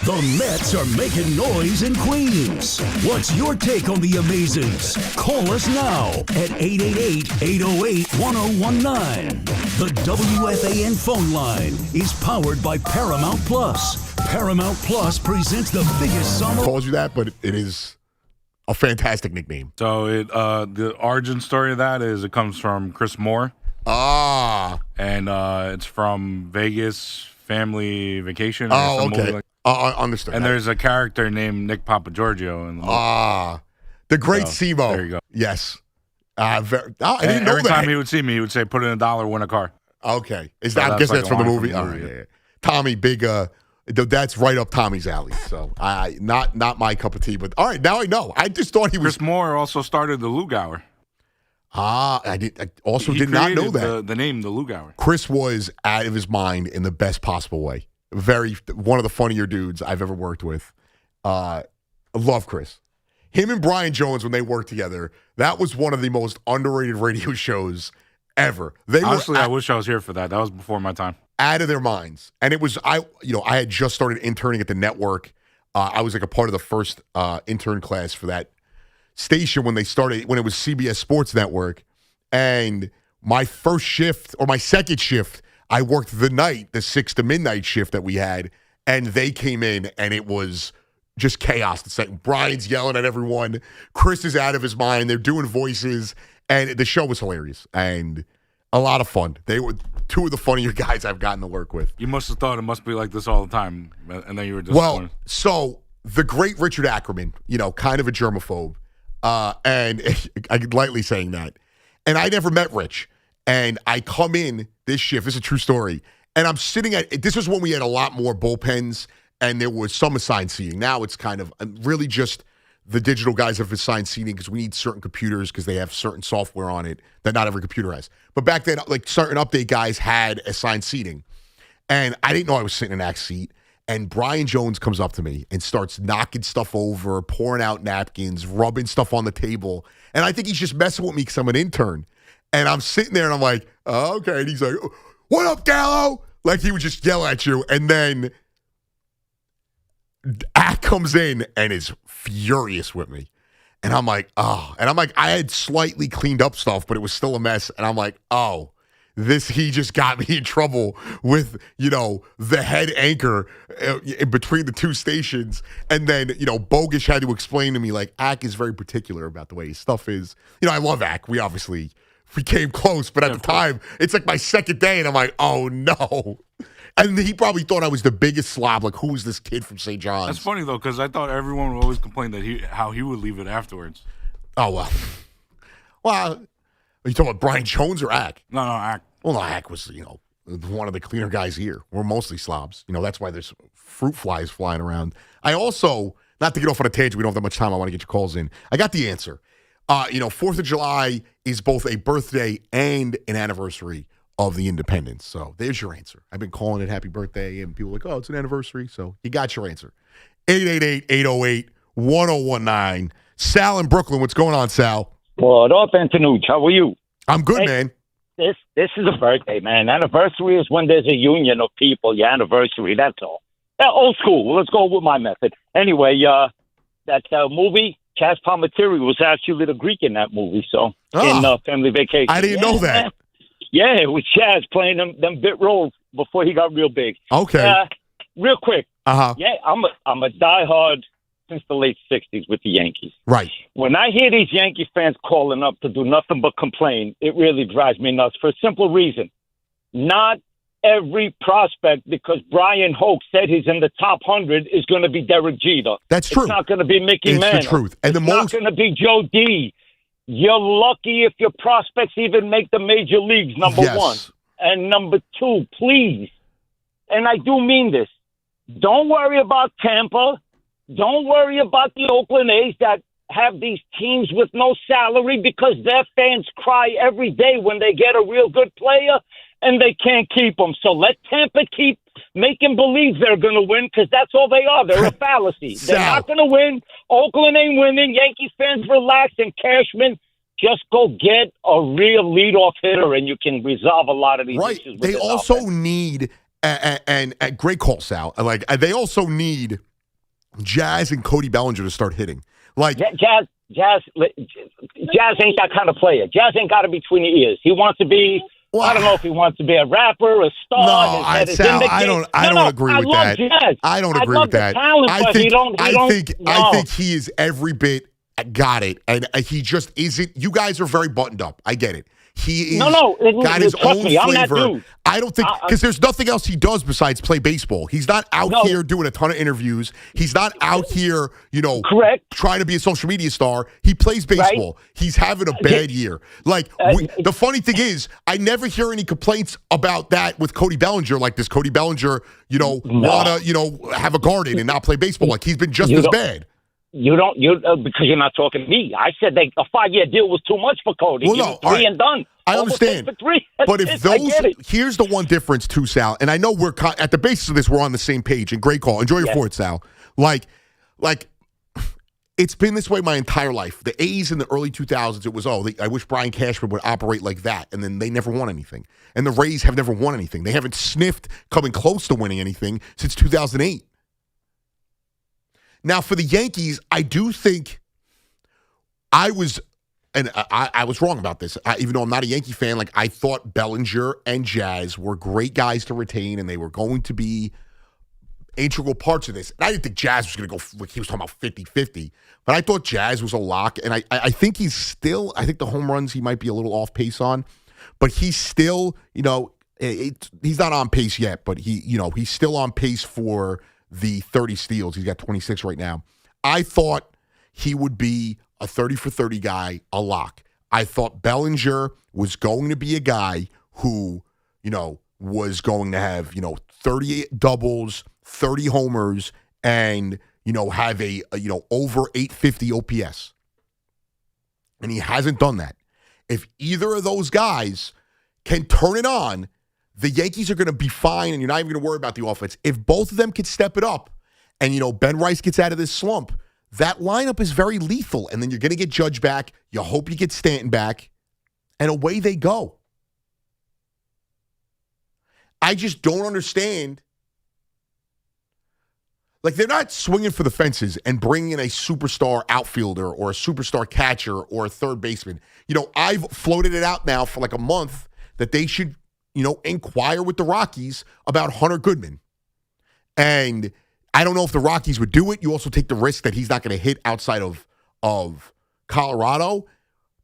The Mets are making noise in Queens. What's your take on the Amazings? Call us now at 888-808-1019. The WFAN phone line is powered by Paramount Plus. Paramount Plus presents the biggest summer.
Calls you that, but it is a fantastic nickname.
So the origin story of that is it comes from Chris Moore. And it's from Vegas Family Vacation.
Okay. Understood.
And there's a character named Nick Papagiorgio. In the
the great Simo.
There you go.
Yes. I didn't know
every
that.
time he would see me, he would say, "Put in $1, win a car."
Okay. I guess that's from the movie. All right. Yeah. Tommy, big. That's right up Tommy's alley. So not my cup of tea. But all right, now I know. I just thought he was.
Chris Moore also started the Lug Hour.
I did not know that.
The name, the Lug Hour.
Chris was out of his mind in the best possible way. One of the funnier dudes I've ever worked with. I love Chris. Him and Brian Jones, when they worked together, that was one of the most underrated radio shows ever.
Honestly, I wish I was here for that. That was before my time.
Out of their minds. And it was, I had just started interning at the network. I was like a part of the first intern class for that station when it was CBS Sports Network. And my first shift, or my second shift, I worked the 6 to midnight shift that we had, and they came in, and it was just chaos. It's like Brian's yelling at everyone. Chris is out of his mind. They're doing voices, and the show was hilarious and a lot of fun. They were 2 of the funnier guys I've gotten to work with.
You must have thought it must be like this all the time, and then you were
Well,
disappointed.
so the great Richard Ackerman, kind of a germaphobe, and I'm lightly saying that, and I never met Rich. And I come in this shift, this is a true story, and I'm sitting this was when we had a lot more bullpens and there was some assigned seating. Now it's kind of really just the digital guys have assigned seating because we need certain computers because they have certain software on it that not every computer has. But back then, like certain update guys had assigned seating. And I didn't know I was sitting in that seat. And Brian Jones comes up to me and starts knocking stuff over, pouring out napkins, rubbing stuff on the table. And I think he's just messing with me because I'm an intern. And I'm sitting there and I'm like, oh, okay. And he's like, what up, Gallo? Like he would just yell at you. And then Ack comes in and is furious with me. And I'm like, oh. And I'm like, I had slightly cleaned up stuff, but it was still a mess. And I'm like, oh, he just got me in trouble with, the head anchor in between the 2 stations. And then, Bogish had to explain to me, like, Ack is very particular about the way his stuff is. I love Ack. We came close, but at the time, it's like my second day, and I'm like, oh, no. And he probably thought I was the biggest slob. Like, who is this kid from St. John's?
That's funny, though, because I thought everyone would always complain that how he would leave it afterwards.
Oh, well. Well, are you talking about Brian Jones or Ack?
No, Ack.
Well, no, Ack was, one of the cleaner guys here. We're mostly slobs. That's why there's fruit flies flying around. I also, not to get off on a tangent, we don't have that much time. I want to get your calls in. I got the answer. 4th of July is both a birthday and an anniversary of the independence. So there's your answer. I've been calling it happy birthday, and people are like, oh, it's an anniversary. So you got your answer. 888-808-1019. Sal in Brooklyn. What's going on, Sal?
What up, Antonucci? How are you?
I'm good, man.
This is a birthday, man. Anniversary is when there's a union of people. Your anniversary, that's all. Old school. Let's go with my method. Anyway, that movie, Chaz Palminteri was actually the Greek in that movie, so in Family Vacation.
I didn't know that.
Yeah, it was Chaz playing them bit roles before he got real big.
Okay.
Real quick.
Uh-huh.
Yeah, I'm a diehard since the late 60s with the Yankees.
Right.
When I hear these Yankee fans calling up to do nothing but complain, it really drives me nuts for a simple reason. Not every prospect, because Brian Hoke said he's in the top 100, is going to be Derek Jeter.
That's true.
It's not going to be Mickey
It's
Mantle.
the truth. And
it's not going to be Joe D. You're lucky if your prospects even make the major leagues, number one. And number two, please, and I do mean this, don't worry about Tampa. Don't worry about the Oakland A's that have these teams with no salary because their fans cry every day when they get a real good player and they can't keep them. So let Tampa keep making believe they're going to win, because that's all they are. They're a fallacy. They're not going to win. Oakland ain't winning. Yankees fans relax, and Cashman, just go get a real leadoff hitter, and you can resolve a lot of these issues.
They also need, and great call, Sal. Like, they also need Jazz and Cody Bellinger to start hitting. Like
Jazz ain't that kind of player. Jazz ain't got it between the ears. He wants to be. Well, I don't know if he wants to be a rapper, a star.
No, Sal, I don't agree with that.
Jazz.
I don't agree with that.
Talent,
I think he is every bit. Got it, and he just isn't. You guys are very buttoned up. I get it. He is got his own flavor. I don't think, because there's nothing else he does besides play baseball. He's not out here doing a ton of interviews. He's not out here, trying to be a social media star. He plays baseball. Right. He's having a bad year. Like, the funny thing is, I never hear any complaints about that with Cody Bellinger. Like, does Cody Bellinger, want to, have a garden and not play baseball? Like, he's been just as bad.
Because you're not talking to me. I said a 5-year deal was too much for Cody.
Well, no,
three and done.
I understand. But if here's the one difference too, Sal, and I know we're at the basis of this, we're on the same page. And great call. Enjoy your fourth, Sal. Like, it's been this way my entire life. The A's in the early 2000s, it was, I wish Brian Cashman would operate like that, and then they never won anything. And the Rays have never won anything. They haven't sniffed coming close to winning anything since 2008. Now, for the Yankees, I do think I was wrong about this. Even though I'm not a Yankee fan, like, I thought Bellinger and Jazz were great guys to retain, and they were going to be integral parts of this. And I didn't think Jazz was going to go, like he was talking about 50-50, but I thought Jazz was a lock, and I think he's still, I think the home runs he might be a little off pace on, but he's still, he's not on pace yet, but he's still on pace for the 30 steals. He's got 26 right now. I thought he would be a 30-for-30 guy, a lock. I thought Bellinger was going to be a guy who, was going to have, 30 doubles, 30 homers, and, have a over 850 OPS. And he hasn't done that. If either of those guys can turn it on, the Yankees are going to be fine, and you're not even going to worry about the offense. If both of them could step it up, and, Ben Rice gets out of this slump, that lineup is very lethal. And then you're going to get Judge back. You hope you get Stanton back, and away they go. I just don't understand. Like, they're not swinging for the fences and bringing in a superstar outfielder or a superstar catcher or a third baseman. I've floated it out now for like a month that they should inquire with the Rockies about Hunter Goodman. And I don't know if the Rockies would do it. You also take the risk that he's not going to hit outside of Colorado.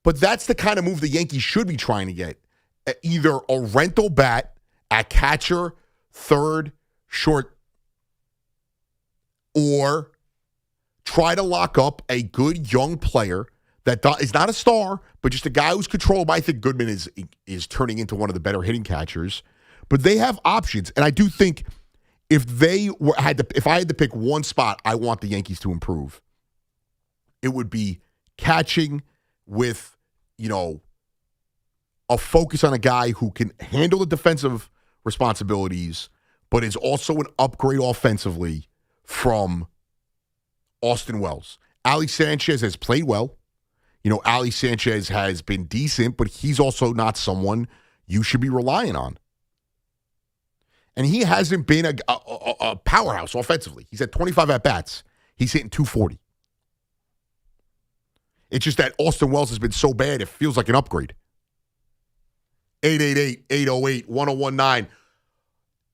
But that's the kind of move the Yankees should be trying to get. Either a rental bat at catcher, third, short, or try to lock up a good young player that is not a star, but just a guy who's controlled. I think Goodman is turning into one of the better hitting catchers. But they have options, and I do think if I had to pick one spot, I want the Yankees to improve. It would be catching with, a focus on a guy who can handle the defensive responsibilities, but is also an upgrade offensively from Austin Wells. Ali Sanchez has played well. Ali Sanchez has been decent, but he's also not someone you should be relying on. And he hasn't been a powerhouse offensively. He's had 25 at-bats. He's hitting 240. It's just that Austin Wells has been so bad, it feels like an upgrade. 888-808-1019.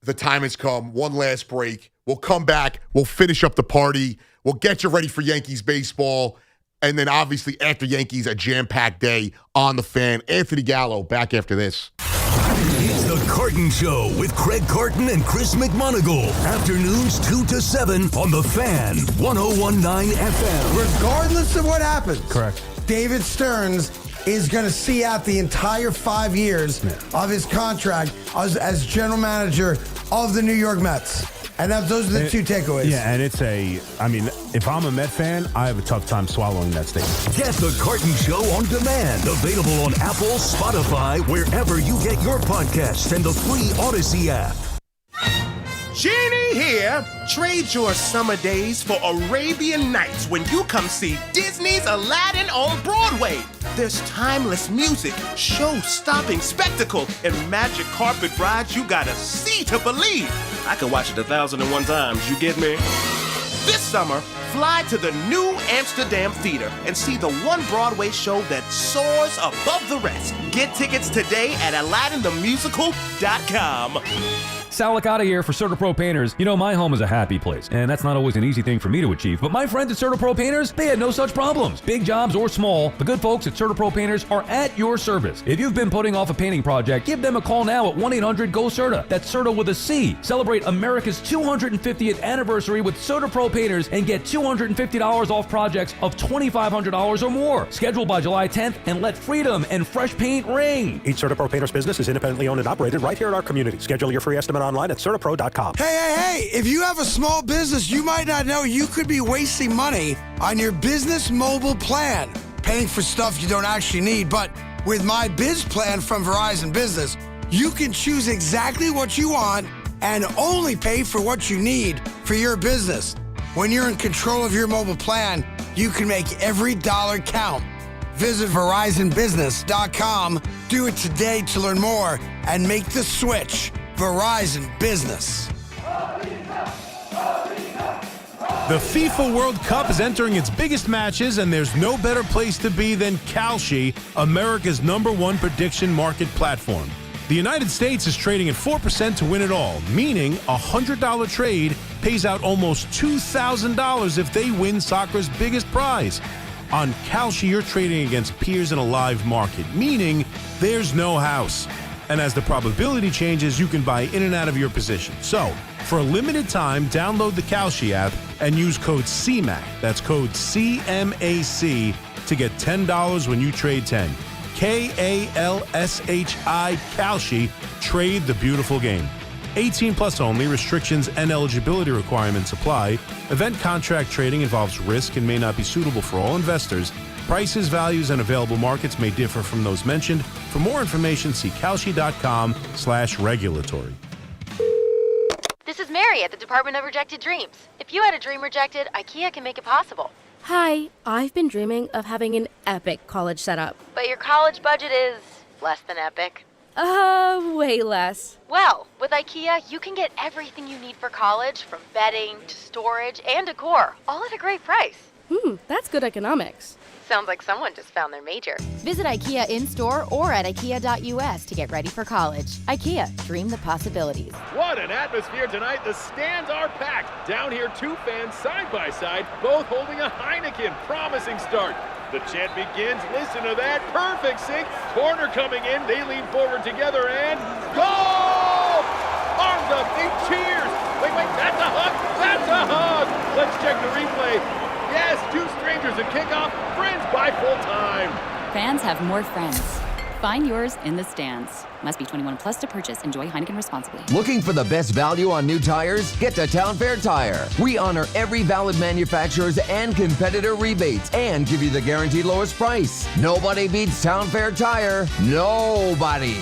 The time has come. One last break. We'll come back. We'll finish up the party. We'll get you ready for Yankees baseball. And then obviously after Yankees, a jam-packed day on the Fan. Anthony Gallo back after this.
It's the Carton Show with Craig Carton and Chris McMonagle. Afternoons 2 to 7 on the Fan, 101.9 FM.
Regardless of what happens,
correct.
David Stearns is going to see out the entire 5 years of his contract as general manager of the New York Mets. And those are the two takeaways.
Yeah, and if I'm a Met fan, I have a tough time swallowing that statement.
Get the Carton Show on demand. Available on Apple, Spotify, wherever you get your podcasts, and the free Odyssey app.
Genie here. Trade your summer days for Arabian Nights when you come see Disney's Aladdin on Broadway. There's timeless music, show-stopping spectacle, and magic carpet rides you gotta see to believe. I could watch it 1,001 times, you get me? This summer, fly to the New Amsterdam Theater and see the one Broadway show that soars above the rest. Get tickets today at AladdinTheMusical.com.
Sal Licata here for CertaPro Painters. You know, my home is a happy place, and that's not always an easy thing for me to achieve, but my friends at CertaPro Painters, they had no such problems. Big jobs or small, the good folks at CertaPro Painters are at your service. If you've been putting off a painting project, give them a call now at 1-800-GO-CERTA. That's CERTA with a C. Celebrate America's 250th anniversary with CertaPro Painters and get $250 off projects of $2,500 or more. Schedule by July 10th and let freedom and fresh paint ring.
Each CertaPro Painters business is independently owned and operated right here in our community. Schedule your free estimate online at CertaPro.com.
Hey, if you have a small business, you might not know you could be wasting money on your business mobile plan, paying for stuff you don't actually need. But with my Biz Plan from Verizon Business, you can choose exactly what you want and only pay for what you need for your business. When you're in control of your mobile plan, you can make every dollar count. Visit VerizonBusiness.com. Do it today to learn more and make the switch. Verizon Business.
The FIFA World Cup is entering its biggest matches, and there's no better place to be than Kalshi, America's #1 prediction market platform. The United States is trading at 4% to win it all, meaning a $100 trade pays out almost $2,000 if they win soccer's biggest prize. On Kalshi, you're trading against peers in a live market, meaning there's no house. And as the probability changes, you can buy in and out of your position. So, for a limited time, download the Kalshi app and use code CMAC. That's code CMAC to get $10 when you trade 10. Kalshi, Kalshi. Trade the beautiful game. 18 plus only. Restrictions and eligibility requirements apply. Event contract trading involves risk and may not be suitable for all investors. Prices, values, and available markets may differ from those mentioned. For more information, see Kalshi.com/regulatory.
This is Mary at the Department of Rejected Dreams. If you had a dream rejected, IKEA can make it possible.
Hi, I've been dreaming of having an epic college setup.
But your college budget is less than epic.
Way less.
Well, with IKEA, you can get everything you need for college, from bedding to storage and decor, all at a great price.
That's good economics.
Sounds like someone just found their major.
Visit IKEA in-store or at IKEA.us to get ready for college. IKEA, dream the possibilities.
What an atmosphere tonight. The stands are packed. Down here, two fans side by side, both holding a Heineken. Promising start. The chant begins. Listen to that. Perfect sync. Corner coming in. They lean forward together and goal! Arms up. They cheers. Wait. That's a hug. That's a hug. Let's check the replay. Yes, two strangers at kickoff, friends by full time.
Fans have more friends. Find yours in the stands. Must be 21 plus to purchase. Enjoy Heineken responsibly.
Looking for the best value on new tires? Get to Town Fair Tire. We honor every valid manufacturer's and competitor rebates and give you the guaranteed lowest price. Nobody beats Town Fair Tire. Nobody.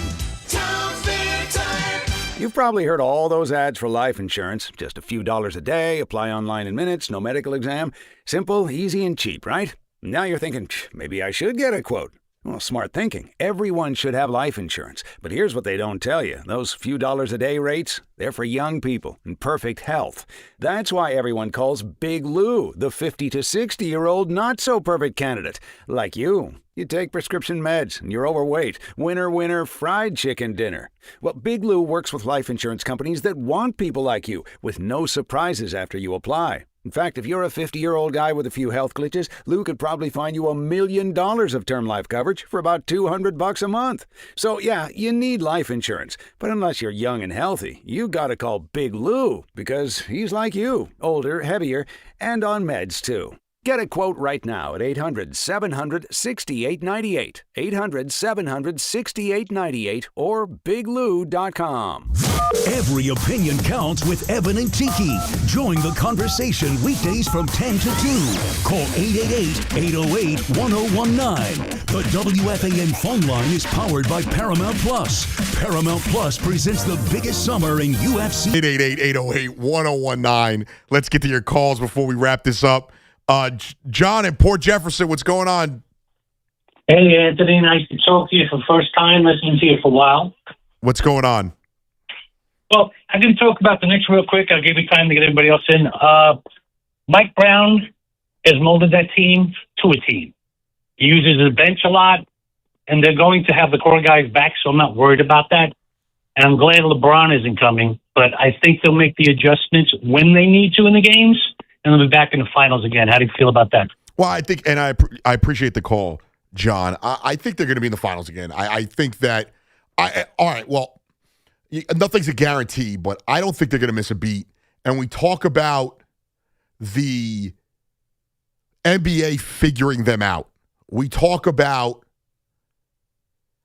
Town Fair Tire.
You've probably heard all those ads for life insurance. Just a few dollars a day, apply online in minutes, no medical exam. Simple, easy, and cheap, right? Now you're thinking, maybe I should get a quote. Well, smart thinking. Everyone should have life insurance. But here's what they don't tell you. Those few dollars a day rates, they're for young people in perfect health. That's why everyone calls Big Lou the 50 to 60-year-old not-so-perfect candidate. Like you. You take prescription meds and you're overweight. Winner, winner, fried chicken dinner. Well, Big Lou works with life insurance companies that want people like you with no surprises after you apply. In fact, if you're a 50-year-old guy with a few health glitches, Lou could probably find you $1 million of term life coverage for about $200 a month. So, yeah, you need life insurance. But unless you're young and healthy, you gotta call Big Lou because he's like you, older, heavier, and on meds, too. Get a quote right now at 800-700-6898, 800-700-6898, or biglou.com.
Every opinion counts with Evan and Tiki. Join the conversation weekdays from 10 to 2. Call 888-808-1019. The WFAN phone line is powered by Paramount Plus. Paramount Plus presents the biggest summer in UFC.
888-808-1019. Let's get to your calls before we wrap this up. John in Port Jefferson, what's going on?
Hey, Anthony. Nice to talk to you for the first time. Listening to you for a while.
What's going on?
Well, I'm going to talk about the Knicks real quick. I'll give you time to get everybody else in. Mike Brown has molded that team to a team. He uses the bench a lot, and they're going to have the core guys back, so I'm not worried about that. And I'm glad LeBron isn't coming, but I think they'll make the adjustments when they need to in the games, and they'll be back in the finals again. How do you feel about that?
Well, I think, and I appreciate the call, John. I think they're going to be in the finals again. I think that, all right, well, nothing's a guarantee, but I don't think they're going to miss a beat. And we talk about the NBA figuring them out. We talk about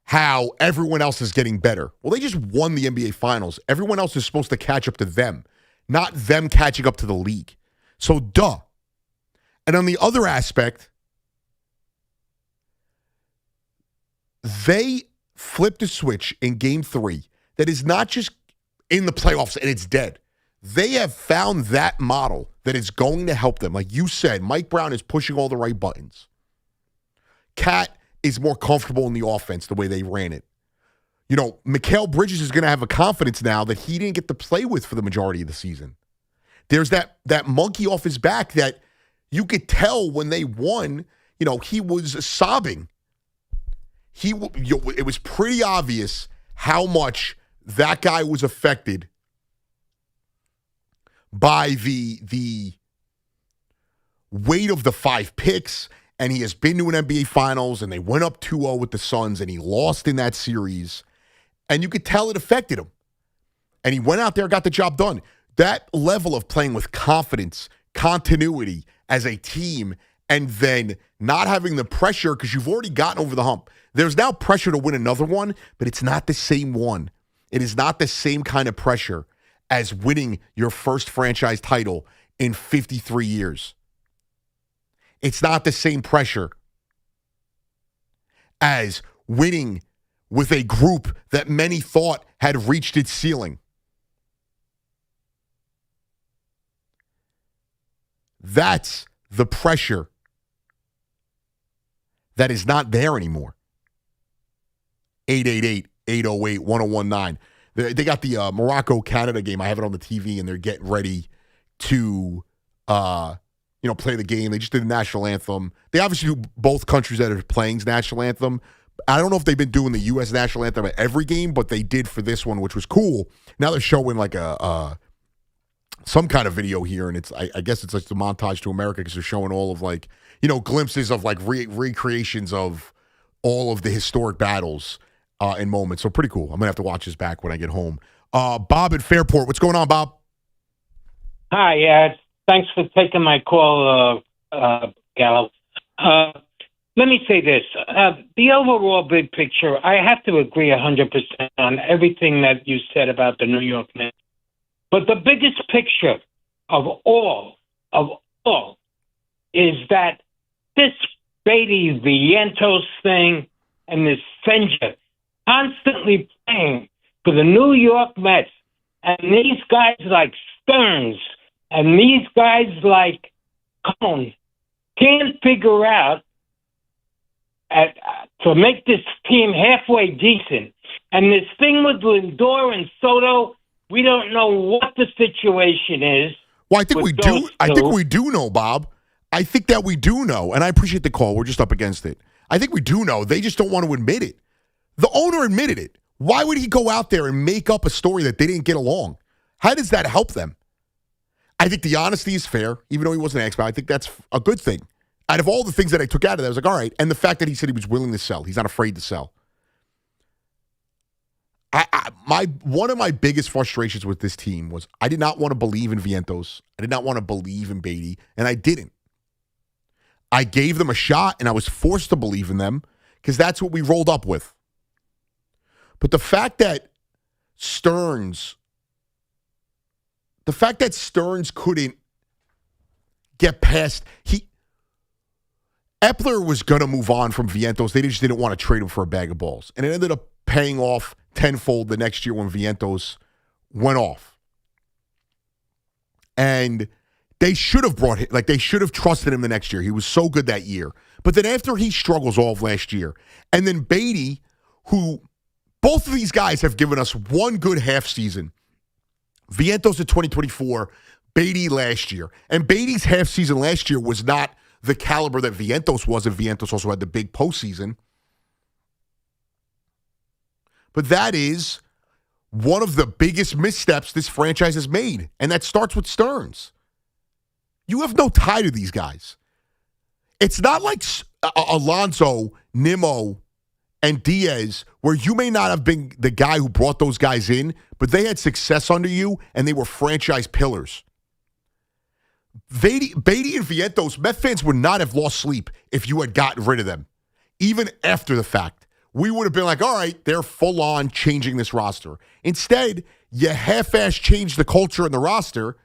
how everyone else is getting better. Well, they just won the NBA Finals. Everyone else is supposed to catch up to them, not them catching up to the league. So, duh. And on the other aspect, they flipped a switch in Game 3 that is not just in the playoffs and it's dead. They have found that model that is going to help them. Like you said, Mike Brown is pushing all the right buttons. Cat is more comfortable in the offense the way they ran it. You know, Mikal Bridges is going to have a confidence now that he didn't get to play with for the majority of the season. There's that monkey off his back that you could tell when they won, you know, he was sobbing. It was pretty obvious how much that guy was affected by the weight of the 5 picks, and he has been to an NBA Finals, and they went up 2-0 with the Suns, and he lost in that series, and you could tell it affected him. And he went out there and got the job done. That level of playing with confidence, continuity as a team, and then not having the pressure because you've already gotten over the hump. There's now pressure to win another one, but it's not the same one. It is not the same kind of pressure as winning your first franchise title in 53 years. It's not the same pressure as winning with a group that many thought had reached its ceiling. That's the pressure that is not there anymore. 888-808-1019. They got the Morocco-Canada game. I have it on the TV, and they're getting ready to play the game. They just did the national anthem. They obviously do both countries that are playing's national anthem. I don't know if they've been doing the U.S. national anthem at every game, but they did for this one, which was cool. Now they're showing like some kind of video here, and it's I guess it's like the montage to America because they're showing all of like, glimpses of like recreations of all of the historic battles and moments. So pretty cool. I'm going to have to watch this back when I get home. Bob at Fairport. What's going on, Bob?
Hi, thanks for taking my call, Gallo. Let me say this. The overall big picture, I have to agree 100% on everything that you said about the New York Knicks. But the biggest picture of all, is that this Beatty Vientos thing and this Senja constantly playing for the New York Mets, and these guys like Stearns and these guys like Cone can't figure out to make this team halfway decent. And this thing with Lindor and Soto, we don't know what the situation is.
Well, I think we do. I think we do know, Bob. I think that we do know, and I appreciate the call. We're just up against it. I think we do know. They just don't want to admit it. The owner admitted it. Why would he go out there and make up a story that they didn't get along? How does that help them? I think the honesty is fair, even though he wasn't asked about. I think that's a good thing. Out of all the things that I took out of that, I was like, all right. And the fact that he said he was willing to sell. He's not afraid to sell. One of my biggest frustrations with this team was I did not want to believe in Vientos. I did not want to believe in Beatty, and I didn't. I gave them a shot, and I was forced to believe in them because that's what we rolled up with. But the fact that Stearns couldn't get past, Epler was going to move on from Vientos. They just didn't want to trade him for a bag of balls. And it ended up paying off tenfold the next year when Vientos went off. And they should have brought him, they should have trusted him the next year. He was so good that year. But then after he struggles all of last year, and then Beatty, who both of these guys have given us one good half season. Vientos in 2024, Beatty last year. And Beatty's half season last year was not the caliber that Vientos was, and Vientos also had the big postseason. But that is one of the biggest missteps this franchise has made, and that starts with Stearns. You have no tie to these guys. It's not like Alonso, Nimmo, and Diaz, where you may not have been the guy who brought those guys in, but they had success under you, and they were franchise pillars. Beatty and Vientos, Met fans would not have lost sleep if you had gotten rid of them. Even after the fact, we would have been like, all right, they're full-on changing this roster. Instead, you half-ass changed the culture in the roster,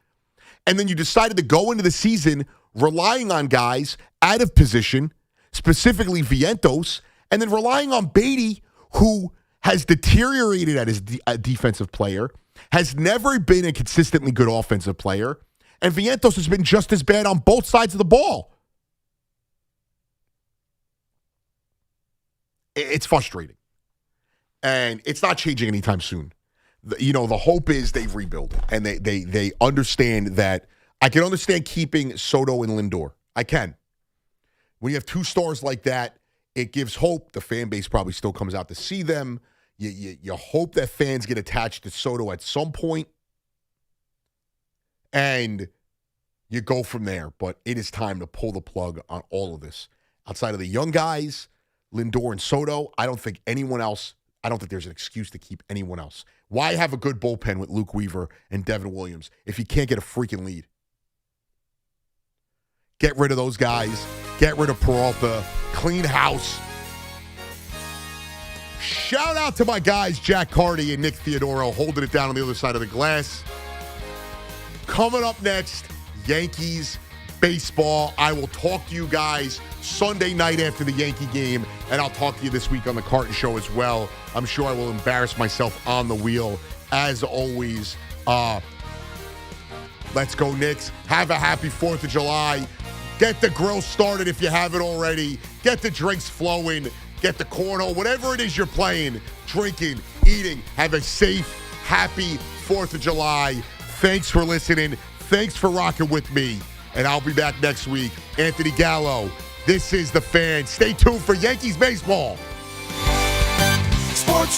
and then you decided to go into the season relying on guys out of position, specifically Vientos, and then relying on Beatty, who has deteriorated as a defensive player, has never been a consistently good offensive player, and Vientos has been just as bad on both sides of the ball. It's frustrating. And it's not changing anytime soon. The hope is they rebuild it, and they understand that. I can understand keeping Soto and Lindor. I can. When you have two stars like that, it gives hope. The fan base probably still comes out to see them. You hope that fans get attached to Soto at some point, and you go from there. But it is time to pull the plug on all of this. Outside of the young guys, Lindor and Soto, I don't think there's an excuse to keep anyone else. Why have a good bullpen with Luke Weaver and Devin Williams if you can't get a freaking lead? Get rid of those guys. Get rid of Peralta. Clean house. Shout out to my guys, Jack Carty and Nick Theodoro, holding it down on the other side of the glass. Coming up next, Yankees baseball. I will talk to you guys Sunday night after the Yankee game, and I'll talk to you this week on the Carton Show as well. I'm sure I will embarrass myself on the wheel, as always. Let's go, Knicks. Have a happy 4th of July. Get the grill started if you haven't already. Get the drinks flowing. Get the cornhole. Whatever it is you're playing, drinking, eating. Have a safe, happy 4th of July. Thanks for listening. Thanks for rocking with me. And I'll be back next week. Anthony Gallo. This is The Fan. Stay tuned for Yankees baseball.
Sports